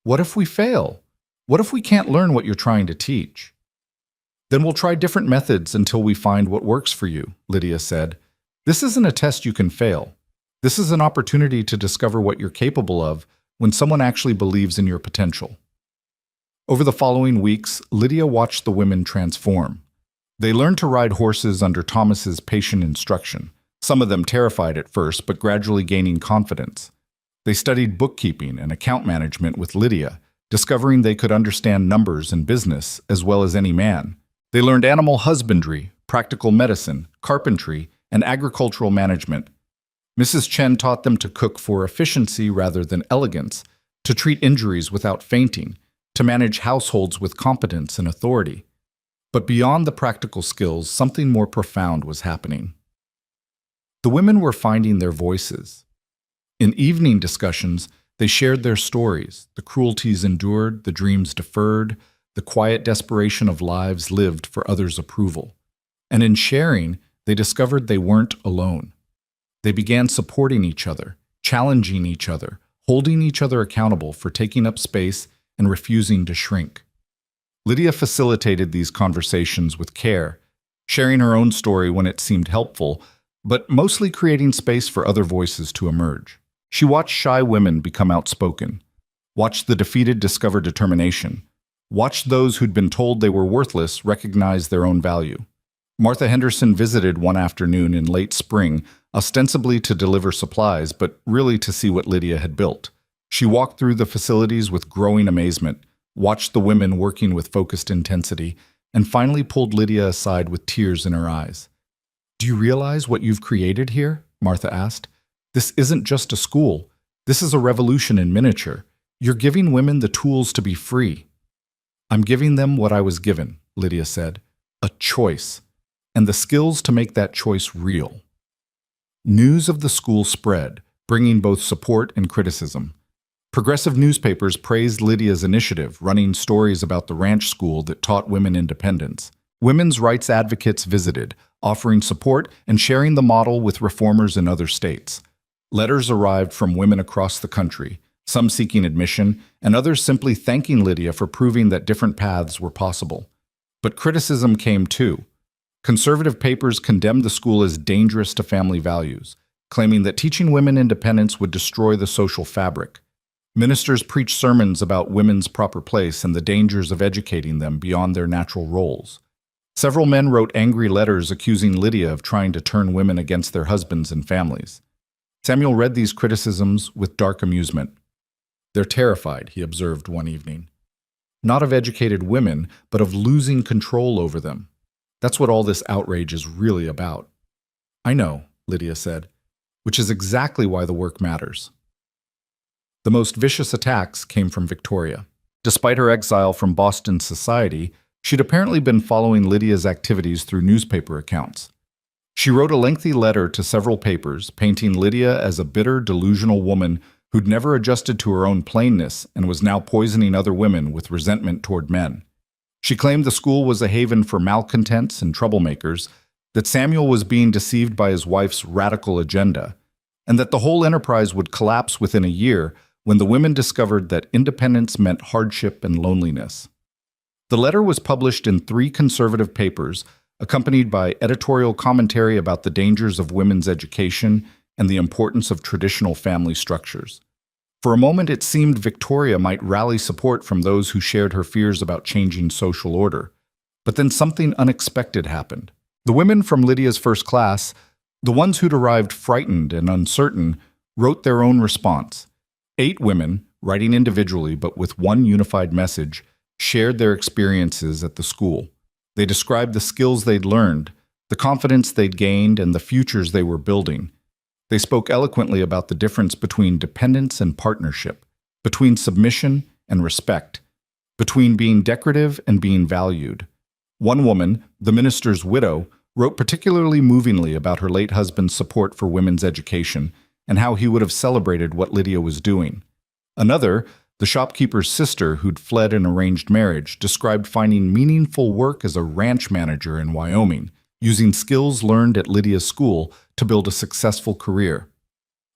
what if we fail? What if we can't learn what you're trying to teach?" "Then we'll try different methods until we find what works for you," Lydia said. "This isn't a test you can fail. This is an opportunity to discover what you're capable of when someone actually believes in your potential." Over the following weeks, Lydia watched the women transform. They learned to ride horses under Thomas's patient instruction, some of them terrified at first, but gradually gaining confidence. They studied bookkeeping and account management with Lydia, discovering they could understand numbers and business as well as any man. They learned animal husbandry, practical medicine, carpentry, and agricultural management. Mrs. Chen taught them to cook for efficiency rather than elegance, to treat injuries without fainting, to manage households with competence and authority. But beyond the practical skills, something more profound was happening. The women were finding their voices. In evening discussions, they shared their stories, the cruelties endured, the dreams deferred, the quiet desperation of lives lived for others' approval. And in sharing, they discovered they weren't alone. They began supporting each other, challenging each other, holding each other accountable for taking up space and refusing to shrink. Lydia facilitated these conversations with care, sharing her own story when it seemed helpful, but mostly creating space for other voices to emerge. She watched shy women become outspoken, watched the defeated discover determination, watched those who'd been told they were worthless recognize their own value. Martha Henderson visited one afternoon in late spring, ostensibly to deliver supplies, but really to see what Lydia had built. She walked through the facilities with growing amazement, watched the women working with focused intensity, and finally pulled Lydia aside with tears in her eyes. "Do you realize what you've created here?" Martha asked. "This isn't just a school. This is a revolution in miniature. You're giving women the tools to be free." "I'm giving them what I was given," Lydia said. "A choice, and the skills to make that choice real." News of the school spread, bringing both support and criticism. Progressive newspapers praised Lydia's initiative, running stories about the ranch school that taught women independence. Women's rights advocates visited, offering support and sharing the model with reformers in other states. Letters arrived from women across the country, some seeking admission, and others simply thanking Lydia for proving that different paths were possible. But criticism came too. Conservative papers condemned the school as dangerous to family values, claiming that teaching women independence would destroy the social fabric. Ministers preached sermons about women's proper place and the dangers of educating them beyond their natural roles. Several men wrote angry letters accusing Lydia of trying to turn women against their husbands and families. Samuel read these criticisms with dark amusement. "They're terrified," he observed one evening. "Not of educated women, but of losing control over them. That's what all this outrage is really about. I know, Lydia said, which is exactly why the work matters. The most vicious attacks came from Victoria. Despite her exile from Boston society, she'd apparently been following Lydia's activities through newspaper accounts. She wrote a lengthy letter to several papers, painting Lydia as a bitter, delusional woman who'd never adjusted to her own plainness and was now poisoning other women with resentment toward men. She claimed the school was a haven for malcontents and troublemakers, that Samuel was being deceived by his wife's radical agenda, and that the whole enterprise would collapse within a year when the women discovered that independence meant hardship and loneliness. The letter was published in 3 conservative papers, accompanied by editorial commentary about the dangers of women's education and the importance of traditional family structures. For a moment, it seemed Victoria might rally support from those who shared her fears about changing social order. But then something unexpected happened. The women from Lydia's first class, the ones who'd arrived frightened and uncertain, wrote their own response. 8 women, writing individually but with one unified message, shared their experiences at the school. They described the skills they'd learned, the confidence they'd gained, and the futures they were building. They spoke eloquently about the difference between dependence and partnership, between submission and respect, between being decorative and being valued. One woman, the minister's widow, wrote particularly movingly about her late husband's support for women's education and how he would have celebrated what Lydia was doing. Another, the shopkeeper's sister who'd fled an arranged marriage, described finding meaningful work as a ranch manager in Wyoming, using skills learned at Lydia's school to build a successful career.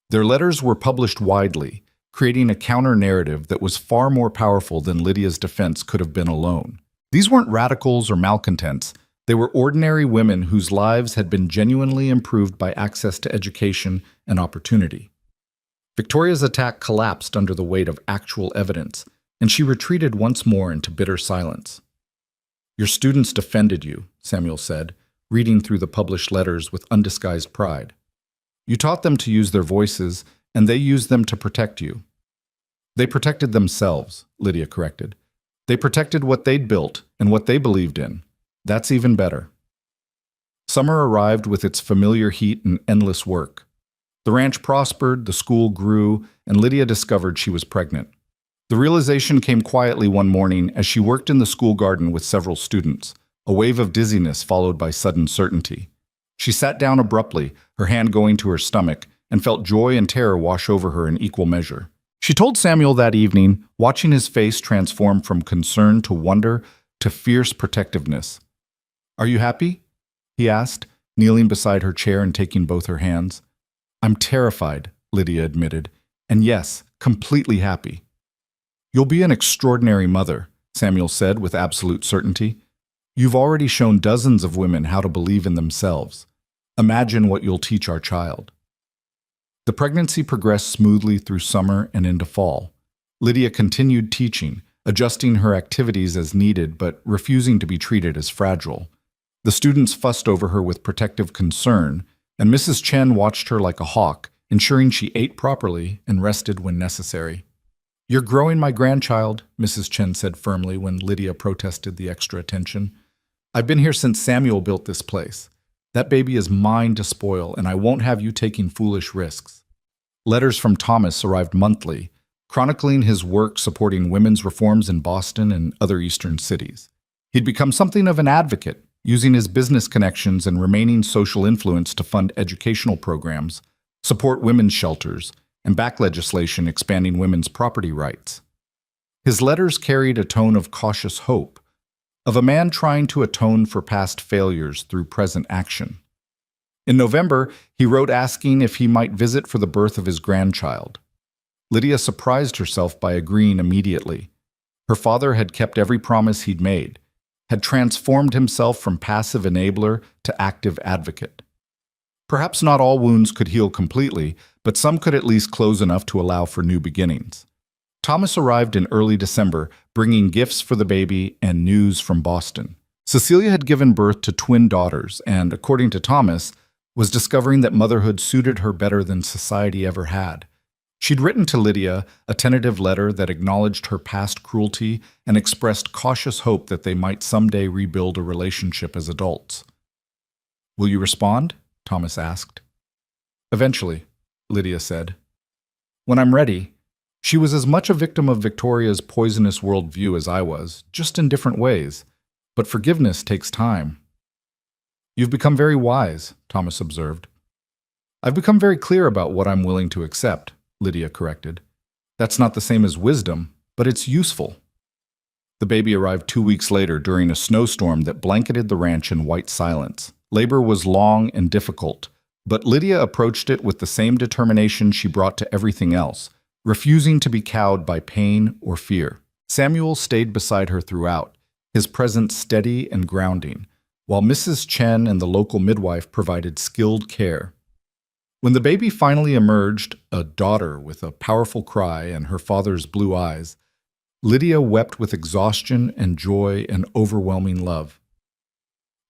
Their letters were published widely, creating a counter-narrative that was far more powerful than Lydia's defense could have been alone. These weren't radicals or malcontents. They were ordinary women whose lives had been genuinely improved by access to education and opportunity. Victoria's attack collapsed under the weight of actual evidence, and she retreated once more into bitter silence. "Your students defended you," Samuel said, reading through the published letters with undisguised pride. "You taught them to use their voices, and they used them to protect you." "They protected themselves," Lydia corrected. "They protected what they'd built and what they believed in. That's even better." Summer arrived with its familiar heat and endless work. The ranch prospered, the school grew, and Lydia discovered she was pregnant. The realization came quietly one morning as she worked in the school garden with several students, a wave of dizziness followed by sudden certainty. She sat down abruptly, her hand going to her stomach, and felt joy and terror wash over her in equal measure. She told Samuel that evening, watching his face transform from concern to wonder to fierce protectiveness. "Are you happy?" he asked, kneeling beside her chair and taking both her hands. "I'm terrified," Lydia admitted, "and yes, completely happy." "You'll be an extraordinary mother," Samuel said with absolute certainty. "You've already shown dozens of women how to believe in themselves. Imagine what you'll teach our child." The pregnancy progressed smoothly through summer and into fall. Lydia continued teaching, adjusting her activities as needed but refusing to be treated as fragile. The students fussed over her with protective concern, and Mrs. Chen watched her like a hawk, ensuring she ate properly and rested when necessary. "You're growing my grandchild," Mrs. Chen said firmly when Lydia protested the extra attention. "I've been here since Samuel built this place. That baby is mine to spoil, and I won't have you taking foolish risks." Letters from Thomas arrived monthly, chronicling his work supporting women's reforms in Boston and other eastern cities. He'd become something of an advocate, using his business connections and remaining social influence to fund educational programs, support women's shelters, and back legislation expanding women's property rights. His letters carried a tone of cautious hope, of a man trying to atone for past failures through present action. In November, he wrote asking if he might visit for the birth of his grandchild. Lydia surprised herself by agreeing immediately. Her father had kept every promise he'd made, had transformed himself from passive enabler to active advocate. Perhaps not all wounds could heal completely, but some could at least close enough to allow for new beginnings. Thomas arrived in early December, bringing gifts for the baby and news from Boston. Cecilia had given birth to twin daughters and, according to Thomas, was discovering that motherhood suited her better than society ever had. She'd written to Lydia a tentative letter that acknowledged her past cruelty and expressed cautious hope that they might someday rebuild a relationship as adults. "Will you respond?" Thomas asked. "Eventually," Lydia said. "When I'm ready." She was as much a victim of Victoria's poisonous worldview as I was, just in different ways. But forgiveness takes time. "You've become very wise," Thomas observed. "I've become very clear about what I'm willing to accept," Lydia corrected. "That's not the same as wisdom, but it's useful." The baby arrived 2 weeks later during a snowstorm that blanketed the ranch in white silence. Labor was long and difficult, but Lydia approached it with the same determination she brought to everything else, refusing to be cowed by pain or fear. Samuel stayed beside her throughout, his presence steady and grounding, while Mrs. Chen and the local midwife provided skilled care. When the baby finally emerged, a daughter with a powerful cry and her father's blue eyes, Lydia wept with exhaustion and joy and overwhelming love.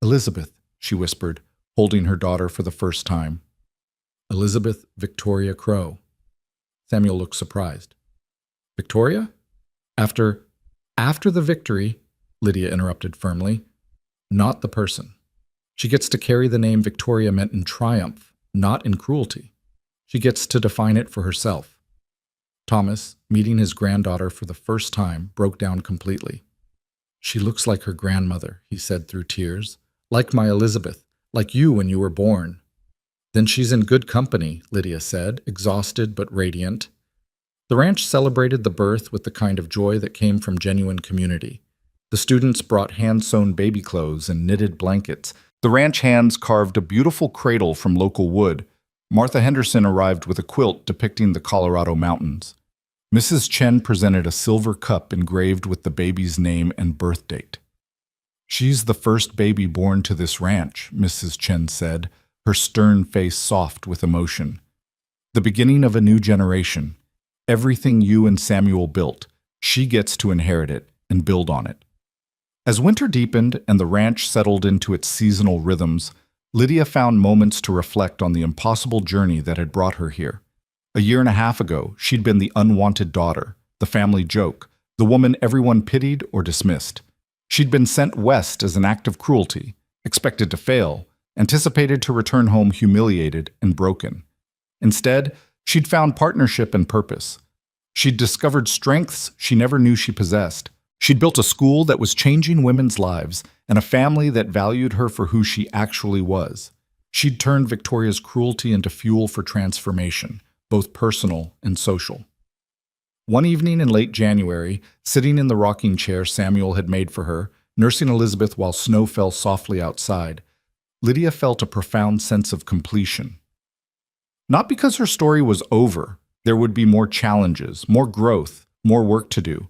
"Elizabeth," she whispered, holding her daughter for the first time. "Elizabeth Victoria Crow." Samuel looked surprised. "Victoria? After the victory," Lydia interrupted firmly. "Not the person. She gets to carry the name Victoria meant in triumph, not in cruelty. She gets to define it for herself." Thomas, meeting his granddaughter for the first time, broke down completely. "She looks like her grandmother," he said through tears. "Like my Elizabeth, like you when you were born." "Then she's in good company," Lydia said, exhausted but radiant. The ranch celebrated the birth with the kind of joy that came from genuine community. The students brought hand-sewn baby clothes and knitted blankets. The ranch hands carved a beautiful cradle from local wood. Martha Henderson arrived with a quilt depicting the Colorado mountains. Mrs. Chen presented a silver cup engraved with the baby's name and birth date. "She's the first baby born to this ranch," Mrs. Chen said, her stern face soft with emotion. "The beginning of a new generation. Everything you and Samuel built, she gets to inherit it and build on it." As winter deepened and the ranch settled into its seasonal rhythms, Lydia found moments to reflect on the impossible journey that had brought her here. A year and a half ago, she'd been the unwanted daughter, the family joke, the woman everyone pitied or dismissed. She'd been sent west as an act of cruelty, expected to fail, anticipated to return home humiliated and broken. Instead, she'd found partnership and purpose. She'd discovered strengths she never knew she possessed. She'd built a school that was changing women's lives and a family that valued her for who she actually was. She'd turned Victoria's cruelty into fuel for transformation, both personal and social. One evening in late January, sitting in the rocking chair Samuel had made for her, nursing Elizabeth while snow fell softly outside, Lydia felt a profound sense of completion. Not because her story was over, there would be more challenges, more growth, more work to do,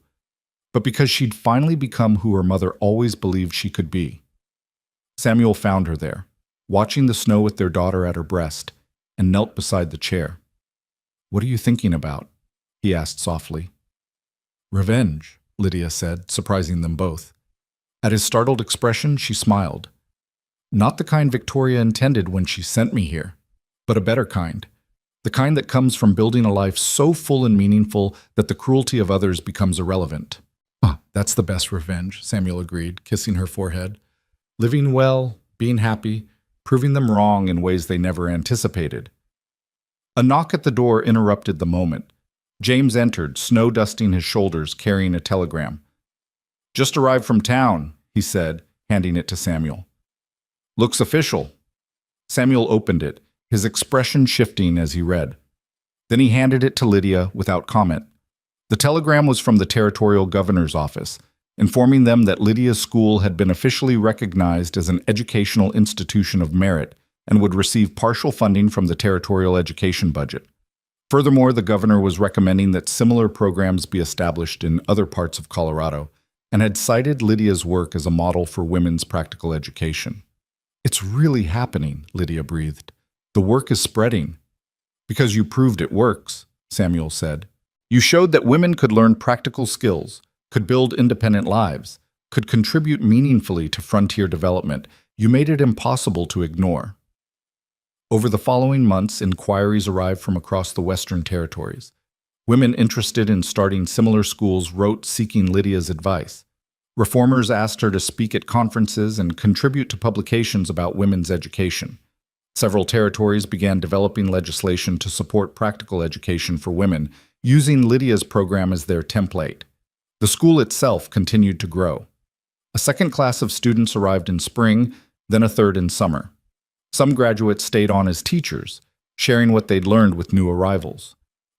but because she'd finally become who her mother always believed she could be. Samuel found her there, watching the snow with their daughter at her breast, and knelt beside the chair. "What are you thinking about?" he asked softly. "Revenge," Lydia said, surprising them both. At his startled expression, she smiled. "Not the kind Victoria intended when she sent me here, but a better kind. The kind that comes from building a life so full and meaningful that the cruelty of others becomes irrelevant." "That's the best revenge," Samuel agreed, kissing her forehead. "Living well, being happy, proving them wrong in ways they never anticipated." A knock at the door interrupted the moment. James entered, snow dusting his shoulders, carrying a telegram. "Just arrived from town," he said, handing it to Samuel. "Looks official." Samuel opened it, his expression shifting as he read. Then he handed it to Lydia without comment. The telegram was from the territorial governor's office, informing them that Lydia's school had been officially recognized as an educational institution of merit and would receive partial funding from the territorial education budget. Furthermore, the governor was recommending that similar programs be established in other parts of Colorado and had cited Lydia's work as a model for women's practical education. "It's really happening," Lydia breathed. "The work is spreading." "Because you proved it works," Samuel said. "You showed that women could learn practical skills, could build independent lives, could contribute meaningfully to frontier development. You made it impossible to ignore." Over the following months, inquiries arrived from across the Western Territories. Women interested in starting similar schools wrote seeking Lydia's advice. Reformers asked her to speak at conferences and contribute to publications about women's education. Several territories began developing legislation to support practical education for women, using Lydia's program as their template. The school itself continued to grow. A second class of students arrived in spring, then a third in summer. Some graduates stayed on as teachers, sharing what they'd learned with new arrivals.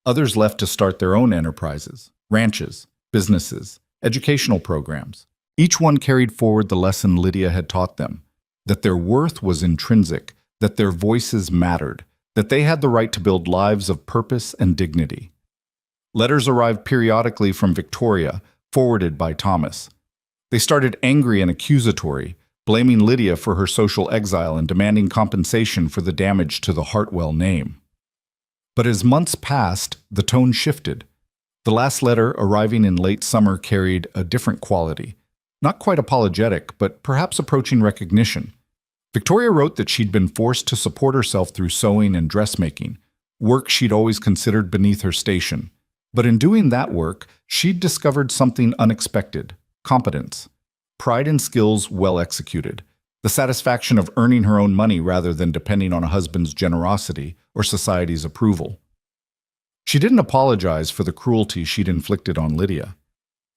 Others left to start their own enterprises, ranches, businesses, educational programs. Each one carried forward the lesson Lydia had taught them, that their worth was intrinsic, that their voices mattered, that they had the right to build lives of purpose and dignity. Letters arrived periodically from Victoria, forwarded by Thomas. They started angry and accusatory, blaming Lydia for her social exile and demanding compensation for the damage to the Hartwell name. But as months passed, the tone shifted. The last letter, arriving in late summer, carried a different quality. Not quite apologetic, but perhaps approaching recognition. Victoria wrote that she'd been forced to support herself through sewing and dressmaking, work she'd always considered beneath her station. But in doing that work, she'd discovered something unexpected: competence, pride in skills well executed, the satisfaction of earning her own money rather than depending on a husband's generosity or society's approval. She didn't apologize for the cruelty she'd inflicted on Lydia.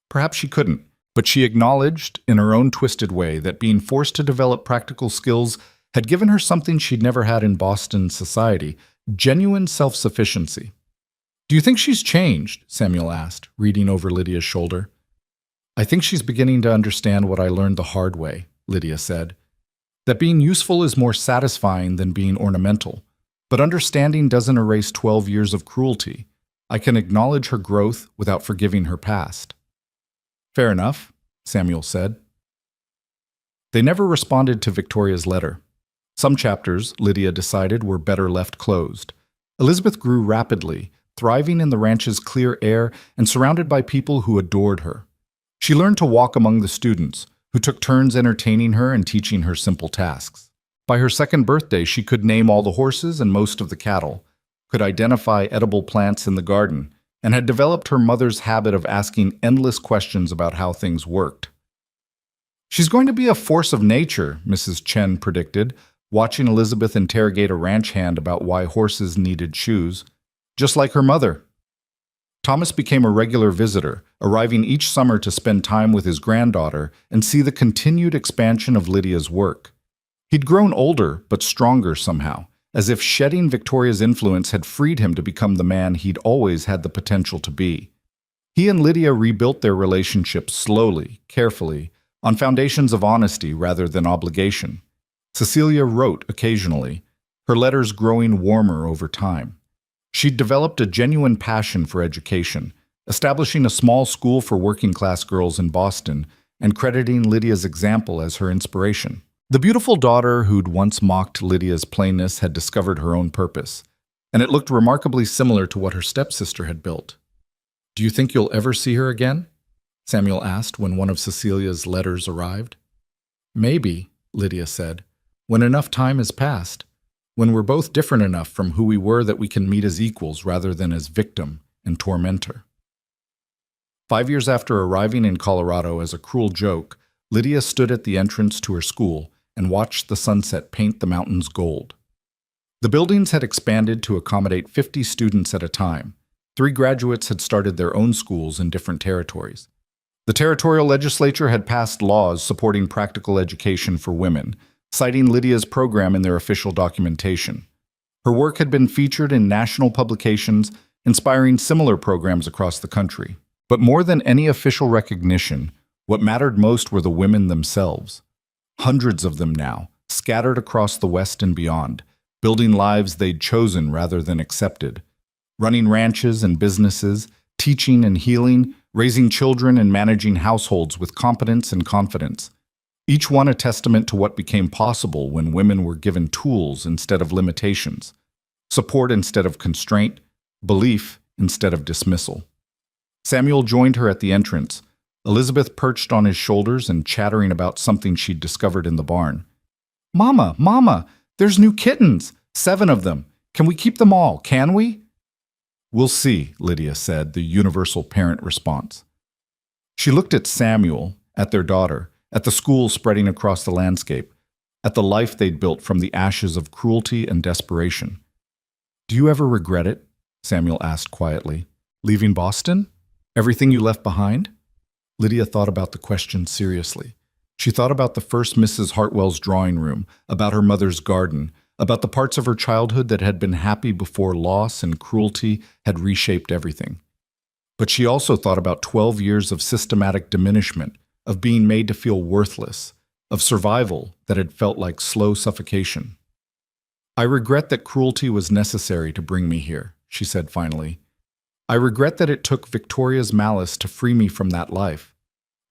Perhaps she couldn't, but she acknowledged, in her own twisted way, that being forced to develop practical skills had given her something she'd never had in Boston society: genuine self-sufficiency. "Do you think she's changed?" Samuel asked, reading over Lydia's shoulder. "I think she's beginning to understand what I learned the hard way," Lydia said. "That being useful is more satisfying than being ornamental. But understanding doesn't erase 12 years of cruelty. I can acknowledge her growth without forgiving her past." "Fair enough," Samuel said. They never responded to Victoria's letter. Some chapters, Lydia decided, were better left closed. Elizabeth grew rapidly, thriving in the ranch's clear air and surrounded by people who adored her. She learned to walk among the students, who took turns entertaining her and teaching her simple tasks. By her second birthday, she could name all the horses and most of the cattle, could identify edible plants in the garden, and had developed her mother's habit of asking endless questions about how things worked. "She's going to be a force of nature," Mrs. Chen predicted, watching Elizabeth interrogate a ranch hand about why horses needed shoes. "Just like her mother." Thomas became a regular visitor, arriving each summer to spend time with his granddaughter and see the continued expansion of Lydia's work. He'd grown older, but stronger somehow, as if shedding Victoria's influence had freed him to become the man he'd always had the potential to be. He and Lydia rebuilt their relationship slowly, carefully, on foundations of honesty rather than obligation. Cecilia wrote occasionally, her letters growing warmer over time. She'd developed a genuine passion for education, establishing a small school for working-class girls in Boston and crediting Lydia's example as her inspiration. The beautiful daughter who'd once mocked Lydia's plainness had discovered her own purpose, and it looked remarkably similar to what her stepsister had built. "Do you think you'll ever see her again?" Samuel asked when one of Cecilia's letters arrived. "Maybe," Lydia said, "when enough time has passed, when we're both different enough from who we were that we can meet as equals rather than as victim and tormentor." 5 years after arriving in Colorado as a cruel joke, Lydia stood at the entrance to her school and watched the sunset paint the mountains gold. The buildings had expanded to accommodate 50 students at a time. 3 graduates had started their own schools in different territories. The territorial legislature had passed laws supporting practical education for women, citing Lydia's program in their official documentation. Her work had been featured in national publications, inspiring similar programs across the country. But more than any official recognition, what mattered most were the women themselves. Hundreds of them now, scattered across the West and beyond, building lives they'd chosen rather than accepted, running ranches and businesses, teaching and healing, raising children and managing households with competence and confidence. Each one a testament to what became possible when women were given tools instead of limitations, support instead of constraint, belief instead of dismissal. Samuel joined her at the entrance, Elizabeth perched on his shoulders and chattering about something she'd discovered in the barn. "Mama, Mama, there's new kittens! 7 of them. Can we keep them all, can we?" We'll see, Lydia said, the universal parent response. She looked at Samuel, at their daughter, at the school spreading across the landscape, at the life they'd built from the ashes of cruelty and desperation. Do you ever regret it? Samuel asked quietly. Leaving Boston? Everything you left behind? Lydia thought about the question seriously. She thought about the first Mrs. Hartwell's drawing room, about her mother's garden, about the parts of her childhood that had been happy before loss and cruelty had reshaped everything. But she also thought about 12 years of systematic diminishment, of being made to feel worthless, of survival that had felt like slow suffocation. I regret that cruelty was necessary to bring me here, she said finally. I regret that it took Victoria's malice to free me from that life,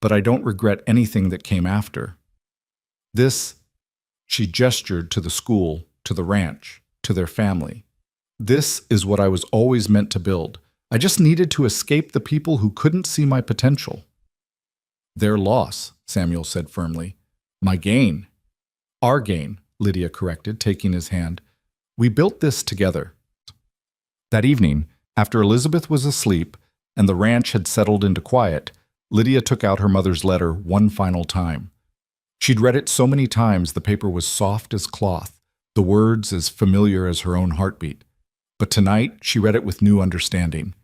but I don't regret anything that came after. This, she gestured to the school, to the ranch, to their family. This is what I was always meant to build. I just needed to escape the people who couldn't see my potential. Their loss, Samuel said firmly. My gain. Our gain, Lydia corrected, taking his hand. We built this together. That evening, after Elizabeth was asleep and the ranch had settled into quiet, Lydia took out her mother's letter one final time. She'd read it so many times the paper was soft as cloth, the words as familiar as her own heartbeat. But tonight she read it with new understanding.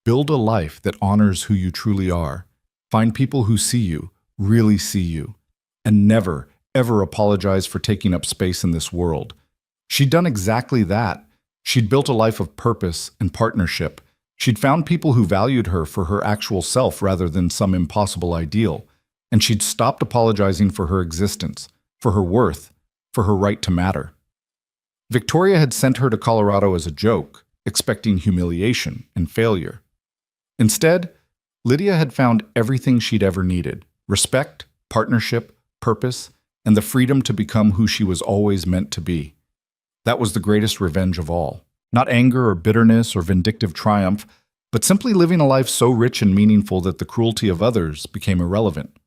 Build a life that honors who you truly are. Find people who see you, really see you. And never, ever apologize for taking up space in this world. She'd done exactly that. She'd built a life of purpose and partnership. She'd found people who valued her for her actual self rather than some impossible ideal. And she'd stopped apologizing for her existence, for her worth, for her right to matter. Victoria had sent her to Colorado as a joke, expecting humiliation and failure. Instead, Lydia had found everything she'd ever needed: respect, partnership, purpose, and the freedom to become who she was always meant to be. That was the greatest revenge of all. Not anger or bitterness or vindictive triumph, but simply living a life so rich and meaningful that the cruelty of others became irrelevant.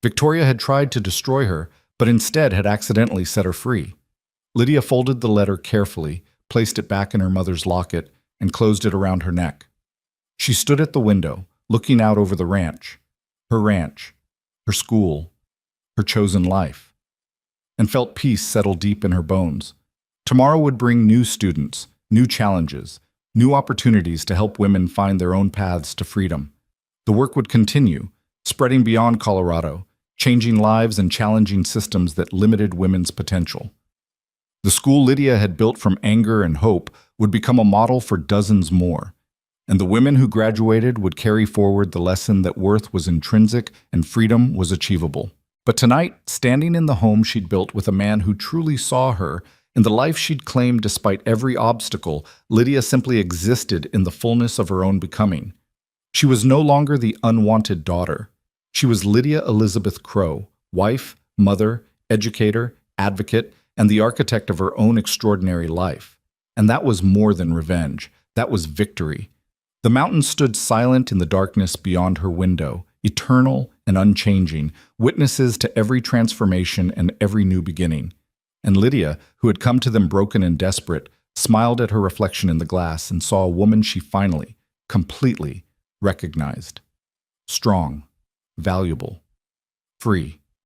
Victoria had tried to destroy her, but instead had accidentally set her free. Lydia folded the letter carefully, placed it back in her mother's locket, and closed it around her neck. She stood at the window, looking out over the ranch, her school, her chosen life, and felt peace settle deep in her bones. Tomorrow would bring new students, new challenges, new opportunities to help women find their own paths to freedom. The work would continue, spreading beyond Colorado, changing lives and challenging systems that limited women's potential. The school Lydia had built from anger and hope would become a model for dozens more, and the women who graduated would carry forward the lesson that worth was intrinsic and freedom was achievable. But tonight, standing in the home she'd built with a man who truly saw her, in the life she'd claimed despite every obstacle, Lydia simply existed in the fullness of her own becoming. She was no longer the unwanted daughter. She was Lydia Elizabeth Crow, wife, mother, educator, advocate, and the architect of her own extraordinary life. And that was more than revenge. That was victory. The mountains stood silent in the darkness beyond her window, eternal and unchanging, witnesses to every transformation and every new beginning. And Lydia, who had come to them broken and desperate, smiled at her reflection in the glass and saw a woman she finally, completely recognized. Strong, valuable, free.